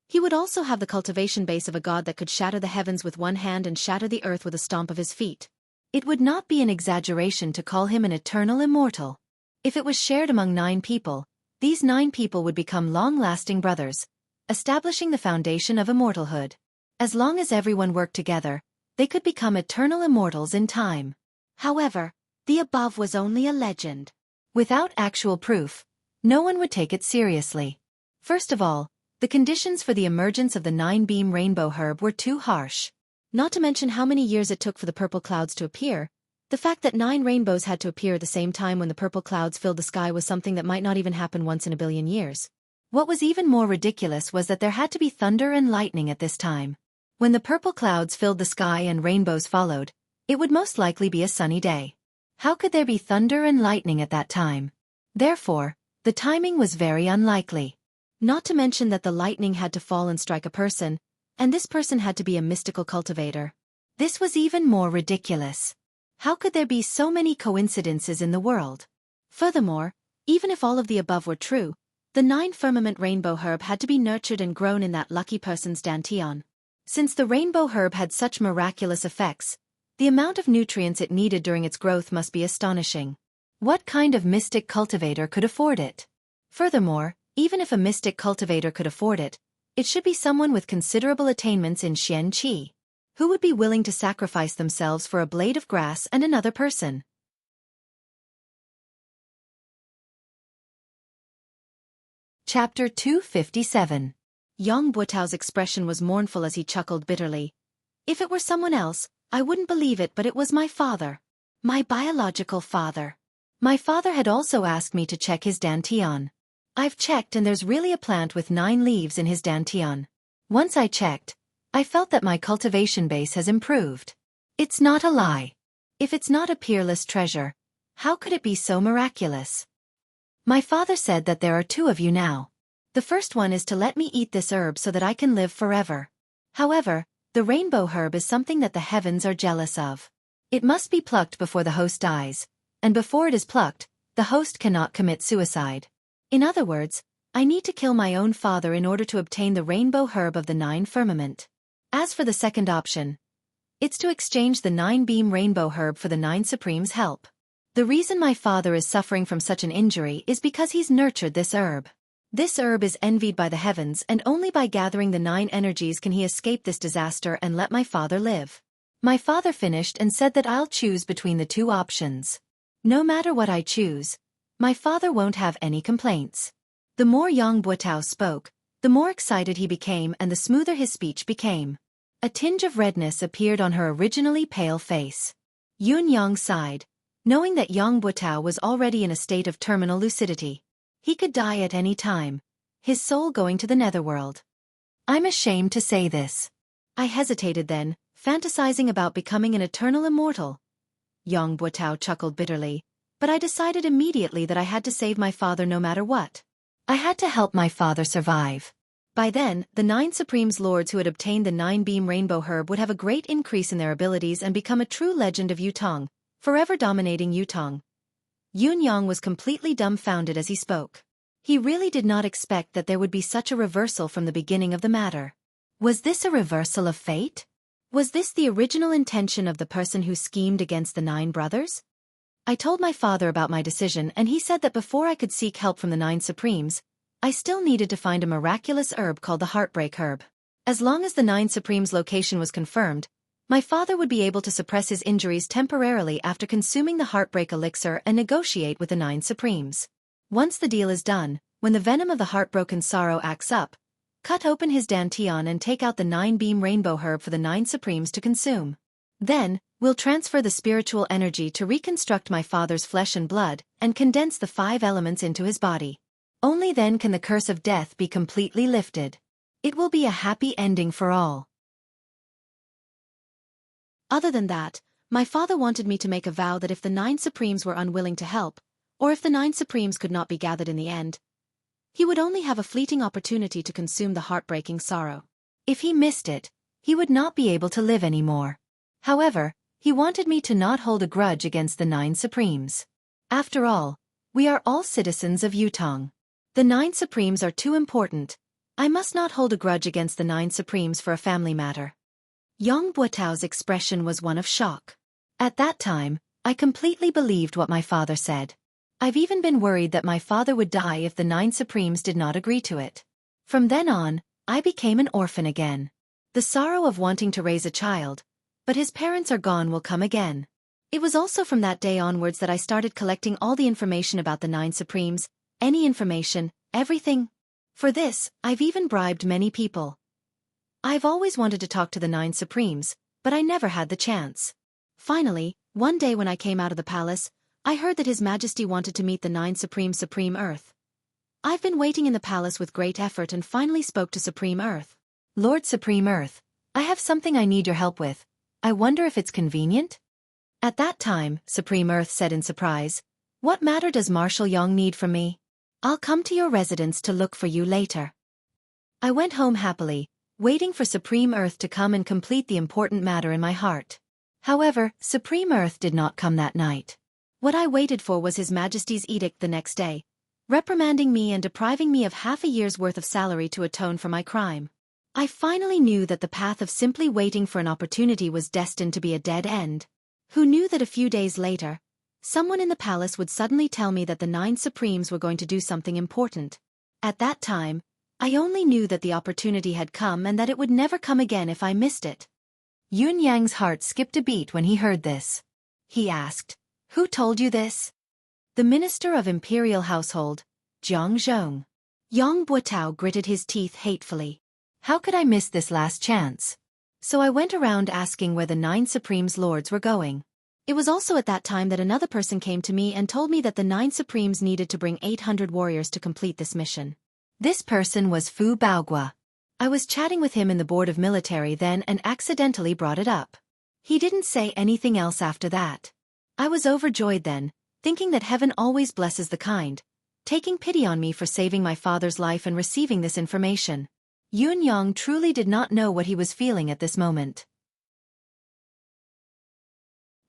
he would also have the cultivation base of a god that could shatter the heavens with one hand and shatter the earth with a stomp of his feet. It would not be an exaggeration to call him an eternal immortal. If it was shared among 9 people, these 9 people would become long-lasting brothers, establishing the foundation of immortalhood. As long as everyone worked together, they could become eternal immortals in time. However, the above was only a legend. Without actual proof, no one would take it seriously. First of all, the conditions for the emergence of the 9-beam rainbow herb were too harsh. Not to mention how many years it took for the purple clouds to appear. The fact that 9 rainbows had to appear at the same time when the purple clouds filled the sky was something that might not even happen once in a billion years. What was even more ridiculous was that there had to be thunder and lightning at this time. When the purple clouds filled the sky and rainbows followed, it would most likely be a sunny day. How could there be thunder and lightning at that time? Therefore, The timing was very unlikely. Not to mention that the lightning had to fall and strike a person, and this person had to be a mystical cultivator. This was even more ridiculous. How could there be so many coincidences in the world? Furthermore, even if all of the above were true, the 9 firmament rainbow herb had to be nurtured and grown in that lucky person's dantian. Since the rainbow herb had such miraculous effects, the amount of nutrients it needed during its growth must be astonishing. What kind of mystic cultivator could afford it? Furthermore, even if a mystic cultivator could afford it, it should be someone with considerable attainments in Xueqi. Who would be willing to sacrifice themselves for a blade of grass and another person? Chapter 257. Yang Buotao's expression was mournful as he chuckled bitterly. If it were someone else, I wouldn't believe it, but it was my father. My biological father. My father had also asked me to check his dantian. I've checked and there's really a plant with 9 leaves in his dantian. Once I checked, I felt that my cultivation base has improved. It's not a lie. If it's not a peerless treasure, how could it be so miraculous? My father said that there are 2 of you now. The first one is to let me eat this herb so that I can live forever. However, the rainbow herb is something that the heavens are jealous of. It must be plucked before the host dies, and before it is plucked, the host cannot commit suicide. In other words, I need to kill my own father in order to obtain the rainbow herb of the 9 firmament. As for the second option, it's to exchange the 9-beam rainbow herb for the 9 supremes' help. The reason my father is suffering from such an injury is because he's nurtured this herb. This herb is envied by the heavens, and only by gathering the 9 energies can he escape this disaster and let my father live. My father finished and said that I'll choose between the 2 options. No matter what I choose, my father won't have any complaints. The more Yang Buotao spoke, the more excited he became and the smoother his speech became. A tinge of redness appeared on her originally pale face. Yun Yang sighed, knowing that Yang Buotao was already in a state of terminal lucidity. He could die at any time, his soul going to the netherworld. I'm ashamed to say this. I hesitated then, fantasizing about becoming an eternal immortal. Yang Buotao chuckled bitterly, but I decided immediately that I had to save my father no matter what. I had to help my father survive. By then, the 9 Supremes Lords who had obtained the 9-beam rainbow herb would have a great increase in their abilities and become a true legend of Yutong, forever dominating Yutong. Yun Yang was completely dumbfounded as he spoke. He really did not expect that there would be such a reversal from the beginning of the matter. Was this a reversal of fate? Was this the original intention of the person who schemed against the 9 brothers? I told my father about my decision and he said that before I could seek help from the 9 Supremes, I still needed to find a miraculous herb called the Heartbreak Herb. As long as the 9 Supremes' location was confirmed, my father would be able to suppress his injuries temporarily after consuming the Heartbreak Elixir and negotiate with the 9 Supremes. Once the deal is done, when the venom of the heartbroken sorrow acts up, cut open his dantian and take out the 9-beam rainbow herb for the 9 Supremes to consume. Then, we'll transfer the spiritual energy to reconstruct my father's flesh and blood and condense the 5 elements into his body. Only then can the curse of death be completely lifted. It will be a happy ending for all. Other than that, my father wanted me to make a vow that if the 9 Supremes were unwilling to help, or if the 9 Supremes could not be gathered in the end, he would only have a fleeting opportunity to consume the heartbreaking sorrow. If he missed it, he would not be able to live anymore. However, he wanted me to not hold a grudge against the 9 Supremes. After all, we are all citizens of Yutong. The 9 Supremes are too important. I must not hold a grudge against the 9 Supremes for a family matter. Yang Buotao's expression was one of shock. At that time, I completely believed what my father said. I've even been worried that my father would die if the 9 Supremes did not agree to it. From then on, I became an orphan again. The sorrow of wanting to raise a child, but his parents are gone, will come again. It was also from that day onwards that I started collecting all the information about the 9 Supremes, any information, everything. For this, I've even bribed many people. I've always wanted to talk to the 9 Supremes, but I never had the chance. Finally, one day when I came out of the palace, I heard that His Majesty wanted to meet the 9 Supreme Earth. I've been waiting in the palace with great effort and finally spoke to Supreme Earth. Lord Supreme Earth, I have something I need your help with. I wonder if it's convenient? At that time, Supreme Earth said in surprise, what matter does Marshal Yang need from me? I'll come to your residence to look for you later. I went home happily, waiting for Supreme Earth to come and complete the important matter in my heart. However, Supreme Earth did not come that night. What I waited for was His Majesty's edict the next day, reprimanding me and depriving me of half a year's worth of salary to atone for my crime. I finally knew that the path of simply waiting for an opportunity was destined to be a dead end. Who knew that a few days later, someone in the palace would suddenly tell me that the 9 Supremes were going to do something important? At that time, I only knew that the opportunity had come and that it would never come again if I missed it. Yun Yang's heart skipped a beat when he heard this. He asked, "Who told you this?" The Minister of Imperial Household, Jiang Zhong. Yang Buotao gritted his teeth hatefully. How could I miss this last chance? So I went around asking where the 9 Supremes Lords were going. It was also at that time that another person came to me and told me that the 9 Supremes needed to bring 800 warriors to complete this mission. This person was Fu Baogua. I was chatting with him in the Board of Military then and accidentally brought it up. He didn't say anything else after that. I was overjoyed then, thinking that heaven always blesses the kind, taking pity on me for saving my father's life and receiving this information. Yun Yang truly did not know what he was feeling at this moment.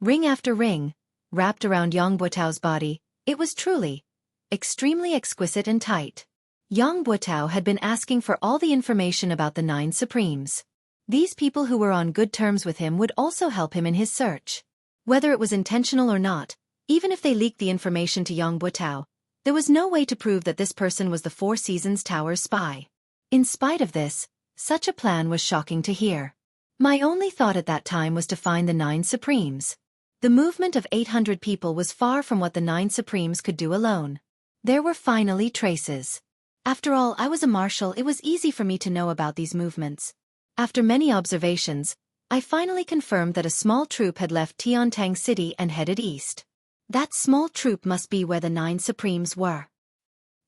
Ring after ring, wrapped around Yang Buotao's body, it was truly extremely exquisite and tight. Yang Buotao had been asking for all the information about the 9 Supremes. These people who were on good terms with him would also help him in his search. Whether it was intentional or not, even if they leaked the information to Yang Buotao, there was no way to prove that this person was the Four Seasons Tower's spy. In spite of this, such a plan was shocking to hear. My only thought at that time was to find the 9 Supremes. The movement of 800 people was far from what the 9 Supremes could do alone. There were finally traces. After all, I was a marshal, it was easy for me to know about these movements. After many observations, I finally confirmed that a small troop had left Tiantang City and headed east. That small troop must be where the 9 Supremes were.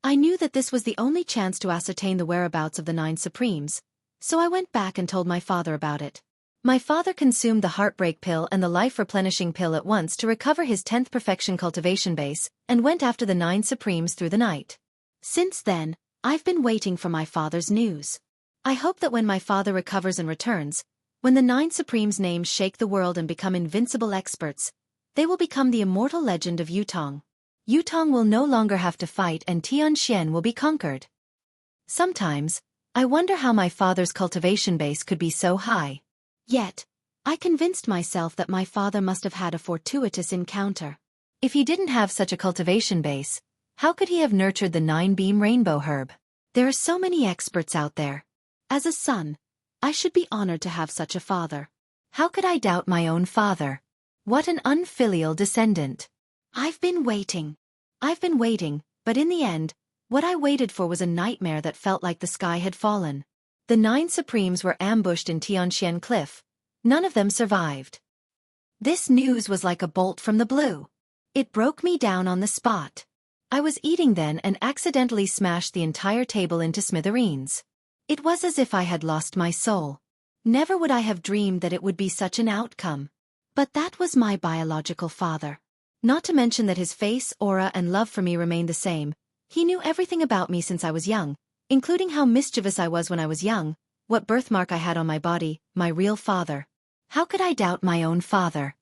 I knew that this was the only chance to ascertain the whereabouts of the 9 Supremes, so I went back and told my father about it. My father consumed the heartbreak pill and the life-replenishing pill at once to recover his 10th perfection cultivation base, and went after the 9 Supremes through the night. Since then, I've been waiting for my father's news. I hope that when my father recovers and returns, when the 9 Supremes' names shake the world and become invincible experts, they will become the immortal legend of Yutong. Yutong will no longer have to fight and Tianxian will be conquered. Sometimes, I wonder how my father's cultivation base could be so high. Yet, I convinced myself that my father must have had a fortuitous encounter. If he didn't have such a cultivation base, how could he have nurtured the 9-beam rainbow herb? There are so many experts out there. As a son, I should be honored to have such a father. How could I doubt my own father? What an unfilial descendant. I've been waiting, but in the end, what I waited for was a nightmare that felt like the sky had fallen. The 9 Supremes were ambushed in Tianxian Cliff. None of them survived. This news was like a bolt from the blue. It broke me down on the spot. I was eating then and accidentally smashed the entire table into smithereens. It was as if I had lost my soul. Never would I have dreamed that it would be such an outcome. But that was my biological father. Not to mention that his face, aura and love for me remained the same. He knew everything about me since I was young, including how mischievous I was when I was young, what birthmark I had on my body, my real father. How could I doubt my own father?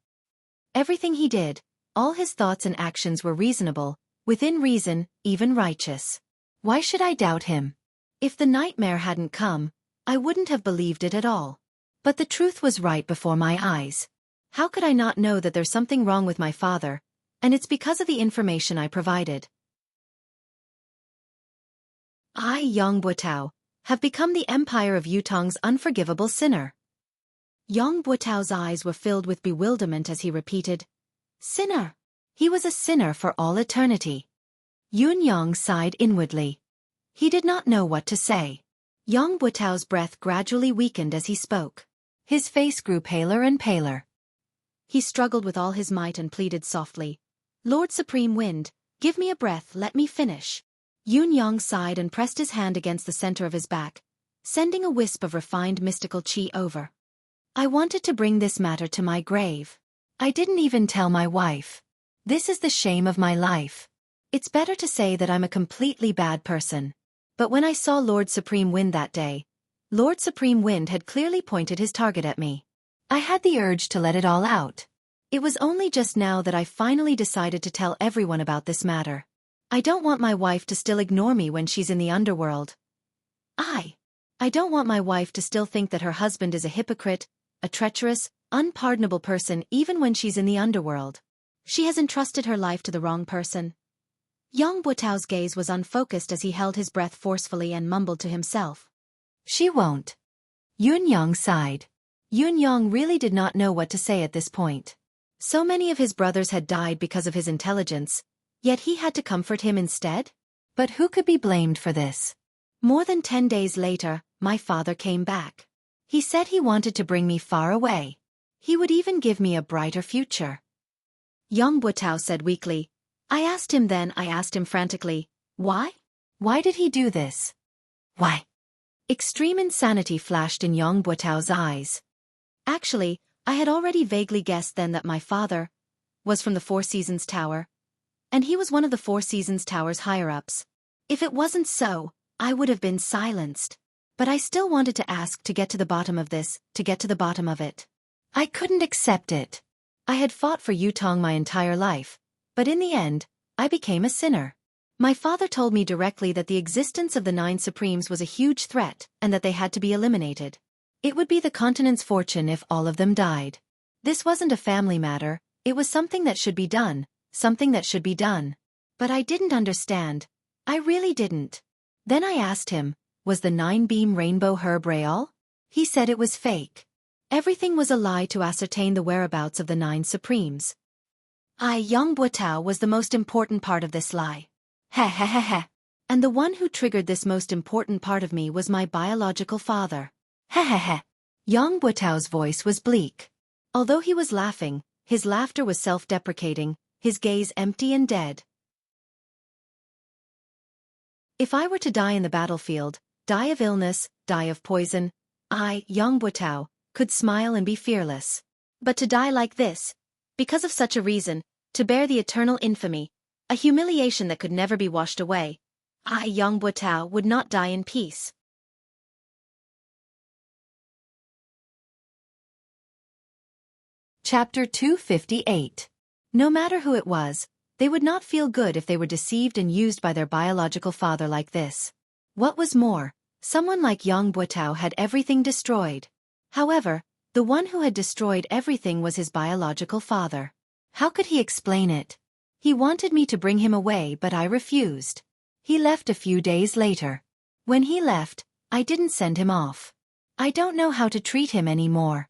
Everything he did, all his thoughts and actions were reasonable, within reason, even righteous. Why should I doubt him? If the nightmare hadn't come, I wouldn't have believed it at all. But the truth was right before my eyes. How could I not know that there's something wrong with my father? And it's because of the information I provided. I, Yang Buotao, have become the empire of Yutong's unforgivable sinner. Yang Buotao's eyes were filled with bewilderment as he repeated, "Sinner." He was a sinner for all eternity. Yun Yang sighed inwardly. He did not know what to say. Yang Buotao's breath gradually weakened as he spoke. His face grew paler and paler. He struggled with all his might and pleaded softly, "Lord Supreme Wind, give me a breath, let me finish." Yun Yang sighed and pressed his hand against the center of his back, sending a wisp of refined mystical qi over. I wanted to bring this matter to my grave. I didn't even tell my wife. This is the shame of my life. It's better to say that I'm a completely bad person. But when I saw Lord Supreme Wind that day, Lord Supreme Wind had clearly pointed his target at me. I had the urge to let it all out. It was only just now that I finally decided to tell everyone about this matter. I don't want my wife to still ignore me when she's in the underworld. I don't want my wife to still think that her husband is a hypocrite, a treacherous, unpardonable person even when she's in the underworld. She has entrusted her life to the wrong person. Yang Buotao's gaze was unfocused as he held his breath forcefully and mumbled to himself. She won't. Yun Yang sighed. Yun Yang really did not know what to say at this point. So many of his brothers had died because of his intelligence, yet he had to comfort him instead? But who could be blamed for this? More than 10 days later, my father came back. He said he wanted to bring me far away. He would even give me a brighter future. Yang Buotao said weakly. I asked him frantically, why? Why did he do this? Why? Extreme insanity flashed in Yang Buotao's eyes. Actually, I had already vaguely guessed then that my father was from the Four Seasons Tower, and he was one of the Four Seasons Tower's higher-ups. If it wasn't so, I would have been silenced. But I still wanted to ask to get to the bottom of this, to get to the bottom of it. I couldn't accept it. I had fought for Yutong my entire life, but in the end, I became a sinner. My father told me directly that the existence of the 9 Supremes was a huge threat and that they had to be eliminated. It would be the continent's fortune if all of them died. This wasn't a family matter, it was something that should be done, something that should be done. But I didn't understand. I really didn't. Then I asked him, was the 9-beam rainbow herb real? He said it was fake. Everything was a lie to ascertain the whereabouts of the 9 Supremes. Yang Buotao was the most important part of this lie. Heh. And the one who triggered this most important part of me was my biological father. Heh. Yang Buotao's voice was bleak. Although he was laughing, his laughter was self-deprecating, his gaze empty and dead. If I were to die in the battlefield, die of illness, die of poison, I, Yang Buotao, could smile and be fearless. But to die like this, because of such a reason, to bear the eternal infamy, a humiliation that could never be washed away, I, Yang Buotao, would not die in peace. Chapter 258. No matter who it was, they would not feel good if they were deceived and used by their biological father like this. What was more, someone like Yang Buotao had everything destroyed. However, the one who had destroyed everything was his biological father. How could he explain it? He wanted me to bring him away, but I refused. He left a few days later. When he left, I didn't send him off. I don't know how to treat him anymore.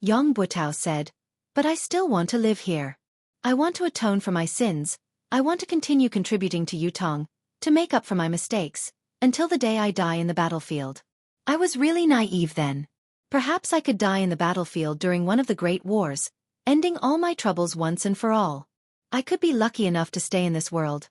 Yang Buotao said, but I still want to live here. I want to atone for my sins, I want to continue contributing to Yutong, to make up for my mistakes, until the day I die in the battlefield. I was really naive then. Perhaps I could die in the battlefield during one of the great wars, ending all my troubles once and for all. I could be lucky enough to stay in this world.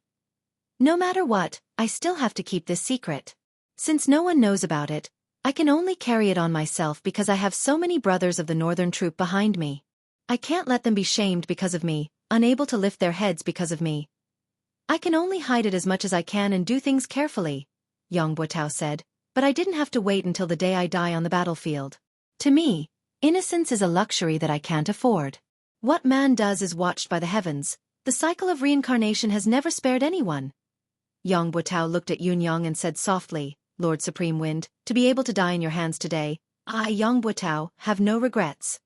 No matter what, I still have to keep this secret. Since no one knows about it, I can only carry it on myself because I have so many brothers of the Northern Troop behind me. I can't let them be shamed because of me, unable to lift their heads because of me. I can only hide it as much as I can and do things carefully, Yang Buotao said, but I didn't have to wait until the day I die on the battlefield. To me, innocence is a luxury that I can't afford. What man does is watched by the heavens. The cycle of reincarnation has never spared anyone. Yang Buotao looked at Yun Yang and said softly, Lord Supreme Wind, to be able to die in your hands today, I, Yang Buotao, have no regrets.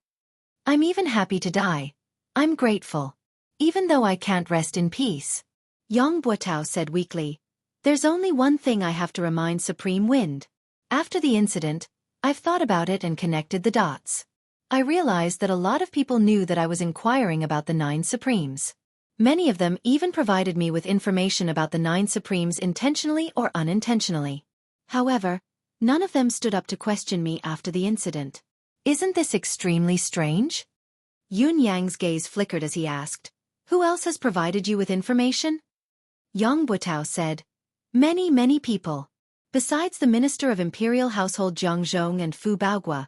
I'm even happy to die. I'm grateful. Even though I can't rest in peace. Yang Buotao said weakly, there's only one thing I have to remind Supreme Wind. After the incident, I've thought about it and connected the dots. I realized that a lot of people knew that I was inquiring about the 9 Supremes. Many of them even provided me with information about the 9 Supremes intentionally or unintentionally. However, none of them stood up to question me after the incident. Isn't this extremely strange? Yun Yang's gaze flickered as he asked, who else has provided you with information? Yang Buotao said, many people. Besides the Minister of Imperial Household Jiang Zhong and Fu Baogua,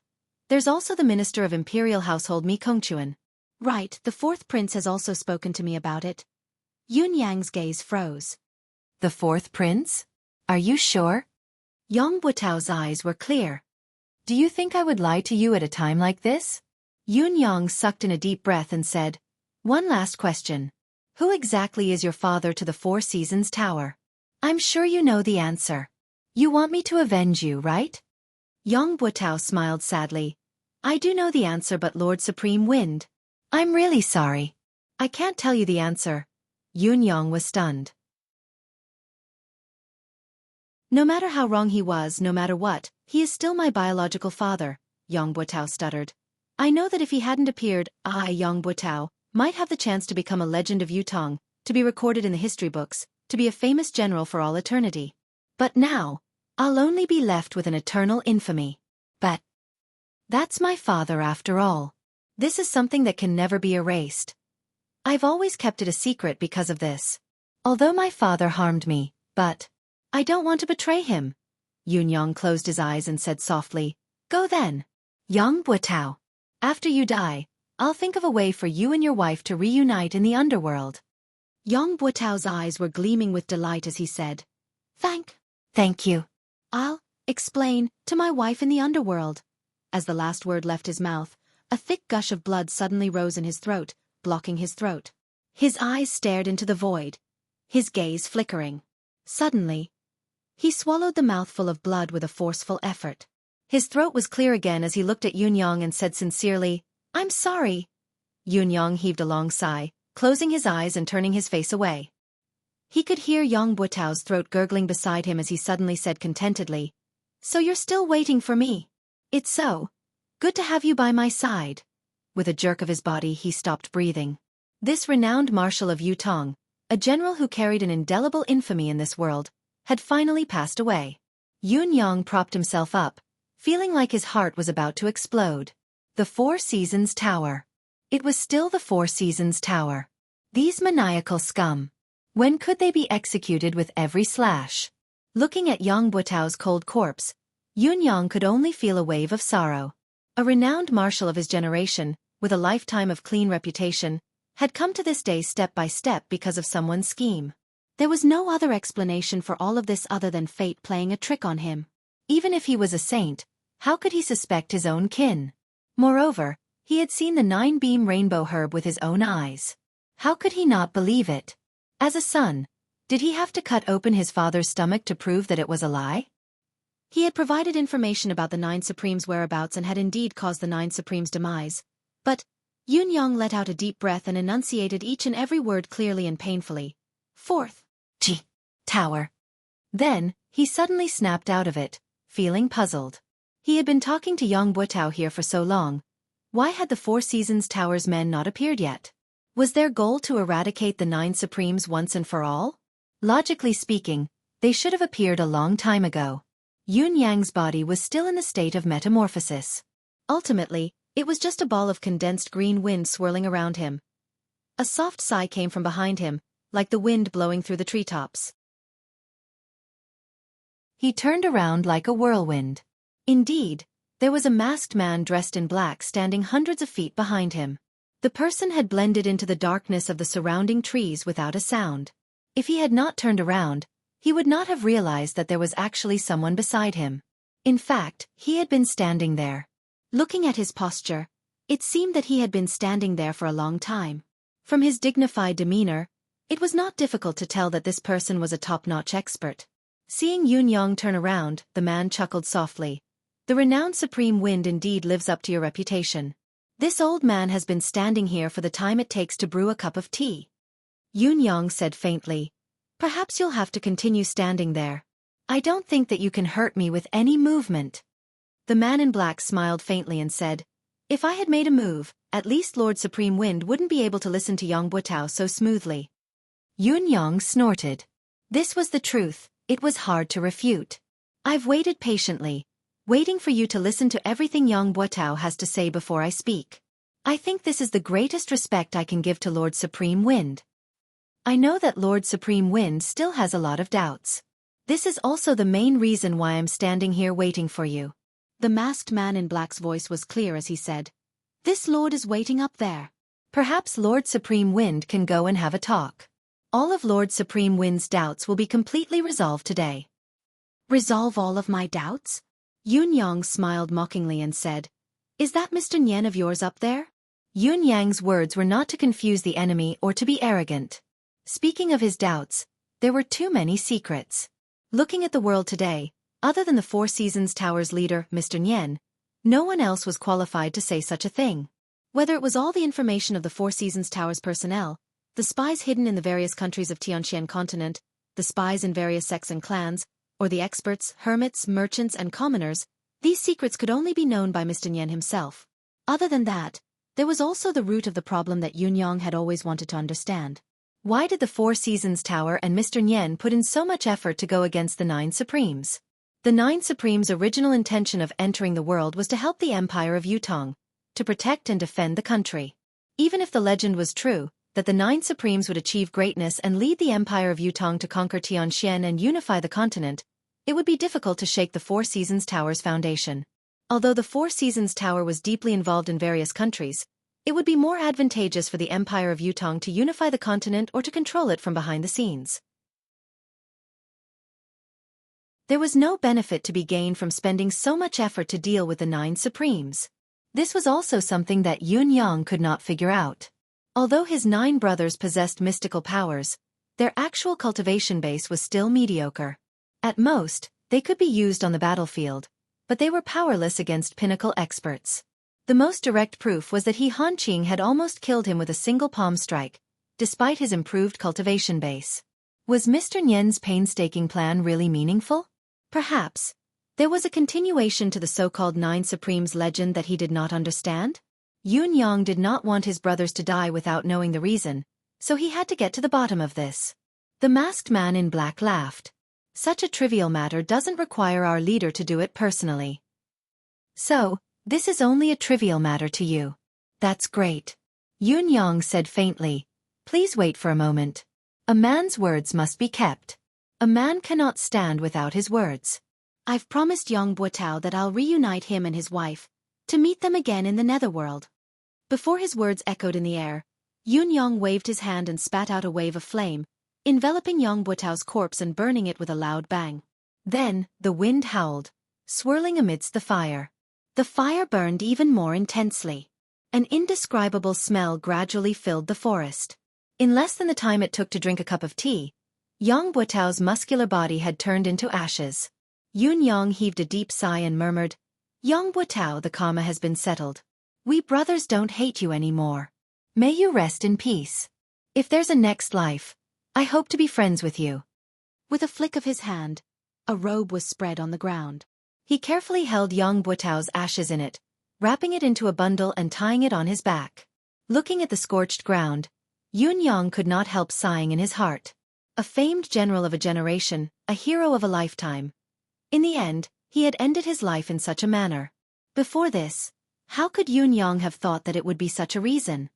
there's also the Minister of Imperial Household Mi Kongquan. Right, the 4th Prince has also spoken to me about it. Yun Yang's gaze froze. The fourth prince? Are you sure? Yong Buetao's eyes were clear. Do you think I would lie to you at a time like this? Yun Yang sucked in a deep breath and said, "One last question. Who exactly is your father to the Four Seasons Tower? I'm sure you know the answer. You want me to avenge you, right?" Yong Buetao smiled sadly. "I do know the answer, but Lord Supreme Wind. I'm really sorry. I can't tell you the answer." Yun Yang was stunned. "No matter how wrong he was, no matter what, he is still my biological father," Yong Buetao stuttered. "I know that if he hadn't appeared, I, Yong Buetao, might have the chance to become a legend of Yutong, to be recorded in the history books, to be a famous general for all eternity. But now, I'll only be left with an eternal infamy. But that's my father after all. This is something that can never be erased. I've always kept it a secret because of this. Although my father harmed me, but I don't want to betray him." Yun Yang closed his eyes and said softly, "Go then. Yang Buetao. After you die, I'll think of a way for you and your wife to reunite in the underworld." Yang Buetao's eyes were gleaming with delight as he said, Thank you. I'll explain to my wife in the underworld." As the last word left his mouth, a thick gush of blood suddenly rose in his throat, blocking his throat. His eyes stared into the void, his gaze flickering. Suddenly, he swallowed the mouthful of blood with a forceful effort. His throat was clear again as he looked at Yun Yang and said sincerely, "I'm sorry." Yun Yang heaved a long sigh, closing his eyes and turning his face away. He could hear Yang Buetao's throat gurgling beside him as he suddenly said contentedly, "So you're still waiting for me? It's so good to have you by my side." With a jerk of his body he stopped breathing. This renowned marshal of Yutong, a general who carried an indelible infamy in this world, had finally passed away. Yun Yang propped himself up, feeling like his heart was about to explode. The Four Seasons Tower. It was still the Four Seasons Tower. These maniacal scum. When could they be executed with every slash? Looking at Yang Buetao's cold corpse, Yun Yang could only feel a wave of sorrow. A renowned marshal of his generation, with a lifetime of clean reputation, had come to this day step by step because of someone's scheme. There was no other explanation for all of this other than fate playing a trick on him. Even if he was a saint, how could he suspect his own kin? Moreover, he had seen the 9-beam rainbow herb with his own eyes. How could he not believe it? As a son, did he have to cut open his father's stomach to prove that it was a lie? He had provided information about the 9 Supremes' whereabouts and had indeed caused the 9 Supremes' demise. But Yun Yang let out a deep breath and enunciated each and every word clearly and painfully. "Fourth Tower." Then, he suddenly snapped out of it, feeling puzzled. He had been talking to Yang Buetao here for so long. Why had the Four Seasons Tower's men not appeared yet? Was their goal to eradicate the 9 Supremes once and for all? Logically speaking, they should have appeared a long time ago. Yun Yang's body was still in the state of metamorphosis. Ultimately, it was just a ball of condensed green wind swirling around him. A soft sigh came from behind him, like the wind blowing through the treetops. He turned around like a whirlwind. Indeed, there was a masked man dressed in black standing hundreds of feet behind him. The person had blended into the darkness of the surrounding trees without a sound. If he had not turned around, he would not have realized that there was actually someone beside him. In fact, he had been standing there. Looking at his posture, it seemed that he had been standing there for a long time. From his dignified demeanor, it was not difficult to tell that this person was a top-notch expert. Seeing Yun Yang turn around, the man chuckled softly. "The renowned Supreme Wind indeed lives up to your reputation. This old man has been standing here for the time it takes to brew a cup of tea." Yun Yang said faintly, "Perhaps you'll have to continue standing there. I don't think that you can hurt me with any movement." The man in black smiled faintly and said, "If I had made a move, at least Lord Supreme Wind wouldn't be able to listen to Yang Buetao so smoothly." Yun Yang snorted. This was the truth, it was hard to refute. "I've waited patiently, waiting for you to listen to everything Yang Buetao has to say before I speak. I think this is the greatest respect I can give to Lord Supreme Wind. I know that Lord Supreme Wind still has a lot of doubts. This is also the main reason why I'm standing here waiting for you." The masked man in black's voice was clear as he said, "This lord is waiting up there. Perhaps Lord Supreme Wind can go and have a talk." All of Lord Supreme Wind's doubts will be completely resolved today. Resolve all of my doubts? Yun Yang smiled mockingly and said, Is that Mr. Nyen of yours up there? Yun Yang's words were not to confuse the enemy or to be arrogant. Speaking of his doubts, there were too many secrets. Looking at the world today, other than the Four Seasons Tower's leader, Mr. Nyen, no one else was qualified to say such a thing. Whether it was all the information of the Four Seasons Tower's personnel, the spies hidden in the various countries of Tianxian continent, the spies in various sects and clans, or the experts, hermits, merchants, and commoners, these secrets could only be known by Mr. Nyen himself. Other than that, there was also the root of the problem that Yun Yang had always wanted to understand. Why did the Four Seasons Tower and Mr. Nyen put in so much effort to go against the Nine Supremes? The Nine Supremes' original intention of entering the world was to help the Empire of Yutong, to protect and defend the country. Even if the legend was true, that the Nine Supremes would achieve greatness and lead the Empire of Yutong to conquer Tianxian and unify the continent, it would be difficult to shake the Four Seasons Tower's foundation. Although the Four Seasons Tower was deeply involved in various countries, it would be more advantageous for the Empire of Yutong to unify the continent or to control it from behind the scenes. There was no benefit to be gained from spending so much effort to deal with the Nine Supremes. This was also something that Yun Yang could not figure out. Although his 9 brothers possessed mystical powers, their actual cultivation base was still mediocre. At most, they could be used on the battlefield, but they were powerless against pinnacle experts. The most direct proof was that Han Qing had almost killed him with a single palm strike, despite his improved cultivation base. Was Mr. Nyen's painstaking plan really meaningful? Perhaps. There was a continuation to the so-called Nine Supremes legend that he did not understand? Yun Yang did not want his brothers to die without knowing the reason, so he had to get to the bottom of this. The masked man in black laughed. Such a trivial matter doesn't require our leader to do it personally. So, this is only a trivial matter to you. That's great. Yun Yang said faintly. Please wait for a moment. A man's words must be kept. A man cannot stand without his words. I've promised Yang Buotao that I'll reunite him and his wife, to meet them again in the netherworld. Before his words echoed in the air, Yun Yang waved his hand and spat out a wave of flame, enveloping Yang Buotao's corpse and burning it with a loud bang. Then, the wind howled, swirling amidst the fire. The fire burned even more intensely. An indescribable smell gradually filled the forest. In less than the time it took to drink a cup of tea, Yang Buotao's muscular body had turned into ashes. Yun Yang heaved a deep sigh and murmured, Yang Buotao, the karma has been settled. We brothers don't hate you anymore. May you rest in peace. If there's a next life, I hope to be friends with you. With a flick of his hand, a robe was spread on the ground. He carefully held Yang Buotao's ashes in it, wrapping it into a bundle and tying it on his back. Looking at the scorched ground, Yun Yang could not help sighing in his heart. A famed general of a generation, a hero of a lifetime. In the end, he had ended his life in such a manner. Before this, how could Yun Yang have thought that it would be such a reason?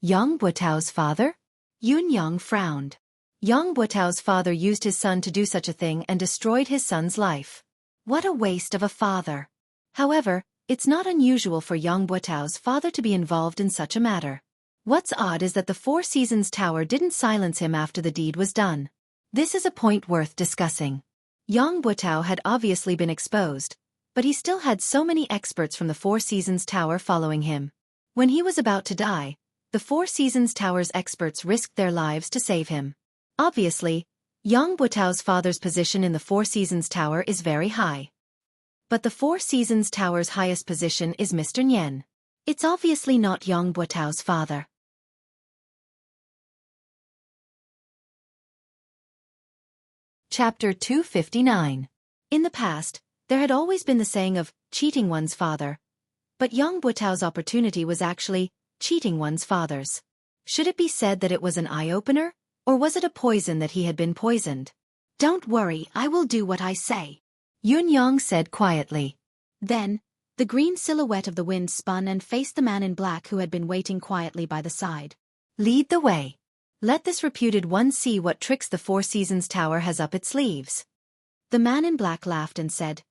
Yang Buotao's father? Yun Yang frowned. Yang Buotao's father used his son to do such a thing and destroyed his son's life. What a waste of a father. However, it's not unusual for Yang Buotao's father to be involved in such a matter. What's odd is that the Four Seasons Tower didn't silence him after the deed was done. This is a point worth discussing. Yang Buotao had obviously been exposed, but he still had so many experts from the Four Seasons Tower following him. When he was about to die, the Four Seasons Tower's experts risked their lives to save him. Obviously, Yang Buotao's father's position in the Four Seasons Tower is very high. But the Four Seasons Tower's highest position is Mr. Nyen. It's obviously not Yang Buotao's father. Chapter 259. In the past, there had always been the saying of cheating one's father. But Yang Buotao's opportunity was actually cheating one's father's. Should it be said that it was an eye-opener, or was it a poison that he had been poisoned? Don't worry, I will do what I say, Yun Yang said quietly. Then, the green silhouette of the wind spun and faced the man in black who had been waiting quietly by the side. Lead the way. Let this reputed one see what tricks the Four Seasons Tower has up its sleeves. The man in black laughed and said,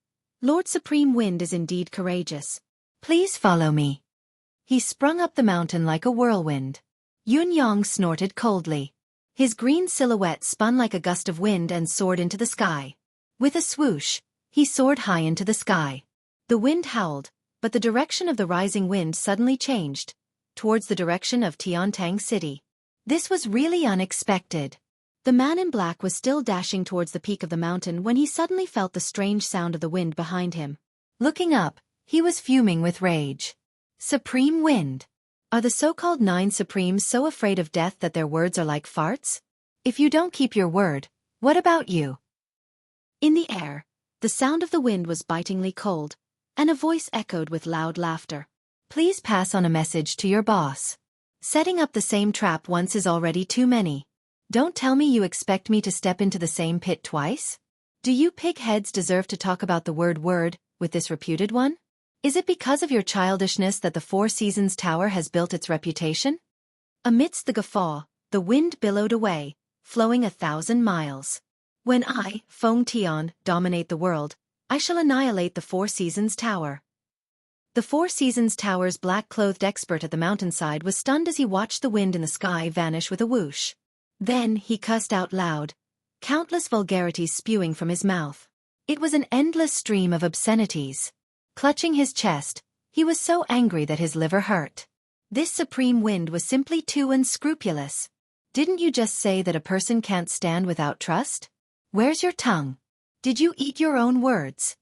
Lord Supreme Wind is indeed courageous. Please follow me. He sprung up the mountain like a whirlwind. Yun Yang snorted coldly. His green silhouette spun like a gust of wind and soared into the sky. With a swoosh, he soared high into the sky. The wind howled, but the direction of the rising wind suddenly changed, towards the direction of Tiantang City. This was really unexpected. The man in black was still dashing towards the peak of the mountain when he suddenly felt the strange sound of the wind behind him. Looking up, he was fuming with rage. Supreme Wind. Are the so-called 9 Supremes so afraid of death that their words are like farts? If you don't keep your word, what about you? In the air, the sound of the wind was bitingly cold, and a voice echoed with loud laughter. Please pass on a message to your boss. Setting up the same trap once is already too many. Don't tell me you expect me to step into the same pit twice? Do you pig-heads deserve to talk about the word with this reputed one? Is it because of your childishness that the Four Seasons Tower has built its reputation? Amidst the guffaw, the wind billowed away, flowing 1,000 miles. When I, Feng Tian, dominate the world, I shall annihilate the Four Seasons Tower. The Four Seasons Tower's black-clothed expert at the mountainside was stunned as he watched the wind in the sky vanish with a whoosh. Then he cussed out loud, countless vulgarities spewing from his mouth. It was an endless stream of obscenities. Clutching his chest, he was so angry that his liver hurt. This supreme wind was simply too unscrupulous. Didn't you just say that a person can't stand without trust? Where's your tongue? Did you eat your own words?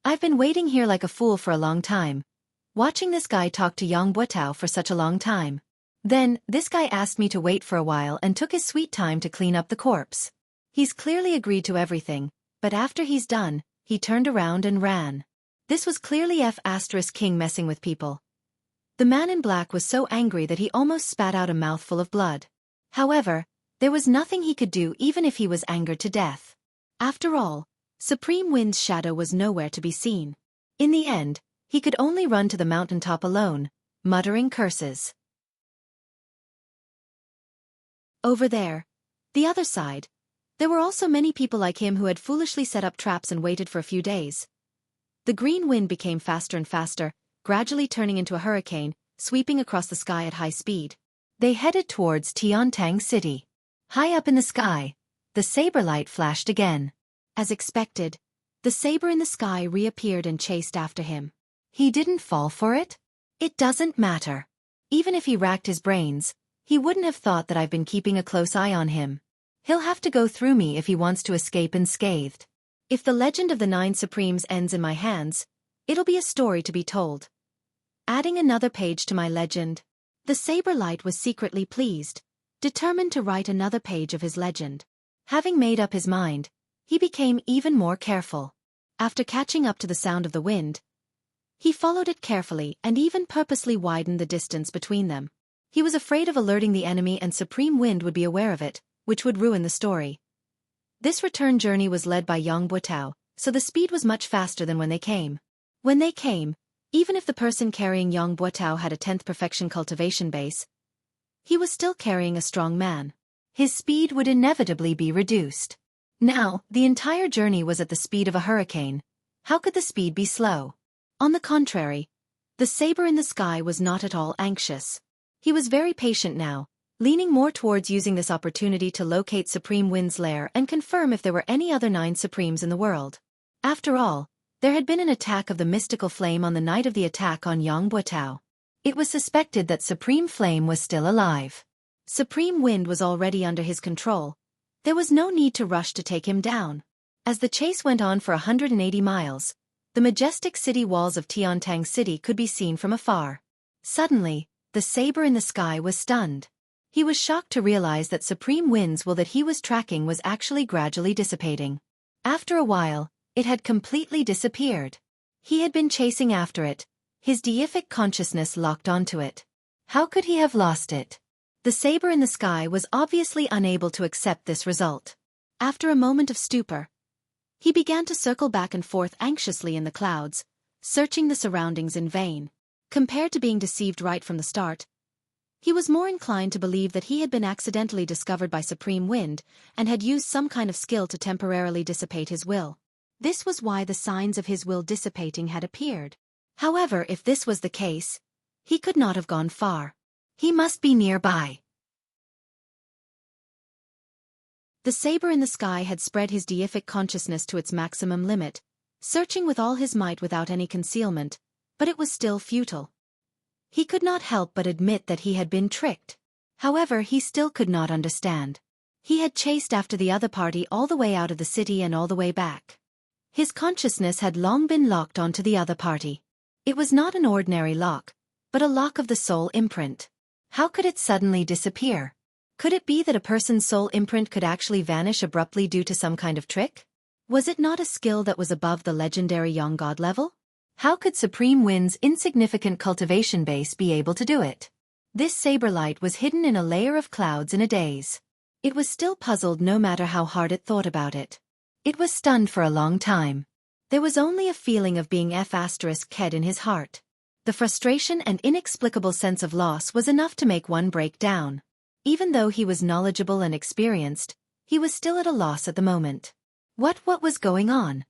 I've been waiting here like a fool for a long time, watching this guy talk to Yang Buotao for such a long time. Then, this guy asked me to wait for a while and took his sweet time to clean up the corpse. He's clearly agreed to everything, but after he's done, he turned around and ran. This was clearly King messing with people. The man in black was so angry that he almost spat out a mouthful of blood. However, there was nothing he could do even if he was angered to death. After all, Supreme Wind's shadow was nowhere to be seen. In the end, he could only run to the mountaintop alone, muttering curses. Over there, the other side, there were also many people like him who had foolishly set up traps and waited for a few days. The green wind became faster and faster, gradually turning into a hurricane, sweeping across the sky at high speed. They headed towards Tiantang City. High up in the sky, the saber light flashed again. As expected, the saber in the sky reappeared and chased after him. He didn't fall for it? It doesn't matter. Even if he racked his brains, he wouldn't have thought that I've been keeping a close eye on him. He'll have to go through me if he wants to escape unscathed. If the legend of the 9 Supremes ends in my hands, it'll be a story to be told. Adding another page to my legend. The saber light was secretly pleased, determined to write another page of his legend. Having made up his mind, he became even more careful. After catching up to the sound of the wind, he followed it carefully and even purposely widened the distance between them. He was afraid of alerting the enemy and Supreme Wind would be aware of it, which would ruin the story. This return journey was led by Yang Buotao, so the speed was much faster than when they came. When they came, even if the person carrying Yang Buotao had a 10th perfection cultivation base, he was still carrying a strong man. His speed would inevitably be reduced. Now, the entire journey was at the speed of a hurricane. How could the speed be slow? On the contrary, the saber in the sky was not at all anxious. He was very patient now, leaning more towards using this opportunity to locate Supreme Wind's lair and confirm if there were any other 9 Supremes in the world. After all, there had been an attack of the mystical flame on the night of the attack on Yang Buotao. It was suspected that Supreme Flame was still alive. Supreme Wind was already under his control. There was no need to rush to take him down. As the chase went on for 180 miles, the majestic city walls of Tiantang City could be seen from afar. Suddenly, the saber in the sky was stunned. He was shocked to realize that Supreme Wind's will that he was tracking was actually gradually dissipating. After a while, it had completely disappeared. He had been chasing after it, his deific consciousness locked onto it. How could he have lost it? The saber in the sky was obviously unable to accept this result. After a moment of stupor, he began to circle back and forth anxiously in the clouds, searching the surroundings in vain. Compared to being deceived right from the start, he was more inclined to believe that he had been accidentally discovered by Supreme Wind and had used some kind of skill to temporarily dissipate his will. This was why the signs of his will dissipating had appeared. However, if this was the case, he could not have gone far. He must be nearby. The saber in the sky had spread his deific consciousness to its maximum limit, searching with all his might without any concealment, but it was still futile. He could not help but admit that he had been tricked. However, he still could not understand. He had chased after the other party all the way out of the city and all the way back. His consciousness had long been locked onto the other party. It was not an ordinary lock, but a lock of the soul imprint. How could it suddenly disappear? Could it be that a person's soul imprint could actually vanish abruptly due to some kind of trick? Was it not a skill that was above the legendary young god level? How could Supreme Wind's insignificant cultivation base be able to do it? This saber light was hidden in a layer of clouds in a daze. It was still puzzled no matter how hard it thought about it. It was stunned for a long time. There was only a feeling of being F***ed in his heart. The frustration and inexplicable sense of loss was enough to make one break down. Even though he was knowledgeable and experienced, he was still at a loss at the moment. What was going on?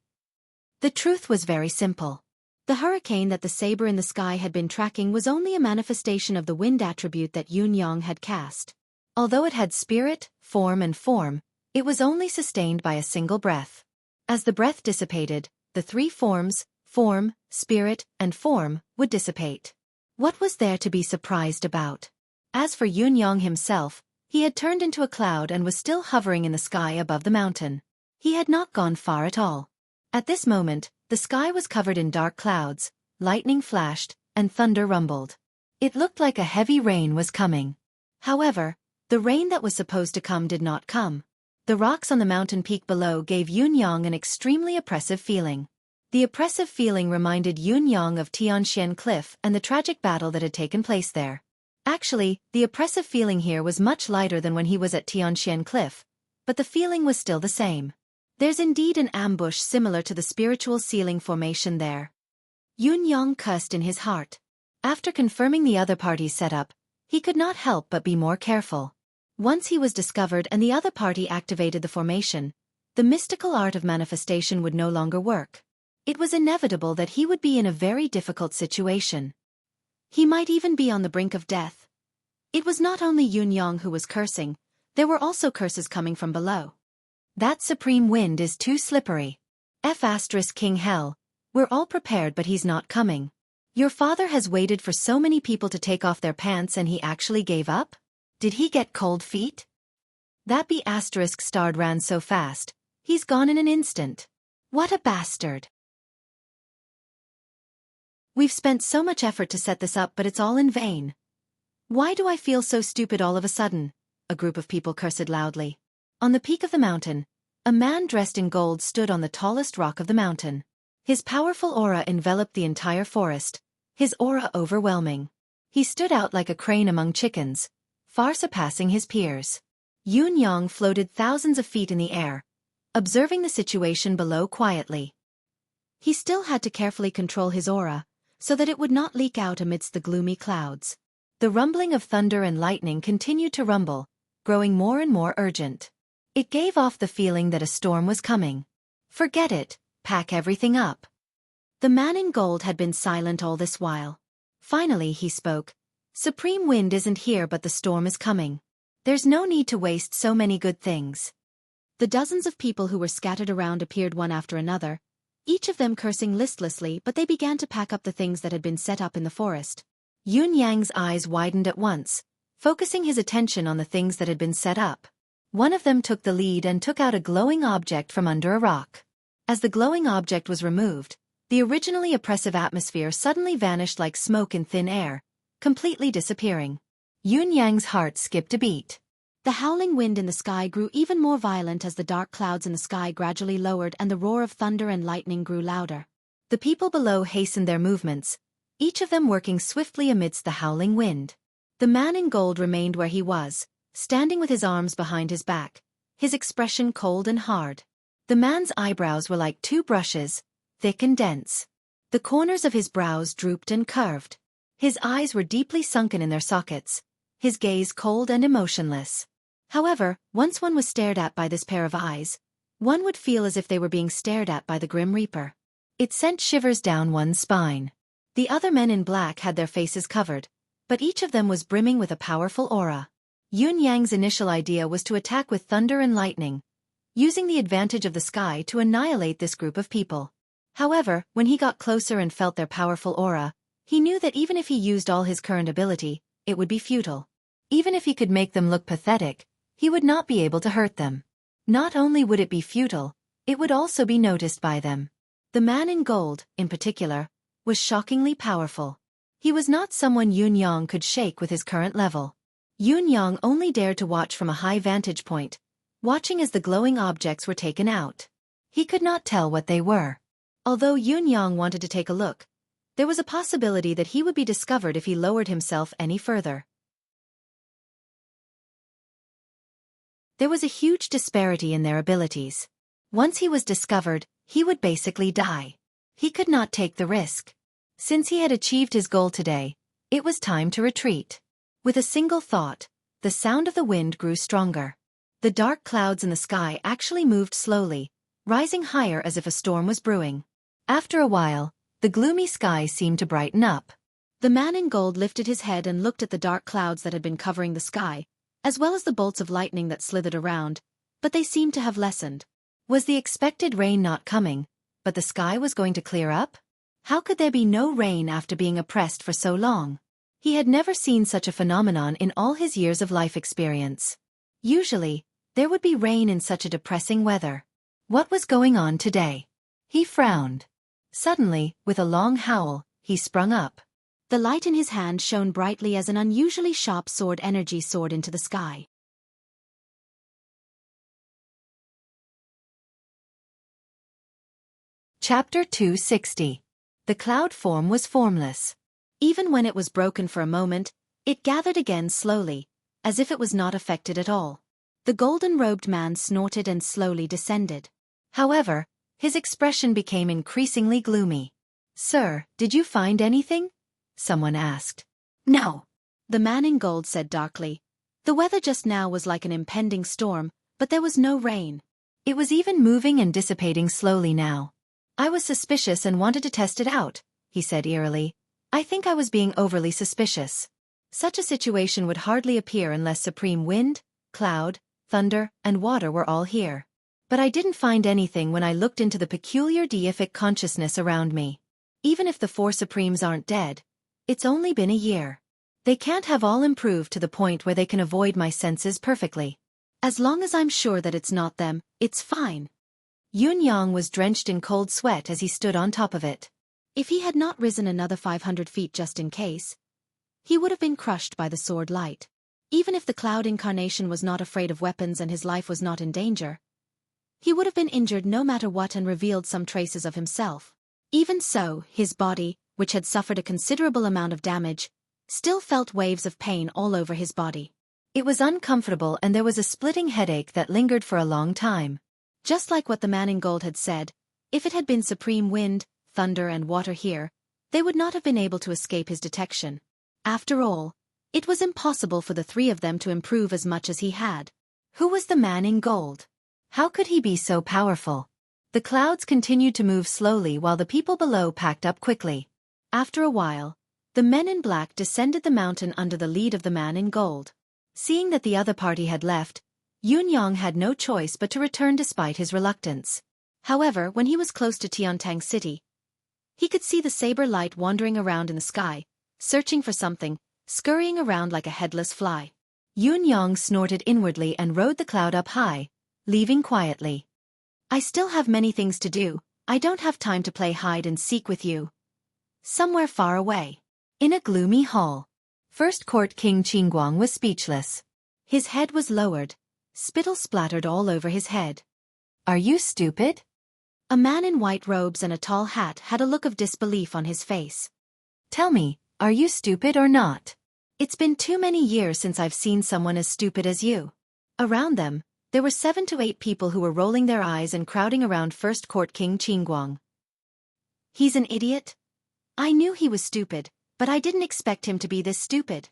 The truth was very simple. The hurricane that the saber in the sky had been tracking was only a manifestation of the wind attribute that Yun Yang had cast. Although it had spirit, form, it was only sustained by a single breath. As the breath dissipated, the three forms, form, spirit, and form, would dissipate. What was there to be surprised about? As for Yun Yang himself, he had turned into a cloud and was still hovering in the sky above the mountain. He had not gone far at all. At this moment, the sky was covered in dark clouds, lightning flashed, and thunder rumbled. It looked like a heavy rain was coming. However, the rain that was supposed to come did not come. The rocks on the mountain peak below gave Yun Yang an extremely oppressive feeling. The oppressive feeling reminded Yun Yang of Tianxian Cliff and the tragic battle that had taken place there. Actually, the oppressive feeling here was much lighter than when he was at Tianxian Cliff, but the feeling was still the same. There's indeed an ambush similar to the spiritual ceiling formation there. Yun Yang cursed in his heart. After confirming the other party's setup, he could not help but be more careful. Once he was discovered and the other party activated the formation, the mystical art of manifestation would no longer work. It was inevitable that he would be in a very difficult situation. He might even be on the brink of death. It was not only Yun Yang who was cursing, there were also curses coming from below. That supreme wind is too slippery. King Hell, we're all prepared but he's not coming. Your father has waited for so many people to take off their pants and he actually gave up? Did he get cold feet? That B***** ran so fast, he's gone in an instant. What a bastard. We've spent so much effort to set this up but it's all in vain. Why do I feel so stupid all of a sudden? A group of people cursed loudly. On the peak of the mountain, a man dressed in gold stood on the tallest rock of the mountain. His powerful aura enveloped the entire forest, his aura overwhelming. He stood out like a crane among chickens, far surpassing his peers. Yun Yang floated thousands of feet in the air, observing the situation below quietly. He still had to carefully control his aura, so that it would not leak out amidst the gloomy clouds. The rumbling of thunder and lightning continued to rumble, growing more and more urgent. It gave off the feeling that a storm was coming. Forget it, pack everything up. The man in gold had been silent all this while. Finally he spoke. Supreme Wind isn't here but the storm is coming. There's no need to waste so many good things. The dozens of people who were scattered around appeared one after another, each of them cursing listlessly, but they began to pack up the things that had been set up in the forest. Yun Yang's eyes widened at once, focusing his attention on the things that had been set up. One of them took the lead and took out a glowing object from under a rock. As the glowing object was removed, the originally oppressive atmosphere suddenly vanished like smoke in thin air, completely disappearing. Yun Yang's heart skipped a beat. The howling wind in the sky grew even more violent as the dark clouds in the sky gradually lowered and the roar of thunder and lightning grew louder. The people below hastened their movements, each of them working swiftly amidst the howling wind. The man in gold remained where he was, standing with his arms behind his back, his expression cold and hard. The man's eyebrows were like two brushes, thick and dense. The corners of his brows drooped and curved. His eyes were deeply sunken in their sockets, his gaze cold and emotionless. However, once one was stared at by this pair of eyes, one would feel as if they were being stared at by the Grim Reaper. It sent shivers down one's spine. The other men in black had their faces covered, but each of them was brimming with a powerful aura. Yun Yang's initial idea was to attack with thunder and lightning, using the advantage of the sky to annihilate this group of people. However, when he got closer and felt their powerful aura, he knew that even if he used all his current ability, it would be futile. Even if he could make them look pathetic, he would not be able to hurt them. Not only would it be futile, it would also be noticed by them. The man in gold, in particular, was shockingly powerful. He was not someone Yun Yang could shake with his current level. Yun Yang only dared to watch from a high vantage point, watching as the glowing objects were taken out. He could not tell what they were. Although Yun Yang wanted to take a look, there was a possibility that he would be discovered if he lowered himself any further. There was a huge disparity in their abilities. Once he was discovered, he would basically die. He could not take the risk. Since he had achieved his goal today, it was time to retreat. With a single thought, the sound of the wind grew stronger. The dark clouds in the sky actually moved slowly, rising higher as if a storm was brewing. After a while, the gloomy sky seemed to brighten up. The man in gold lifted his head and looked at the dark clouds that had been covering the sky, as well as the bolts of lightning that slithered around, but they seemed to have lessened. Was the expected rain not coming, but the sky was going to clear up? How could there be no rain after being oppressed for so long? He had never seen such a phenomenon in all his years of life experience. Usually, there would be rain in such a depressing weather. What was going on today? He frowned. Suddenly, with a long howl, he sprung up. The light in his hand shone brightly as an unusually sharp sword energy soared into the sky. Chapter 260. The cloud form was formless. Even when it was broken for a moment, it gathered again slowly, as if it was not affected at all. The golden-robed man snorted and slowly descended. However, his expression became increasingly gloomy. "Sir, did you find anything?" someone asked. "No," the man in gold said darkly. The weather just now was like an impending storm, but there was no rain. It was even moving and dissipating slowly now. "I was suspicious and wanted to test it out," he said eerily. "I think I was being overly suspicious. Such a situation would hardly appear unless supreme wind, cloud, thunder, and water were all here. But I didn't find anything when I looked into the peculiar deific consciousness around me. Even if the four supremes aren't dead, it's only been a year. They can't have all improved to the point where they can avoid my senses perfectly. As long as I'm sure that it's not them, it's fine." Yun Yang was drenched in cold sweat as he stood on top of it. If he had not risen another 500 feet just in case, he would have been crushed by the sword light. Even if the cloud incarnation was not afraid of weapons and his life was not in danger, he would have been injured no matter what and revealed some traces of himself. Even so, his body, which had suffered a considerable amount of damage, still felt waves of pain all over his body. It was uncomfortable and there was a splitting headache that lingered for a long time. Just like what the man in gold had said, if it had been supreme wind, thunder and water here, they would not have been able to escape his detection. After all, it was impossible for the three of them to improve as much as he had. Who was the man in gold? How could he be so powerful? The clouds continued to move slowly while the people below packed up quickly. After a while, the men in black descended the mountain under the lead of the man in gold. Seeing that the other party had left, Yun Yang had no choice but to return despite his reluctance. However, when he was close to Tiantang City, he could see the saber light wandering around in the sky, searching for something, scurrying around like a headless fly. Yun Yang snorted inwardly and rode the cloud up high, leaving quietly. "I still have many things to do. I don't have time to play hide and seek with you." Somewhere far away, in a gloomy hall, First Court King Qingguang was speechless. His head was lowered, spittle splattered all over his head. "Are you stupid?" A man in white robes and a tall hat had a look of disbelief on his face. "Tell me, are you stupid or not? It's been too many years since I've seen someone as stupid as you." Around them, there were 7 to 8 people who were rolling their eyes and crowding around First Court King Qingguang. "He's an idiot? I knew he was stupid, but I didn't expect him to be this stupid.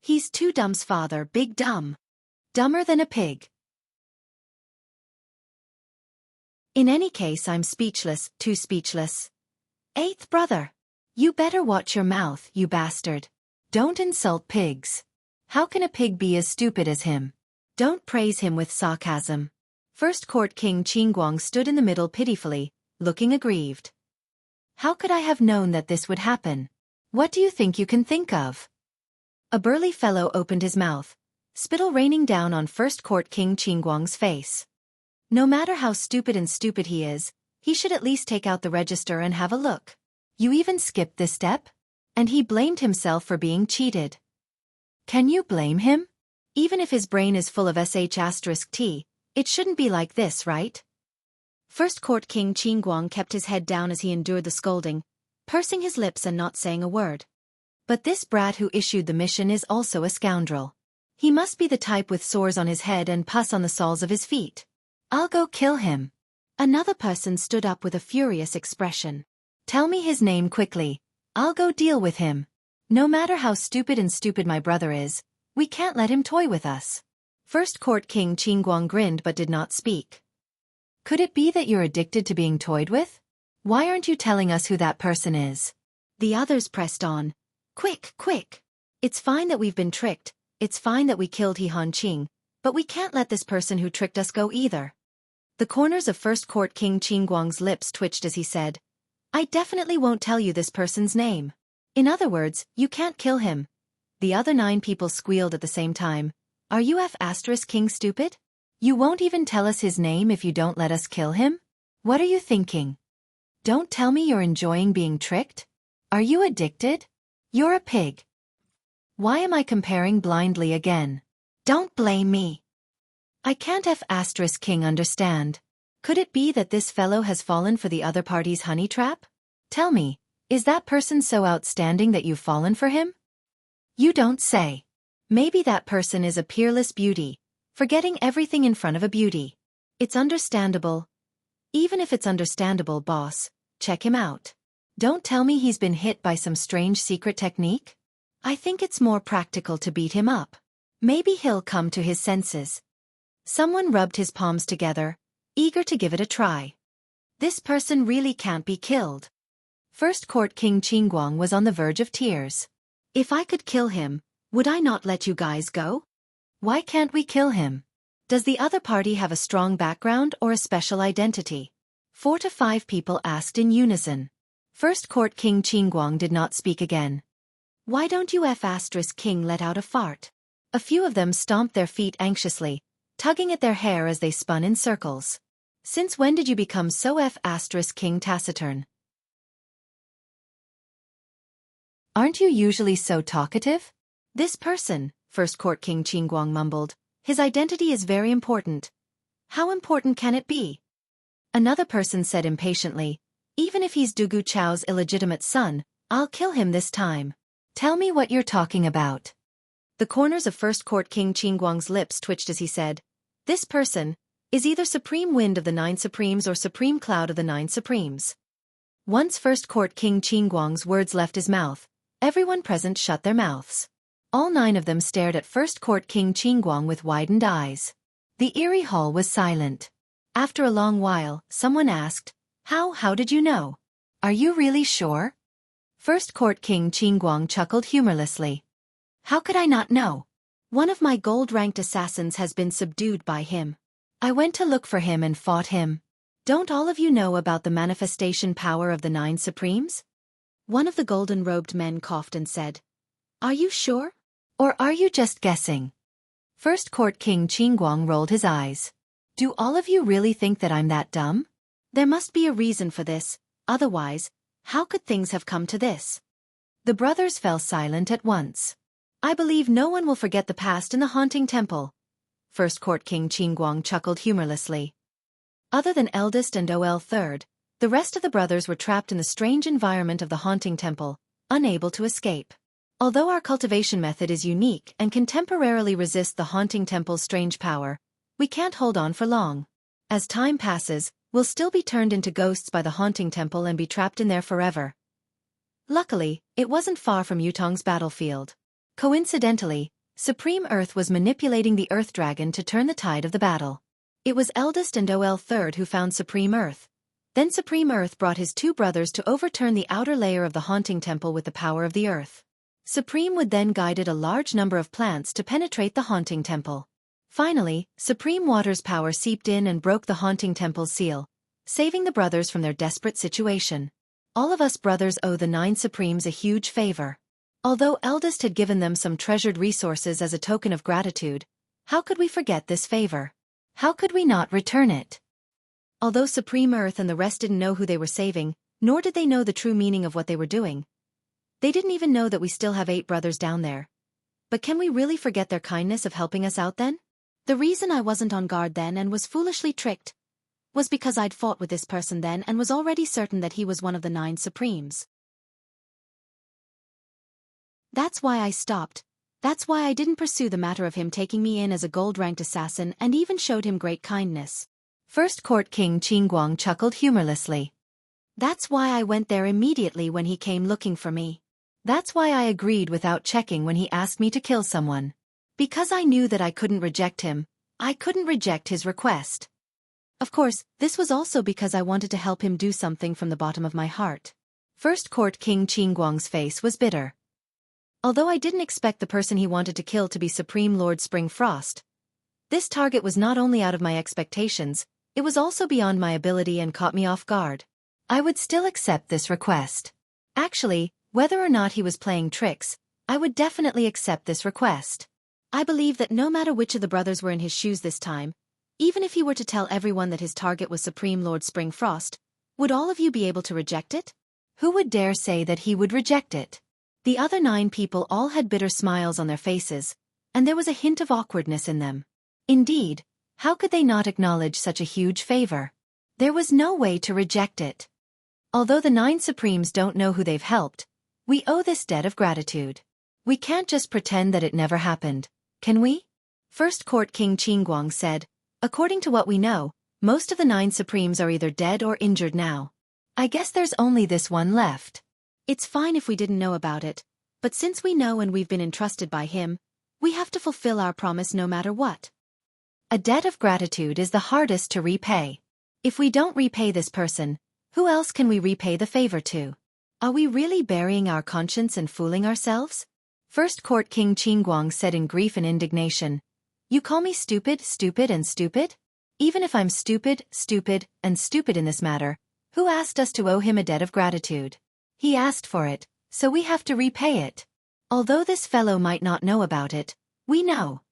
He's too dumb's father, big dumb. Dumber than a pig." In any case, I'm speechless, too speechless. "Eighth brother, you better watch your mouth, you bastard. Don't insult pigs. How can a pig be as stupid as him? Don't praise him with sarcasm. First Court King Qingguang stood in the middle pitifully, looking aggrieved. How could I have known that this would happen? What do you think you can think of? A burly fellow opened his mouth, spittle raining down on First Court King Qingguang's face. No matter how stupid he is, he should at least take out the register and have a look. You even skipped this step? And he blamed himself for being cheated. Can you blame him? Even if his brain is full of sh*t, it shouldn't be like this, right? First Court King Qingguang kept his head down as he endured the scolding, pursing his lips and not saying a word. But this brat who issued the mission is also a scoundrel. He must be the type with sores on his head and pus on the soles of his feet. I'll go kill him. Another person stood up with a furious expression. Tell me his name quickly. I'll go deal with him. No matter how stupid my brother is, we can't let him toy with us. First Court King Qingguang grinned but did not speak. Could it be that you're addicted to being toyed with? Why aren't you telling us who that person is? The others pressed on. Quick, quick. It's fine that we've been tricked, it's fine that we killed He Hanqing, but we can't let this person who tricked us go either. The corners of First Court King Qingguang's lips twitched as he said, I definitely won't tell you this person's name. In other words, you can't kill him. The other 9 people squealed at the same time. Are you King stupid? You won't even tell us his name if you don't let us kill him? What are you thinking? Don't tell me you're enjoying being tricked? Are you addicted? You're a pig. Why am I comparing blindly again? Don't blame me. I can't King understand. Could it be that this fellow has fallen for the other party's honey trap? Tell me, is that person so outstanding that you've fallen for him? You don't say. Maybe that person is a peerless beauty, forgetting everything in front of a beauty. It's understandable. Even if it's understandable, boss, check him out. Don't tell me he's been hit by some strange secret technique? I think it's more practical to beat him up. Maybe he'll come to his senses. Someone rubbed his palms together, eager to give it a try. This person really can't be killed. First Court King Qingguang was on the verge of tears. If I could kill him, would I not let you guys go? Why can't we kill him? Does the other party have a strong background or a special identity? 4 to 5 people asked in unison. First Court King Qingguang did not speak again. Why don't you King let out a fart? A few of them stomped their feet anxiously, tugging at their hair as they spun in circles. Since when did you become so King taciturn? Aren't you usually so talkative? This person, First Court King Qingguang mumbled, his identity is very important. How important can it be? Another person said impatiently, even if he's Dugu Chao's illegitimate son, I'll kill him this time. Tell me what you're talking about. The corners of First Court King Qingguang's lips twitched as he said, this person is either Supreme Wind of the 9 Supremes or Supreme Cloud of the 9 Supremes. Once First Court King Qingguang's words left his mouth, everyone present shut their mouths. All 9 of them stared at First Court King Qingguang with widened eyes. The eerie hall was silent. After a long while, someone asked, How did you know? Are you really sure? First Court King Qingguang chuckled humorlessly. How could I not know? One of my gold-ranked assassins has been subdued by him. I went to look for him and fought him. Don't all of you know about the manifestation power of the 9 Supremes? One of the golden-robed men coughed and said, Are you sure? Or are you just guessing? First Court King Qingguang rolled his eyes. Do all of you really think that I'm that dumb? There must be a reason for this, otherwise, how could things have come to this? The brothers fell silent at once. I believe no one will forget the past in the haunting temple. First Court King Qingguang chuckled humorlessly. Other than eldest and third, the rest of the brothers were trapped in the strange environment of the haunting temple, unable to escape. Although our cultivation method is unique and can temporarily resist the haunting temple's strange power, we can't hold on for long. As time passes, we'll still be turned into ghosts by the haunting temple and be trapped in there forever. Luckily, it wasn't far from Yutong's battlefield. Coincidentally, Supreme Earth was manipulating the Earth Dragon to turn the tide of the battle. It was eldest and third who found Supreme Earth. Then Supreme Earth brought his 2 brothers to overturn the outer layer of the haunting temple with the power of the Earth. Supreme would then guided a large number of plants to penetrate the haunting temple. Finally, Supreme Water's power seeped in and broke the haunting temple's seal, saving the brothers from their desperate situation. All of us brothers owe the 9 Supremes a huge favor. Although Eldest had given them some treasured resources as a token of gratitude, how could we forget this favor? How could we not return it? Although Supreme Earth and the rest didn't know who they were saving, nor did they know the true meaning of what they were doing. They didn't even know that we still have 8 brothers down there. But can we really forget their kindness of helping us out then? The reason I wasn't on guard then and was foolishly tricked was because I'd fought with this person then and was already certain that he was one of the 9 Supremes. That's why I stopped. That's why I didn't pursue the matter of him taking me in as a gold-ranked assassin and even showed him great kindness. First Court King Qingguang chuckled humorlessly. That's why I went there immediately when he came looking for me. That's why I agreed without checking when he asked me to kill someone. Because I knew that I couldn't reject him. I couldn't reject his request. Of course, this was also because I wanted to help him do something from the bottom of my heart. First Court King Qingguang's face was bitter. Although I didn't expect the person he wanted to kill to be Supreme Lord Springfrost, this target was not only out of my expectations, it was also beyond my ability and caught me off guard. I would still accept this request. Actually, whether or not he was playing tricks, I would definitely accept this request. I believe that no matter which of the brothers were in his shoes this time, even if he were to tell everyone that his target was Supreme Lord Springfrost, would all of you be able to reject it? Who would dare say that he would reject it? The other 9 people all had bitter smiles on their faces, and there was a hint of awkwardness in them. Indeed, how could they not acknowledge such a huge favor? There was no way to reject it. Although the 9 Supremes don't know who they've helped, we owe this debt of gratitude. We can't just pretend that it never happened, can we? First Court King Qingguang said, according to what we know, most of the 9 Supremes are either dead or injured now. I guess there's only this one left. It's fine if we didn't know about it, but since we know and we've been entrusted by him, we have to fulfill our promise no matter what. A debt of gratitude is the hardest to repay. If we don't repay this person, who else can we repay the favor to? Are we really burying our conscience and fooling ourselves? First Court King Qingguang said in grief and indignation. You call me stupid, stupid and stupid? Even if I'm stupid, stupid, and stupid in this matter, who asked us to owe him a debt of gratitude? He asked for it, so we have to repay it. Although this fellow might not know about it, we know.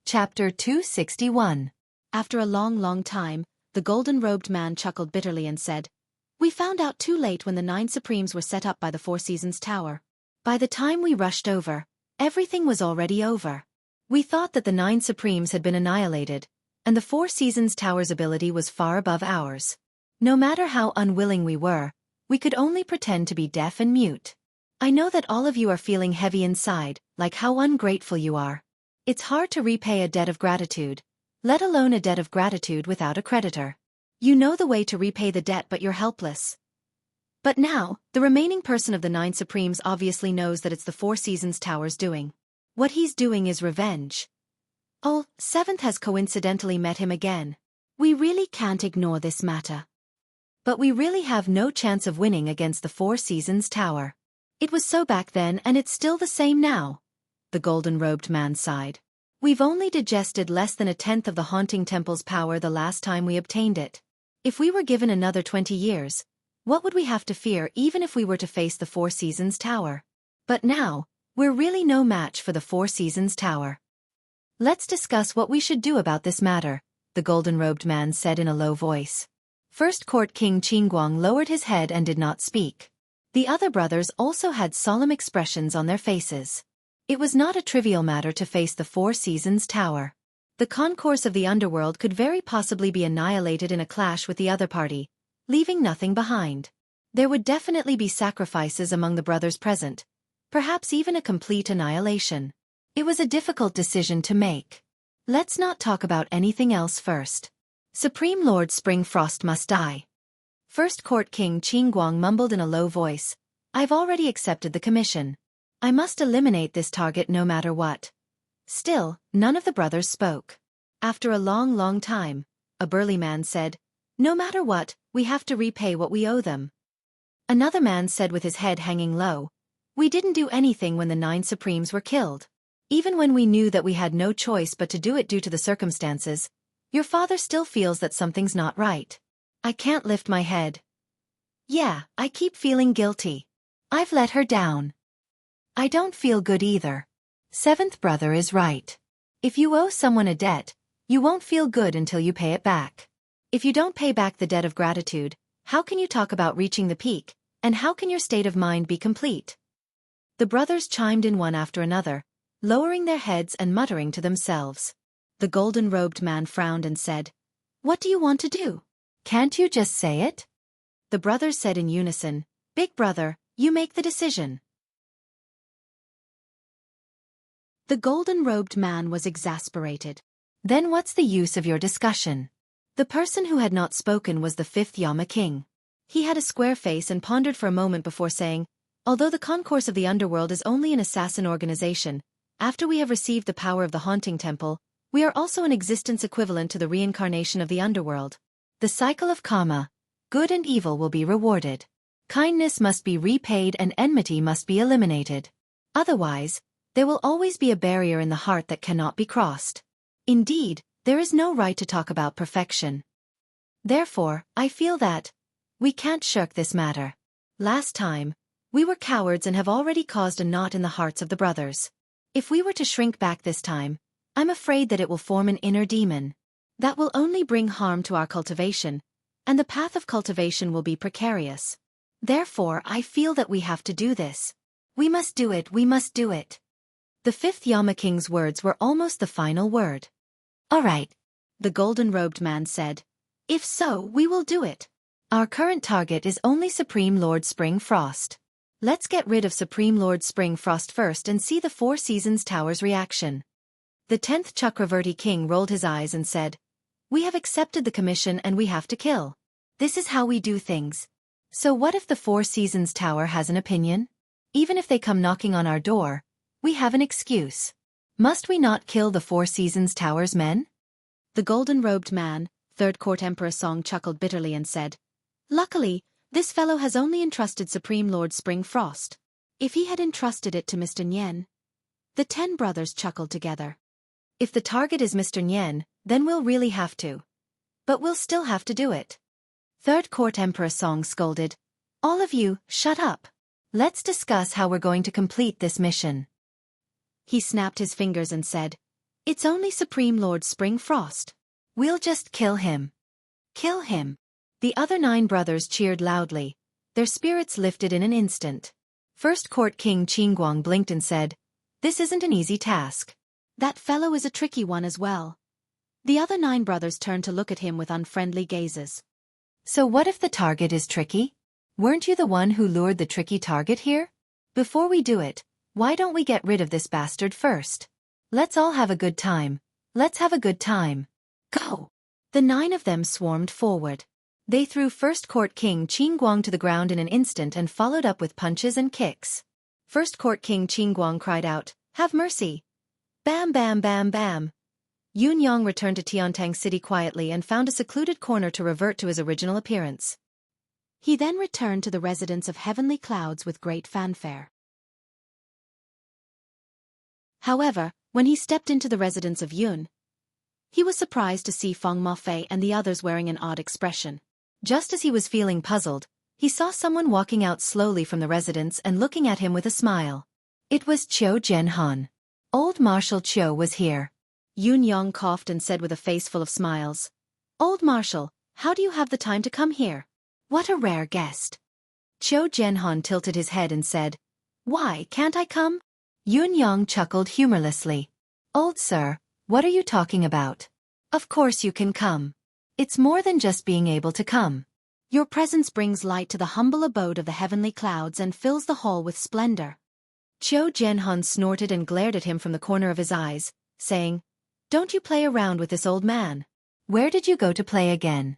Chapter 261. After a long time, the golden-robed man chuckled bitterly and said, We found out too late when the 9 Supremes were set up by the Four Seasons Tower. By the time we rushed over, everything was already over. We thought that the 9 Supremes had been annihilated, and the Four Seasons Tower's ability was far above ours. No matter how unwilling we were, we could only pretend to be deaf and mute. I know that all of you are feeling heavy inside, like how ungrateful you are. It's hard to repay a debt of gratitude, let alone a debt of gratitude without a creditor. You know the way to repay the debt but you're helpless. But now, the remaining person of the 9 Supremes obviously knows that it's the Four Seasons Tower's doing. What he's doing is revenge. Oh, 7th has coincidentally met him again. We really can't ignore this matter. But we really have no chance of winning against the Four Seasons Tower. It was so back then and it's still the same now. The golden-robed man sighed. We've only digested less than 1/10 of the haunting temple's power the last time we obtained it. If we were given another 20 years, what would we have to fear even if we were to face the Four Seasons Tower? But now, we're really no match for the Four Seasons Tower. Let's discuss what we should do about this matter, the golden-robed man said in a low voice. First Court King Qingguang lowered his head and did not speak. The other brothers also had solemn expressions on their faces. It was not a trivial matter to face the Four Seasons Tower. The concourse of the underworld could very possibly be annihilated in a clash with the other party, leaving nothing behind. There would definitely be sacrifices among the brothers present, perhaps even a complete annihilation. It was a difficult decision to make. Let's not talk about anything else first. Supreme Lord Springfrost must die. First Court King Qingguang mumbled in a low voice. I've already accepted the commission. I must eliminate this target no matter what. Still, none of the brothers spoke. After a long time, a burly man said, No matter what, we have to repay what we owe them. Another man said with his head hanging low, We didn't do anything when the 9 Supremes were killed. Even when we knew that we had no choice but to do it due to the circumstances, your father still feels that something's not right. I can't lift my head. Yeah, I keep feeling guilty. I've let her down. I don't feel good either. 7th brother is right. If you owe someone a debt, you won't feel good until you pay it back. If you don't pay back the debt of gratitude, how can you talk about reaching the peak, and how can your state of mind be complete? The brothers chimed in one after another, lowering their heads and muttering to themselves. The golden-robed man frowned and said, "What do you want to do? Can't you just say it?" The brothers said in unison, "Big brother, you make the decision." The golden-robed man was exasperated. Then what's the use of your discussion? The person who had not spoken was the 5th Yama king. He had a square face and pondered for a moment before saying, "Although the concourse of the underworld is only an assassin organization, after we have received the power of the haunting temple, we are also an existence equivalent to the reincarnation of the underworld. The cycle of karma, good and evil will be rewarded. Kindness must be repaid and enmity must be eliminated. Otherwise, there will always be a barrier in the heart that cannot be crossed. Indeed, there is no right to talk about perfection. Therefore, I feel that we can't shirk this matter. Last time, we were cowards and have already caused a knot in the hearts of the brothers. If we were to shrink back this time, I'm afraid that it will form an inner demon. That will only bring harm to our cultivation, and the path of cultivation will be precarious. Therefore, I feel that we have to do this. We must do it, we must do it." The 5th Yama king's words were almost the final word. "All right," the golden-robed man said. "If so, we will do it. Our current target is only Supreme Lord Spring Frost. Let's get rid of Supreme Lord Spring Frost first and see the 4 Seasons Tower's reaction." The 10th Chakravarti king rolled his eyes and said, "We have accepted the commission and we have to kill. This is how we do things. So what if the 4 Seasons Tower has an opinion? Even if they come knocking on our door, we have an excuse. Must we not kill the 4 Seasons Tower's men?" The golden-robed man, 3rd Court Emperor Song, chuckled bitterly and said, "Luckily, this fellow has only entrusted Supreme Lord Spring Frost. If he had entrusted it to Mr. Nyen..." The 10 brothers chuckled together. "If the target is Mr. Nyen, then we'll really have to. But we'll still have to do it." 3rd Court Emperor Song scolded, "All of you, shut up. Let's discuss how we're going to complete this mission." He snapped his fingers and said, "It's only Supreme Lord Spring Frost. We'll just kill him. Kill him." The other 9 brothers cheered loudly. Their spirits lifted in an instant. 1st Court King Qingguang blinked and said, "This isn't an easy task. That fellow is a tricky one as well." The other 9 brothers turned to look at him with unfriendly gazes. "So what if the target is tricky? Weren't you the one who lured the tricky target here? Before we do it, why don't we get rid of this bastard first? Let's all have a good time. Let's have a good time. Go!" The 9 of them swarmed forward. They threw 1st Court King Qingguang to the ground in an instant and followed up with punches and kicks. 1st Court King Qingguang cried out, "Have mercy!" Bam bam bam bam. Yun Yang returned to Tiantang City quietly and found a secluded corner to revert to his original appearance. He then returned to the residence of Heavenly Clouds with great fanfare. However, when he stepped into the residence of Yun, he was surprised to see Feng Mafei and the others wearing an odd expression. Just as he was feeling puzzled, he saw someone walking out slowly from the residence and looking at him with a smile. It was Qiu Zhenhan. Old Marshal Qiu was here. Yun Yang coughed and said with a face full of smiles, "Old Marshal, how do you have the time to come here? What a rare guest." Qiu Zhenhan tilted his head and said, "Why can't I come?" Yun Yang chuckled humorlessly. "Old sir, what are you talking about? Of course you can come. It's more than just being able to come. Your presence brings light to the humble abode of the Heavenly Clouds and fills the hall with splendor." Qiu Zhenhan snorted and glared at him from the corner of his eyes, saying, "Don't you play around with this old man. Where did you go to play again?"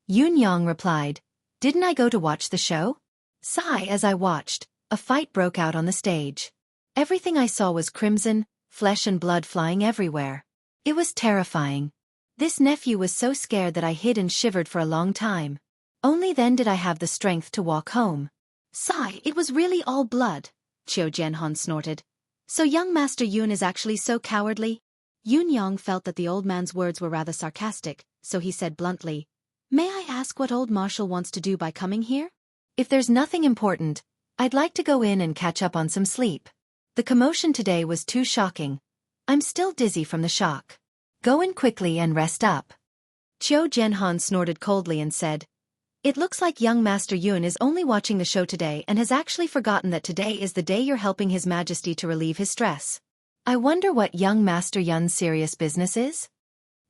Yun Yang replied, "Didn't I go to watch the show?" Sigh as I watched, a fight broke out on the stage. Everything I saw was crimson, flesh and blood flying everywhere. It was terrifying. This nephew was so scared that I hid and shivered for a long time. Only then did I have the strength to walk home. Sigh, it was really all blood. Qiu Jianhan snorted. So young Master Yun is actually so cowardly? Yun Yang felt that the old man's words were rather sarcastic, so he said bluntly, "May I ask what old Marshal wants to do by coming here?" "If there's nothing important, I'd like to go in and catch up on some sleep. The commotion today was too shocking. I'm still dizzy from the shock. Go in quickly and rest up." Qiu Jianhan snorted coldly and said, "It looks like young Master Yun is only watching the show today and has actually forgotten that today is the day you're helping His Majesty to relieve his stress. I wonder what young Master Yun's serious business is?"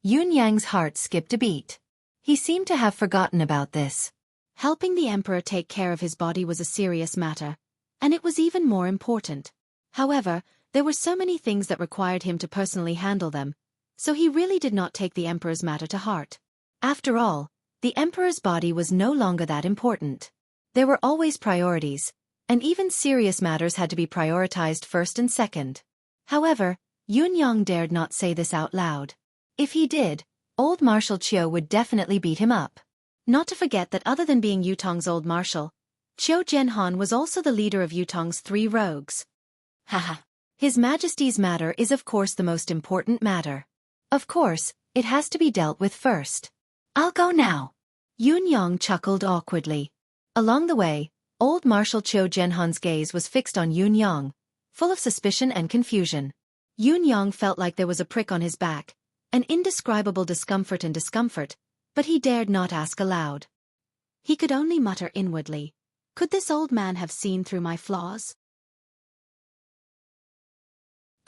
Yun Yang's heart skipped a beat. He seemed to have forgotten about this. Helping the emperor take care of his body was a serious matter, and it was even more important. However, there were so many things that required him to personally handle them, so he really did not take the emperor's matter to heart. After all, the emperor's body was no longer that important. There were always priorities, and even serious matters had to be prioritized first and second. However, Yun Yang dared not say this out loud. If he did, old Marshal Qiu would definitely beat him up. Not to forget that other than being Yutong's old marshal, Qiu Jianhan was also the leader of Yutong's 3 rogues. Haha. His Majesty's matter is of course the most important matter. Of course, it has to be dealt with first. I'll go now. Yun Yang chuckled awkwardly. Along the way, old Marshal Qiu Jianhan's gaze was fixed on Yun Yang, full of suspicion and confusion. Yun Yang felt like there was a prick on his back, an indescribable discomfort, but he dared not ask aloud. He could only mutter inwardly, "Could this old man have seen through my flaws?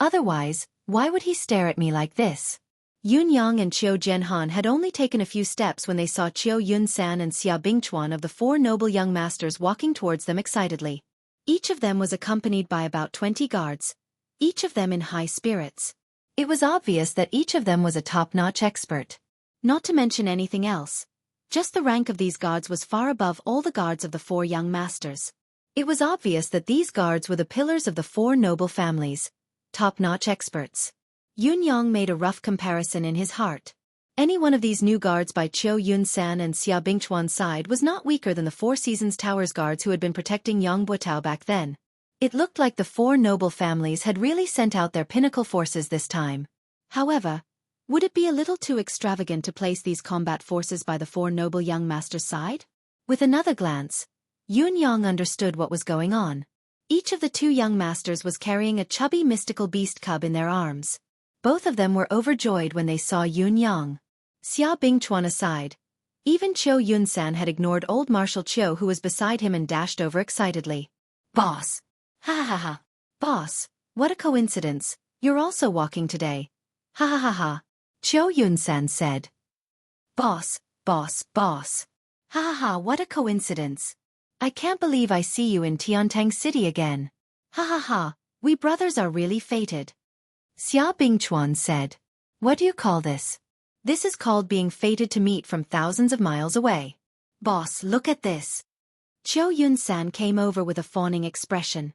Otherwise, why would he stare at me like this?" Yun Yang and Qiu Jianhan had only taken a few steps when they saw Qiu Yunsan and Xia Bingchuan of the 4 noble young masters walking towards them excitedly. Each of them was accompanied by about 20 guards, each of them in high spirits. It was obvious that each of them was a top-notch expert. Not to mention anything else. Just the rank of these guards was far above all the guards of the 4 young masters. It was obvious that these guards were the pillars of the 4 noble families, top-notch experts. Yun Yang made a rough comparison in his heart. Any one of these new guards by Qiu Yunsan and Xia Bingchuan's side was not weaker than the 4 Seasons Towers guards who had been protecting Yang Buotao back then. It looked like the 4 noble families had really sent out their pinnacle forces this time. However, would it be a little too extravagant to place these combat forces by the 4 noble young masters' side? With another glance, Yun Yang understood what was going on. Each of the 2 young masters was carrying a chubby mystical beast cub in their arms. Both of them were overjoyed when they saw Yun Yang. Xia Bingchuan aside, even Qiu Yunsan had ignored old Marshal Qiu who was beside him and dashed over excitedly. "Boss! Ha ha ha ha! Boss, what a coincidence, you're also walking today. Ha ha ha ha!" Qiu Yunsan said. Boss! Ha ha ha, what a coincidence. I can't believe I see you in Tiantang City again. Ha ha ha, we brothers are really fated. Xia Bingchuan said. "What do you call this?" "This is called being fated to meet from thousands of miles away. Boss, look at this." Qiu Yunsan came over with a fawning expression.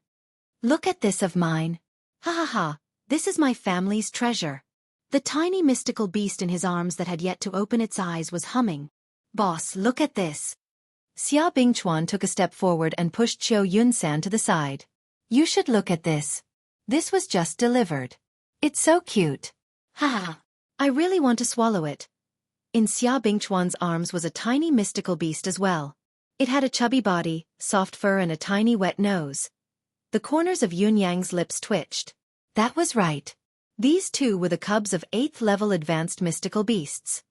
"Look at this of mine. Ha ha ha, this is my family's treasure." The tiny mystical beast in his arms that had yet to open its eyes was humming. "Boss, look at this." Xia Bingchuan took a step forward and pushed Qiu Yunsan to the side. "You should look at this. This was just delivered. It's so cute. Ha ha. I really want to swallow it." In Xia Bingchuan's arms was a tiny mystical beast as well. It had a chubby body, soft fur and a tiny wet nose. The corners of Yun Yang's lips twitched. That was right. These 2 were the cubs of 8th level advanced mystical beasts.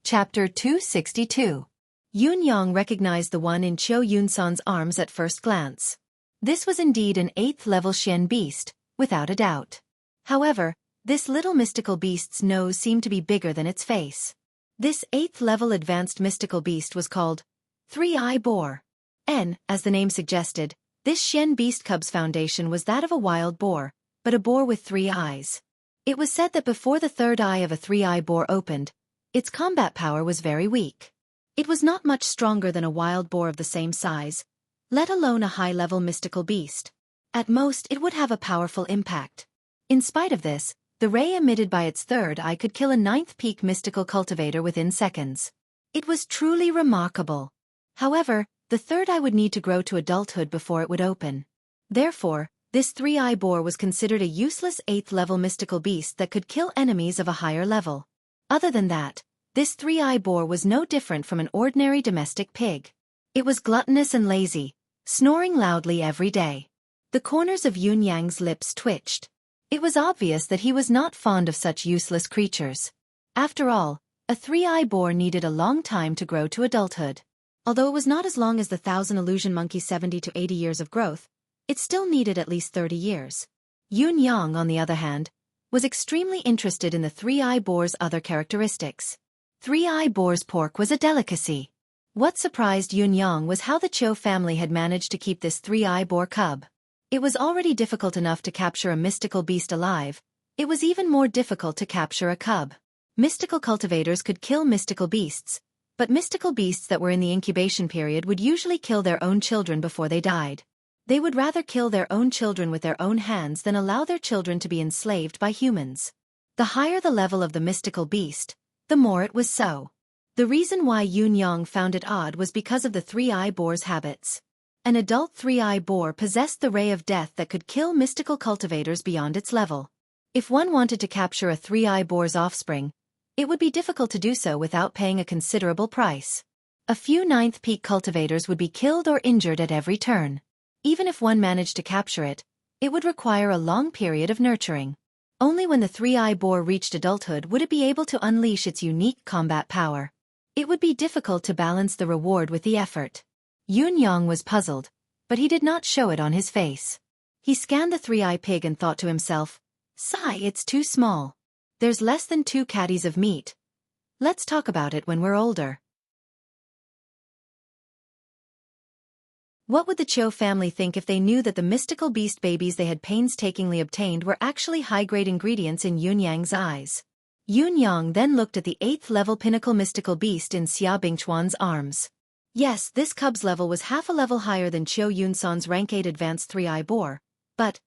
Chapter 262. Yun Yang recognized the one in Qiu Yunsan's arms at first glance. This was indeed an 8th level Xian beast, without a doubt. However, this little mystical beast's nose seemed to be bigger than its face. This 8th level advanced mystical beast was called 3-Eye Boar. As the name suggested, this Xian beast cub's foundation was that of a wild boar, but a boar with 3 eyes. It was said that before the 3rd eye of a 3-Eye boar opened, its combat power was very weak. It was not much stronger than a wild boar of the same size, let alone a high-level mystical beast. At most, it would have a powerful impact. In spite of this, the ray emitted by its 3rd eye could kill a 9th peak mystical cultivator within seconds. It was truly remarkable. However, the third eye would need to grow to adulthood before it would open. Therefore, this three-eye boar was considered a useless 8th-level mystical beast that could kill enemies of a higher level. Other than that, this three-eye boar was no different from an ordinary domestic pig. It was gluttonous and lazy, snoring loudly every day. The corners of Yun Yang's lips twitched. It was obvious that he was not fond of such useless creatures. After all, a three-eye boar needed a long time to grow to adulthood. Although it was not as long as the 1,000 illusion monkey's 70 to 80 years of growth, it still needed at least 30 years. Yun Yang, on the other hand, was extremely interested in the three-eye boar's other characteristics. Three-eye boar's pork was a delicacy. What surprised Yun Yang was how the Cho family had managed to keep this three-eye boar cub. It was already difficult enough to capture a mystical beast alive. It was even more difficult to capture a cub. Mystical cultivators could kill mystical beasts, but mystical beasts that were in the incubation period would usually kill their own children before they died. They would rather kill their own children with their own hands than allow their children to be enslaved by humans. The higher the level of the mystical beast, the more it was so. The reason why Yun Yang found it odd was because of the three-eye boar's habits. An adult three-eye boar possessed the ray of death that could kill mystical cultivators beyond its level. If one wanted to capture a three-eye boar's offspring, it would be difficult to do so without paying a considerable price. A few ninth peak cultivators would be killed or injured at every turn. Even if one managed to capture it, it would require a long period of nurturing. Only when the three-eye boar reached adulthood would it be able to unleash its unique combat power. It would be difficult to balance the reward with the effort. Yun Yang was puzzled, but he did not show it on his face. He scanned the three-eye pig and thought to himself, "Sigh, it's too small. There's less than 2 caddies of meat. Let's talk about it when we're older." What would the Cho family think if they knew that the mystical beast babies they had painstakingly obtained were actually high-grade ingredients in Yun Yang's eyes? Yun Yang then looked at the 8th-level pinnacle mystical beast in Xia Bingchuan's arms. Yes, this cub's level was half a level higher than Chiu Yunsan's rank 8 advanced three-eye boar, but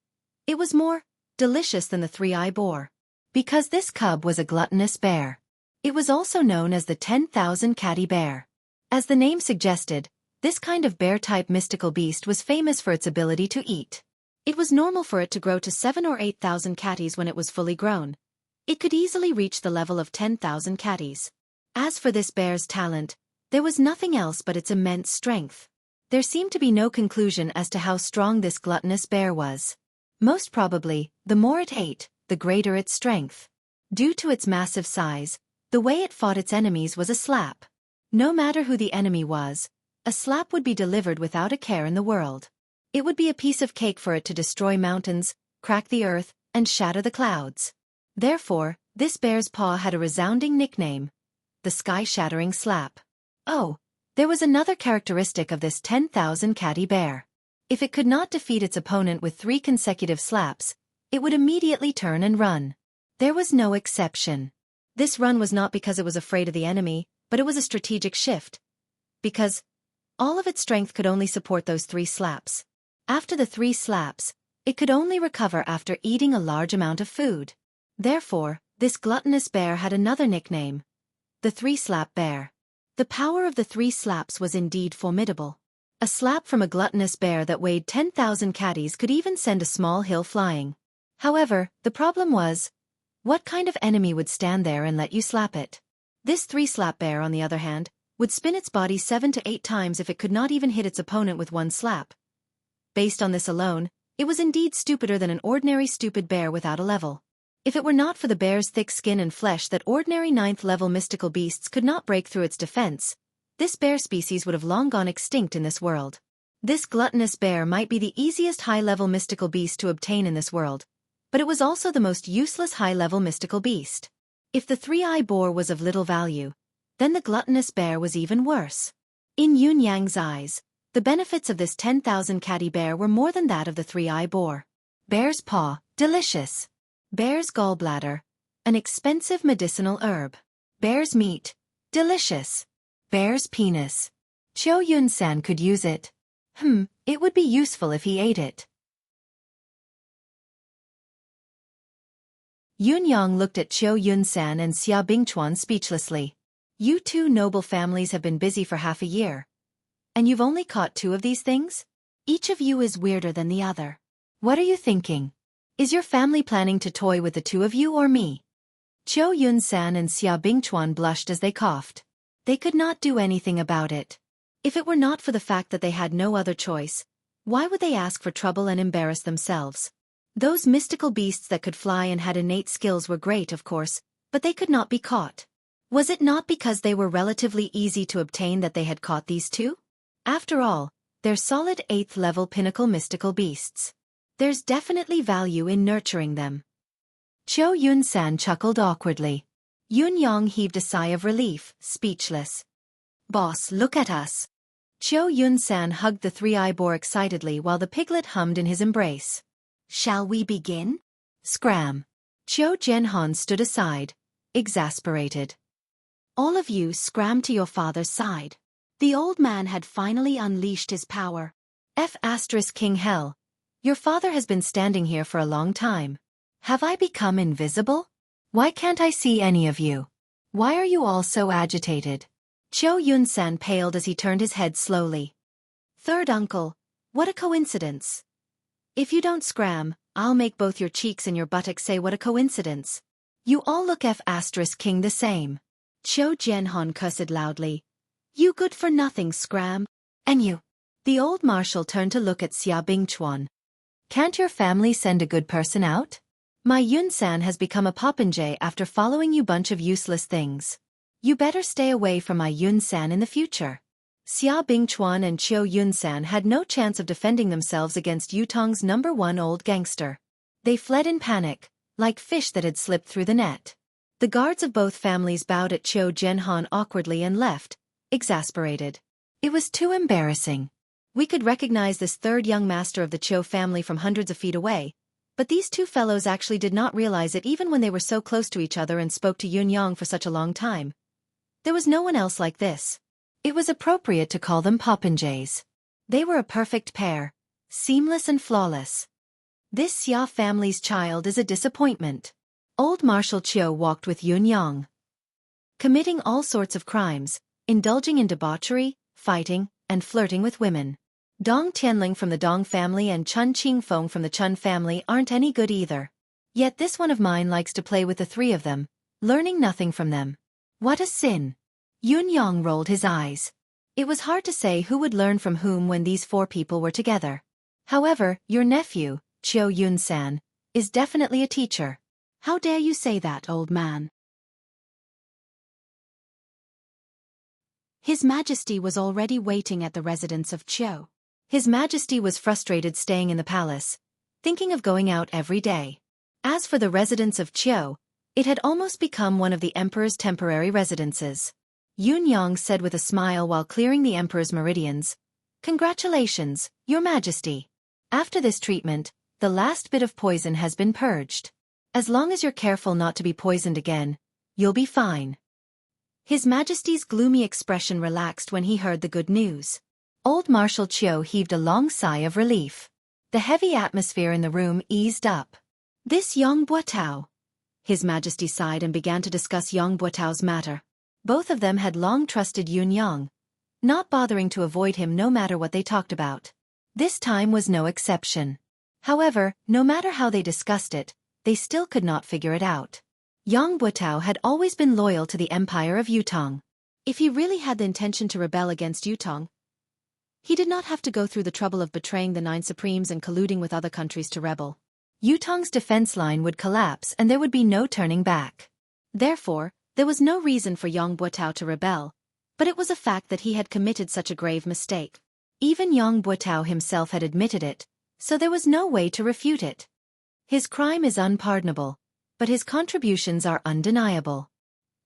it was more delicious than the three-eye boar. Because this cub was a gluttonous bear. It was also known as the 10,000 catty bear. As the name suggested, this kind of bear-type mystical beast was famous for its ability to eat. It was normal for it to grow to 7 or 8,000 catties when it was fully grown. It could easily reach the level of 10,000 catties. As for this bear's talent, there was nothing else but its immense strength. There seemed to be no conclusion as to how strong this gluttonous bear was. Most probably, the more it ate, the greater its strength. Due to its massive size, the way it fought its enemies was a slap. No matter who the enemy was, a slap would be delivered without a care in the world. It would be a piece of cake for it to destroy mountains, crack the earth, and shatter the clouds. Therefore, this bear's paw had a resounding nickname: the sky-shattering slap. Oh, there was another characteristic of this 10,000 catty bear. If it could not defeat its opponent with 3 consecutive slaps, it would immediately turn and run. There was no exception. This run was not because it was afraid of the enemy, but it was a strategic shift. Because all of its strength could only support those 3 slaps. After the 3 slaps, it could only recover after eating a large amount of food. Therefore, this gluttonous bear had another nickname: the 3-slap bear. The power of the 3 slaps was indeed formidable. A slap from a gluttonous bear that weighed 10,000 catties could even send a small hill flying. However, the problem was, what kind of enemy would stand there and let you slap it? This 3-slap bear, on the other hand, would spin its body 7 to 8 times if it could not even hit its opponent with 1 slap. Based on this alone, it was indeed stupider than an ordinary stupid bear without a level. If it were not for the bear's thick skin and flesh that ordinary 9th-level mystical beasts could not break through its defense, this bear species would have long gone extinct in this world. This gluttonous bear might be the easiest high-level mystical beast to obtain in this world, but it was also the most useless high-level mystical beast. If the 3-eye boar was of little value, then the gluttonous bear was even worse. In Yun Yang's eyes, the benefits of this 10,000 catty bear were more than that of the 3-eye boar. Bear's paw, delicious. Bear's gallbladder, an expensive medicinal herb. Bear's meat, delicious. Bear's penis. Chiu Yun-san could use it. It would be useful if he ate it. Yun Yang looked at Chiu Yun-san and Xia Bingchuan speechlessly. You two noble families have been busy for half a year. And you've only caught 2 of these things? Each of you is weirder than the other. What are you thinking? Is your family planning to toy with the 2 of you or me? Qiu Yunsan and Xia Bingchuan blushed as they coughed. They could not do anything about it. If it were not for the fact that they had no other choice, why would they ask for trouble and embarrass themselves? Those mystical beasts that could fly and had innate skills were great, of course, but they could not be caught. Was it not because they were relatively easy to obtain that they had caught these 2? After all, they're solid 8th-level pinnacle mystical beasts. There's definitely value in nurturing them. Qiu Yunsan chuckled awkwardly. Yun Yang heaved a sigh of relief, speechless. Boss, look at us. Qiu Yunsan hugged the 3-eye boar excitedly while the piglet hummed in his embrace. Shall we begin? Scram. Qiu Zhenhan stood aside, exasperated. All of you scram to your father's side. The old man had finally unleashed his power. King Hell. Your father has been standing here for a long time. Have I become invisible? Why can't I see any of you? Why are you all so agitated? Qiu Yunsan paled as he turned his head slowly. Third uncle, what a coincidence. If you don't scram, I'll make both your cheeks and your buttocks say what a coincidence. You all look King the same. Qiu Zhenhan cursed loudly. You good-for-nothing scram. And you. The old marshal turned to look at Xia Bingchuan. Can't your family send a good person out? My Yunsan has become a popinjay after following you bunch of useless things. You better stay away from my Yunsan in the future. Xia Bingchuan and Qiu Yunsan had no chance of defending themselves against Yutong's #1 old gangster. They fled in panic, like fish that had slipped through the net. The guards of both families bowed at Qiu Zhenhan awkwardly and left, exasperated. It was too embarrassing. We could recognize this 3rd young master of the Qiu family from hundreds of feet away, but these 2 fellows actually did not realize it even when they were so close to each other and spoke to Yun Yang for such a long time. There was no one else like this. It was appropriate to call them popinjays. They were a perfect pair, seamless and flawless. This Xia family's child is a disappointment. Old Marshal Qiu walked with Yun Yang, committing all sorts of crimes, indulging in debauchery, fighting, and flirting with women. Dong Tianling from the Dong family and Chun Qingfeng from the Chun family aren't any good either. Yet this one of mine likes to play with the 3 of them, learning nothing from them. What a sin! Yun Yang rolled his eyes. It was hard to say who would learn from whom when these 4 people were together. However, your nephew, Qiu Yunsan, is definitely a teacher. How dare you say that, old man? His Majesty was already waiting at the residence of Qiu. His Majesty was frustrated staying in the palace, thinking of going out every day. As for the residence of Qiu, it had almost become one of the emperor's temporary residences. Yun Yang said with a smile while clearing the emperor's meridians, "Congratulations, your Majesty. After this treatment, the last bit of poison has been purged. As long as you're careful not to be poisoned again, you'll be fine." His Majesty's gloomy expression relaxed when he heard the good news. Old Marshal Qiu heaved a long sigh of relief. The heavy atmosphere in the room eased up. This Yang Buotao. His Majesty sighed and began to discuss Yang Buotao's matter. Both of them had long trusted Yun Yang, not bothering to avoid him no matter what they talked about. This time was no exception. However, no matter how they discussed it, they still could not figure it out. Yang Buotao had always been loyal to the empire of Yutong. If he really had the intention to rebel against Yutong, he did not have to go through the trouble of betraying the 9 Supremes and colluding with other countries to rebel. Yutong's defense line would collapse and there would be no turning back. Therefore, there was no reason for Yang Buotao to rebel, but it was a fact that he had committed such a grave mistake. Even Yang Buotao himself had admitted it, so there was no way to refute it. His crime is unpardonable, but his contributions are undeniable.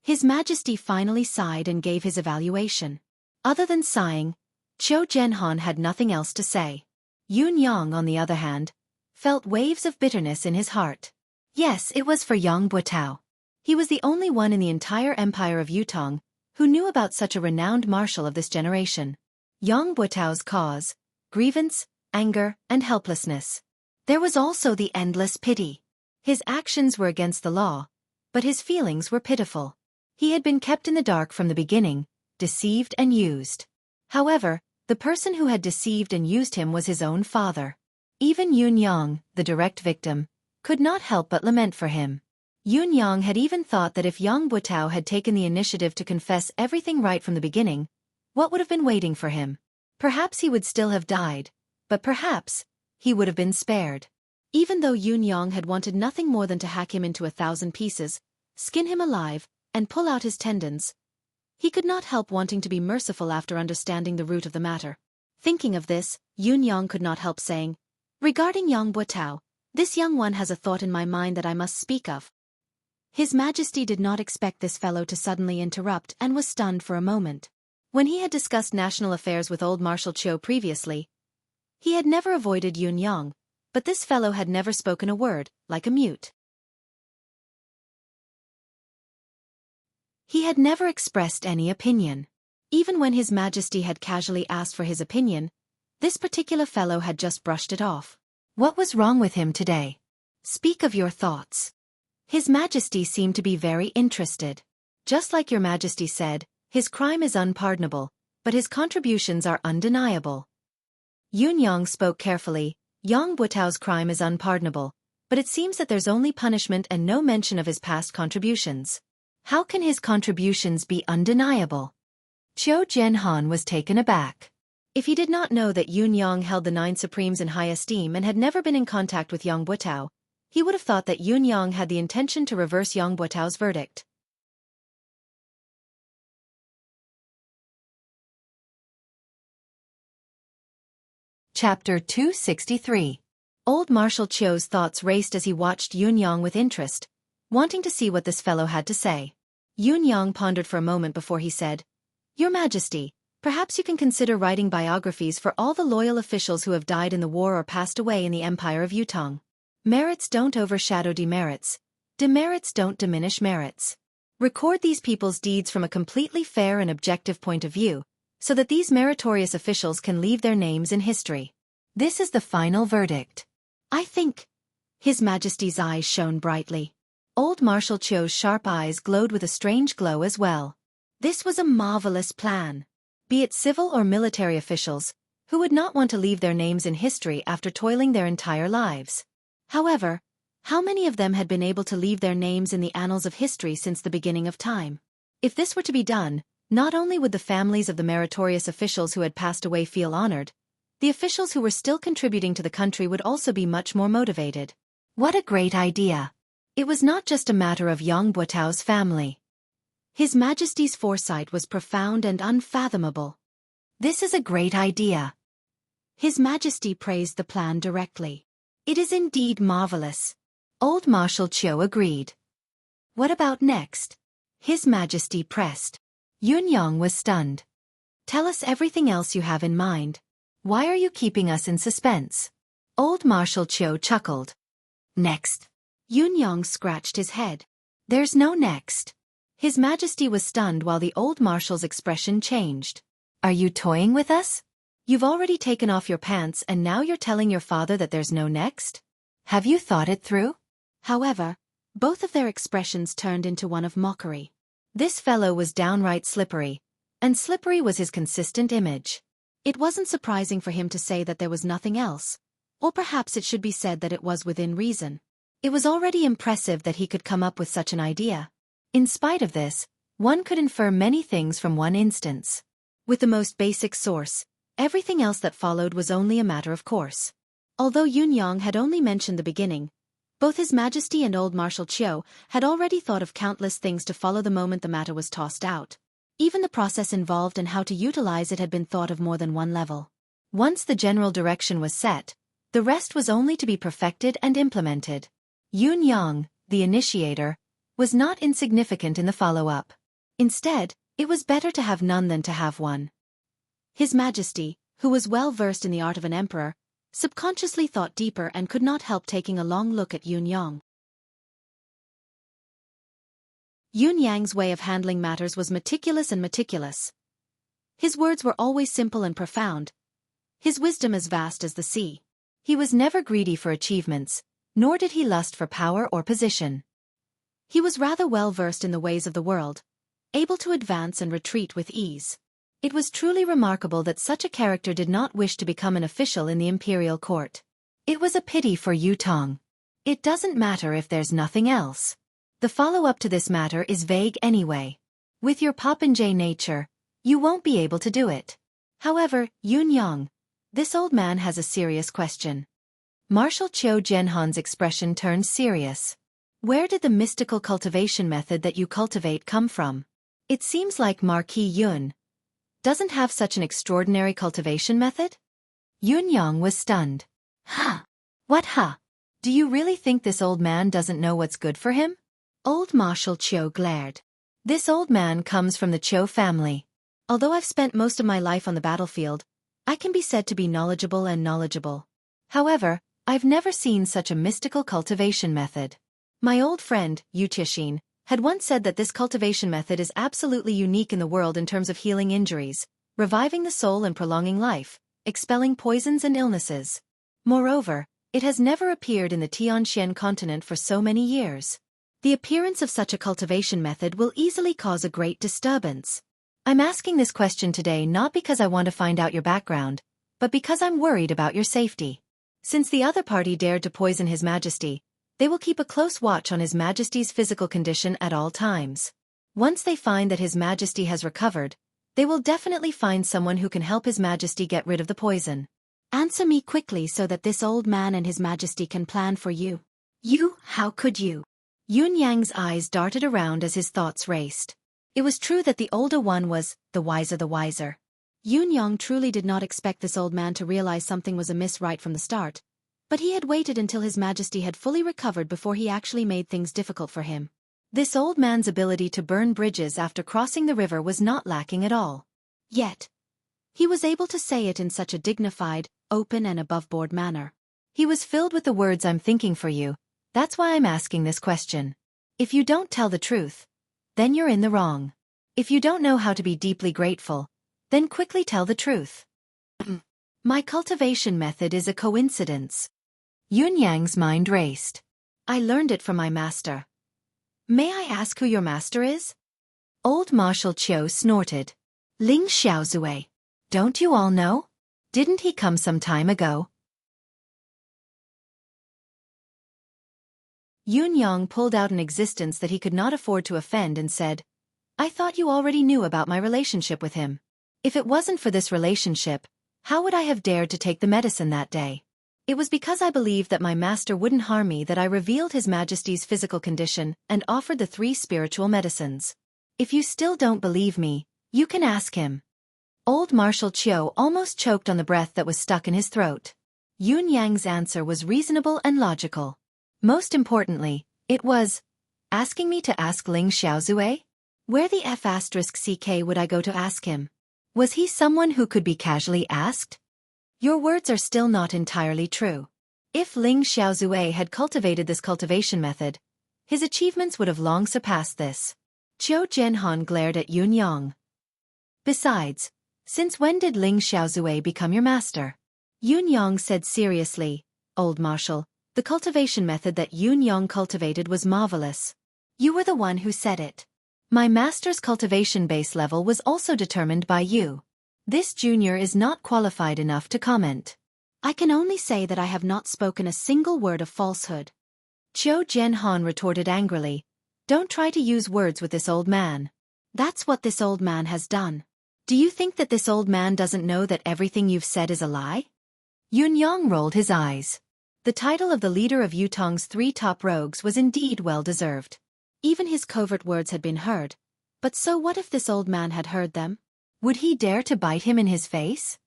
His Majesty finally sighed and gave his evaluation. Other than sighing, Qiu Zhenhan had nothing else to say. Yun Yang, on the other hand, felt waves of bitterness in his heart. Yes, it was for Yang Buotao. He was the only one in the entire empire of Yutong who knew about such a renowned marshal of this generation. Yang Buotao's cause, grievance, anger, and helplessness. There was also the endless pity. His actions were against the law, but his feelings were pitiful. He had been kept in the dark from the beginning, deceived and used. However, the person who had deceived and used him was his own father. Even Yun Yang, the direct victim, could not help but lament for him. Yun Yang had even thought that if Yang Buotao had taken the initiative to confess everything right from the beginning, what would have been waiting for him? Perhaps he would still have died, but perhaps he would have been spared. Even though Yun Yang had wanted nothing more than to hack him into 1,000 pieces, skin him alive, and pull out his tendons, he could not help wanting to be merciful after understanding the root of the matter. Thinking of this, Yun Yang could not help saying, "Regarding Yang Buotao, this young one has a thought in my mind that I must speak of." His Majesty did not expect this fellow to suddenly interrupt and was stunned for a moment. When he had discussed national affairs with old Marshal Qiu previously, he had never avoided Yun Yang, but this fellow had never spoken a word, like a mute. He had never expressed any opinion. Even when His Majesty had casually asked for his opinion, this particular fellow had just brushed it off. What was wrong with him today? Speak of your thoughts. His Majesty seemed to be very interested. Just like your Majesty said, his crime is unpardonable, but his contributions are undeniable. Yun Yang spoke carefully. Yang Buotao's crime is unpardonable, but it seems that there's only punishment and no mention of his past contributions. How can his contributions be undeniable? Qiu Jianhan was taken aback. If he did not know that Yun Yang held the 9 Supremes in high esteem and had never been in contact with Yang Buotao, he would have thought that Yun Yang had the intention to reverse Yang Buotao's verdict. Chapter 263. Old Marshal Qiu's thoughts raced as he watched Yun Yang with interest, wanting to see what this fellow had to say. Yun Yang pondered for a moment before he said, "Your Majesty, perhaps you can consider writing biographies for all the loyal officials who have died in the war or passed away in the Empire of Yutong. Merits don't overshadow demerits. Demerits don't diminish merits. Record these people's deeds from a completely fair and objective point of view, so that these meritorious officials can leave their names in history. This is the final verdict." I think. His Majesty's eyes shone brightly. Old Marshal Qiu's sharp eyes glowed with a strange glow as well. This was a marvelous plan. Be it civil or military officials, who would not want to leave their names in history after toiling their entire lives? However, how many of them had been able to leave their names in the annals of history since the beginning of time? If this were to be done, not only would the families of the meritorious officials who had passed away feel honored, the officials who were still contributing to the country would also be much more motivated. What a great idea! It was not just a matter of Yang Buotao's family. His Majesty's foresight was profound and unfathomable. This is a great idea. His Majesty praised the plan directly. It is indeed marvelous. Old Marshal Qiu agreed. What about next? His Majesty pressed. Yun Yang was stunned. Tell us everything else you have in mind. Why are you keeping us in suspense? Old Marshal Qiu chuckled. Next. Yun Yang scratched his head. There's no next. His Majesty was stunned while the old Marshal's expression changed. Are you toying with us? You've already taken off your pants and now you're telling your father that there's no next? Have you thought it through? However, both of their expressions turned into one of mockery. This fellow was downright slippery, and slippery was his consistent image. It wasn't surprising for him to say that there was nothing else, or perhaps it should be said that it was within reason. It was already impressive that he could come up with such an idea. In spite of this, one could infer many things from one instance. With the most basic source, everything else that followed was only a matter of course. Although Yun Yang had only mentioned the beginning, both His Majesty and old Marshal Qiu had already thought of countless things to follow the moment the matter was tossed out. Even the process involved and how to utilize it had been thought of more than one level. Once the general direction was set, the rest was only to be perfected and implemented. Yun Yang, the initiator, was not insignificant in the follow-up. Instead, it was better to have none than to have one. His Majesty, who was well versed in the art of an emperor, subconsciously thought deeper and could not help taking a long look at Yun Yang. Yun Yang's way of handling matters was meticulous and meticulous. His words were always simple and profound, his wisdom as vast as the sea. He was never greedy for achievements, nor did he lust for power or position. He was rather well versed in the ways of the world, able to advance and retreat with ease. It was truly remarkable that such a character did not wish to become an official in the imperial court. It was a pity for Yutong. It doesn't matter if there's nothing else. The follow-up to this matter is vague anyway. With your popinjay nature, you won't be able to do it. However, Yunyang, this old man has a serious question. Marshal Qiu Jianhan's expression turned serious. Where did the mystical cultivation method that you cultivate come from? It seems like Marquis Yun doesn't have such an extraordinary cultivation method? Yunyang was stunned. Ha! What ha? Do you really think this old man doesn't know what's good for him? Old Marshal Qiu glared. This old man comes from the Qiu family. Although I've spent most of my life on the battlefield, I can be said to be knowledgeable. However, I've never seen such a mystical cultivation method. My old friend, Yu Tixin, had once said that this cultivation method is absolutely unique in the world in terms of healing injuries, reviving the soul and prolonging life, expelling poisons and illnesses. Moreover, it has never appeared in the Tianxian continent for so many years. The appearance of such a cultivation method will easily cause a great disturbance. I'm asking this question today not because I want to find out your background, but because I'm worried about your safety. Since the other party dared to poison His Majesty, they will keep a close watch on His Majesty's physical condition at all times. Once they find that His Majesty has recovered, they will definitely find someone who can help His Majesty get rid of the poison. Answer me quickly so that this old man and His Majesty can plan for you. You, how could you? Yunyang's eyes darted around as his thoughts raced. It was true that the older one was the wiser. Yunyang truly did not expect this old man to realize something was amiss right from the start, but he had waited until His Majesty had fully recovered before he actually made things difficult for him. This old man's ability to burn bridges after crossing the river was not lacking at all. Yet, he was able to say it in such a dignified, open and above-board manner. He was filled with the words I'm thinking for you. That's why I'm asking this question. If you don't tell the truth, then you're in the wrong. If you don't know how to be deeply grateful, then quickly tell the truth. My cultivation method is a coincidence. Yunyang's mind raced. I learned it from my master. May I ask who your master is? Old Marshal Qiu snorted. Ling Xiaozue. Don't you all know? Didn't he come some time ago? Yunyang pulled out an existence that he could not afford to offend and said, I thought you already knew about my relationship with him. If it wasn't for this relationship, how would I have dared to take the medicine that day? It was because I believed that my master wouldn't harm me that I revealed His Majesty's physical condition and offered the 3 spiritual medicines. If you still don't believe me, you can ask him. Old Marshal Qiu almost choked on the breath that was stuck in his throat. Yunyang's answer was reasonable and logical. Most importantly, it was, asking me to ask Ling Xiaozue? Where the F***ck would I go to ask him? Was he someone who could be casually asked? Your words are still not entirely true. If Ling Xiaozue had cultivated this cultivation method, his achievements would have long surpassed this. Qiu Jianhan glared at Yunyang. Besides, since when did Ling Xiaozue become your master? Yunyang said seriously, Old Marshal, the cultivation method that Yunyang cultivated was marvelous. You were the one who said it. My master's cultivation base level was also determined by you. This junior is not qualified enough to comment. I can only say that I have not spoken a single word of falsehood. Qiu Jianhan retorted angrily. Don't try to use words with this old man. That's what this old man has done. Do you think that this old man doesn't know that everything you've said is a lie? Yunyang rolled his eyes. The title of the leader of Yutong's 3 top rogues was indeed well-deserved. Even his covert words had been heard. But so what if this old man had heard them? Would he dare to bite him in his face?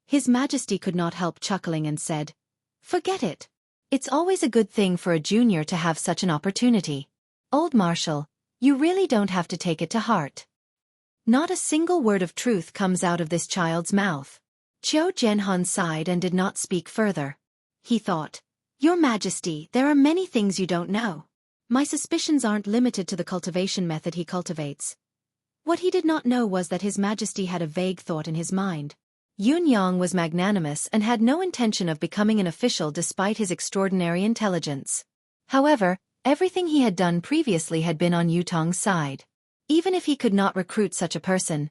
His Majesty could not help chuckling and said, Forget it. It's always a good thing for a junior to have such an opportunity. Old Marshal, you really don't have to take it to heart. Not a single word of truth comes out of this child's mouth. Qiu Jianhan sighed and did not speak further. He thought, Your Majesty, there are many things you don't know. My suspicions aren't limited to the cultivation method he cultivates. What he did not know was that His Majesty had a vague thought in his mind. Yunyang was magnanimous and had no intention of becoming an official despite his extraordinary intelligence. However, everything he had done previously had been on Yutong's side. Even if he could not recruit such a person,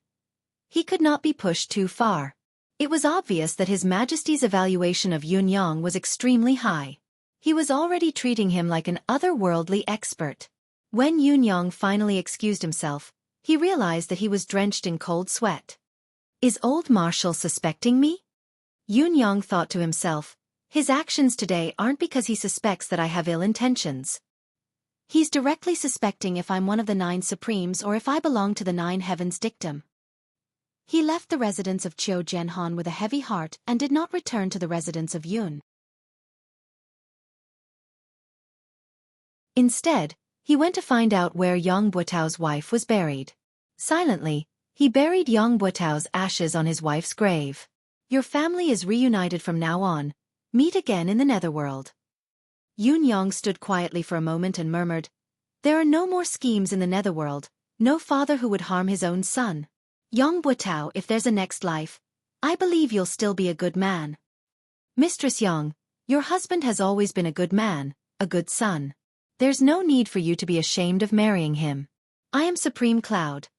he could not be pushed too far. It was obvious that His Majesty's evaluation of Yun Yang was extremely high. He was already treating him like an otherworldly expert. When Yun Yang finally excused himself, he realized that he was drenched in cold sweat. Is old Marshal suspecting me? Yun Yang thought to himself, his actions today aren't because he suspects that I have ill intentions. He's directly suspecting if I'm one of the 9 Supremes or if I belong to the 9 Heavens dictum. He left the residence of Qiu Jianhan with a heavy heart and did not return to the residence of Yun. Instead, he went to find out where Yang Buotao's wife was buried. Silently, he buried Yang Buotao's ashes on his wife's grave. Your family is reunited from now on. Meet again in the netherworld. Yun Yang stood quietly for a moment and murmured, there are no more schemes in the netherworld, no father who would harm his own son. Yang Buotao, if there's a next life, I believe you'll still be a good man. Mistress Yang, your husband has always been a good man, a good son. There's no need for you to be ashamed of marrying him. I am Supreme Cloud.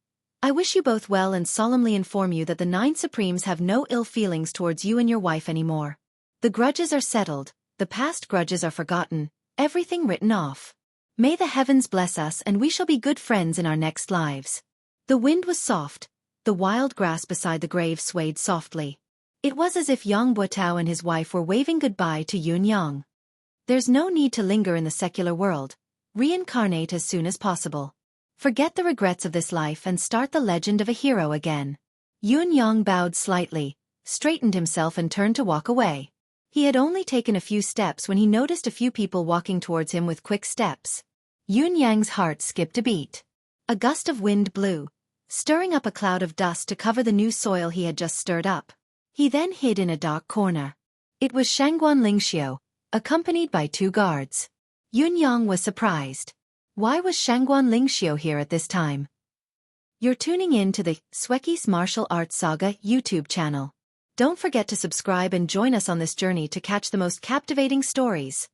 I wish you both well and solemnly inform you that the 9 Supremes have no ill feelings towards you and your wife anymore. The grudges are settled, the past grudges are forgotten, everything written off. May the heavens bless us and we shall be good friends in our next lives. The wind was soft, the wild grass beside the grave swayed softly. It was as if Yang Buotao and his wife were waving goodbye to Yun Yang. There's no need to linger in the secular world. Reincarnate as soon as possible. Forget the regrets of this life and start the legend of a hero again. Yun Yang bowed slightly, straightened himself and turned to walk away. He had only taken a few steps when he noticed a few people walking towards him with quick steps. Yun Yang's heart skipped a beat. A gust of wind blew, stirring up a cloud of dust to cover the new soil he had just stirred up. He then hid in a dark corner. It was Shangguan Lingxiu, accompanied by 2 guards. Yun Yang was surprised. Why was Shangguan Lingxiu here at this time? You're tuning in to the Xueqi's Martial Arts Saga YouTube channel. Don't forget to subscribe and join us on this journey to catch the most captivating stories.